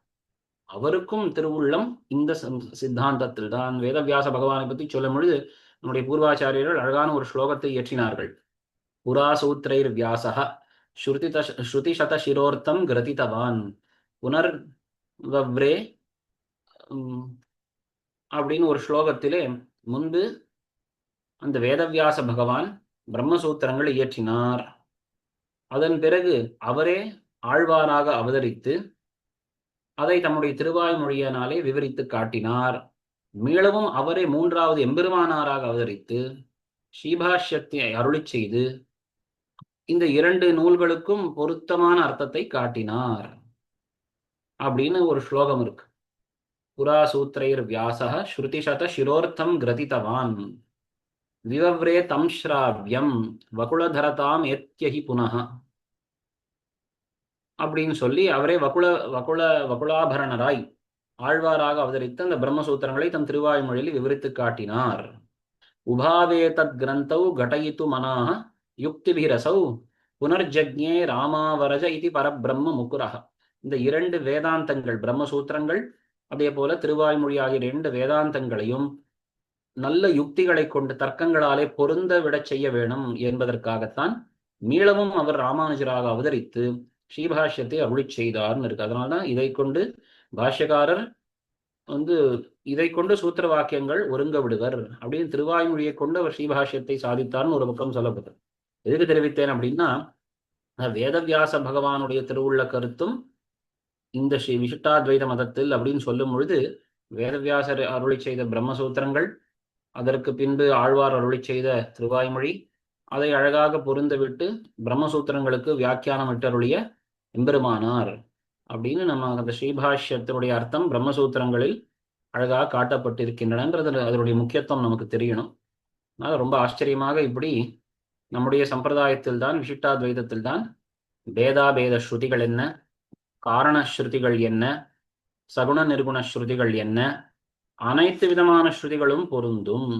அவருக்கும் திருவுள்ளம் இந்த சித்தாந்தத்தில் தான். வேதவியாச பகவானை பற்றி சொல்லும் பொழுது நம்முடைய பூர்வாச்சாரியர்கள் அழகான ஒரு ஸ்லோகத்தை இயற்றினார்கள். புரா சூத்திரைர் வியாசக ஸ்ருதிசத சிரோர்த்தம் கிரதிதவான் புனர் வவ்ரே அப்படின்னு ஒரு ஸ்லோகத்திலே முன்பு அந்த வேதவியாச பகவான் பிரம்மசூத்திரங்களை இயற்றினார். அதன் பிறகு அவரே ஆழ்வாராக அவதரித்து அதை தம்முடைய திருவாய்மொழியினாலே விவரித்து காட்டினார். மீளவும் அவரே மூன்றாவது எம்பெருமானாராக அவதரித்து ஸ்ரீபாஷ்யத்தை அருளி செய்து இந்த இரண்டு நூல்களுக்கும் பொருத்தமான அர்த்தத்தை காட்டினார் அப்படின்னு ஒரு ஸ்லோகம் இருக்கு. புரா சூத்திரைர் வியாசக ஸ்ருதிசத சிரோர்த்தம் கிரதிதவான் விவவ்ரே தம் ஸ்ராவ்யம் வகுளதரதாம் ஏத்யஹி புனः அப்படின்னு சொல்லி அவரே வகுளாபரணராய் ஆழ்வாராக அவதரித்த அந்த பிரம்மசூத்திரங்களை தம் திருவாய்மொழியில் விவரித்து காட்டினார். உபாவே தத் கிரந்தௌ கடயித்து மனாக யுக்திபிரசௌ புனர்ஜக்ஞே ராமாவரஜ இது பரபிரம்ம முகுரஹ. இந்த இரண்டு வேதாந்தங்கள் பிரம்மசூத்திரங்கள் அதே போல திருவாய்மொழி ஆகிய இரண்டு வேதாந்தங்களையும் நல்ல யுக்திகளை கொண்டு தர்க்கங்களாலே பொருந்த விட செய்ய வேணும் என்பதற்காகத்தான் மீளவும் அவர் ராமானுஜராக அவதரித்து ஸ்ரீபாஷ்யத்தை அருளி செய்தார்னு இருக்கு. அதனால்தான் இதை கொண்டு பாஷ்யக்காரர் இதை கொண்டு சூத்திர வாக்கியங்கள் ஒருங்க விடுவர் அப்படின்னு திருவாய்மொழியை கொண்டு அவர் ஸ்ரீபாஷ்யத்தை சாதித்தார்னு ஒரு பக்கம் சொல்லப்பட்டது. எதுக்கு தெரிவித்தேன் அப்படின்னா, வேதவியாச பகவானுடைய திருவுள்ள கருத்தும் இந்த ஸ்ரீ விசிஷ்டாத்வைத மதத்தில் அப்படின்னு சொல்லும் பொழுது வேதவியாசர் அருளி செய்த பிரம்மசூத்திரங்கள், அதற்கு பின்பு ஆழ்வார் அருளி செய்த திருவாய்மொழி, அதை அழகாக பொருந்தவிட்டு பிரம்மசூத்திரங்களுக்கு வியாக்கியானம் விட்டருளிய எம்பெருமானார் அப்படின்னு நம்ம அந்த ஸ்ரீபாஷ்யத்தினுடைய அர்த்தம் பிரம்மசூத்திரங்களில் அழகாக காட்டப்பட்டிருக்கின்றனன்றது அதனுடைய முக்கியத்துவம் நமக்கு தெரியணும். அதனால ரொம்ப ஆச்சரியமாக இப்படி நம்முடைய சம்பிரதாயத்தில் தான் விசிஷ்டாத்வைதத்தில் தான் பேதாபேத ஸ்ருதிகள் என்ன, காரண ஸ்ருதிகள் என்ன, சகுண நிர்குண ஸ்ருதிகள் என்ன, அனைத்து விதமான ஸ்ருதிகளும் பொருந்தும்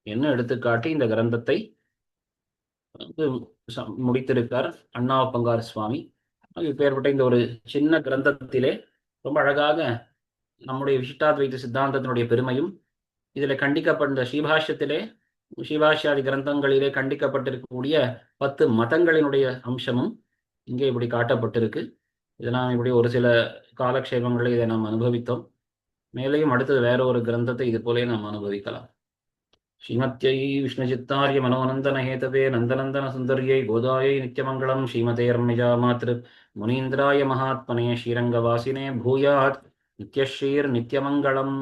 என்ன எடுத்துக்காட்டி இந்த கிரந்தத்தை முடித்திருக்கார் அண்ணாவப்பங்கார சுவாமி. இப்பேற்பட்ட இந்த ஒரு சின்ன கிரந்தத்திலே ரொம்ப அழகாக நம்முடைய விசிஷ்டாத்வைத சித்தாந்தத்தினுடைய பெருமையும் இதில் கண்டிக்கப்பட்ட ஸ்ரீபாஷ்யாதி கிரந்தங்களிலே கண்டிக்கப்பட்டிருக்கக்கூடிய 10 மதங்களினுடைய அம்சமும் இங்கே இப்படி காட்டப்பட்டிருக்கு. இதெல்லாம் இப்படி ஒரு சில காலக்ஷேபங்களை இதை நாம் அனுபவித்தோம். மேலேயும் அடுத்தது வேற ஒரு கிரந்தத்தை இது போலே நாம் அனுபவிக்கலாம். ஸ்ரீமத்யை விஷ்ணுசித்தாரிய மனோநந்தன ஹேதவே நந்தநந்தன சுந்தர்யை கோதாயை நித்யமங்கலம் ஸ்ரீமதே ரம்யஜா மாத்ரு முனீந்திராய மகாத்மனே ஸ்ரீரங்கவாசினே பூயாத் நித்யஸ்ரீர் நித்யமங்கலம்.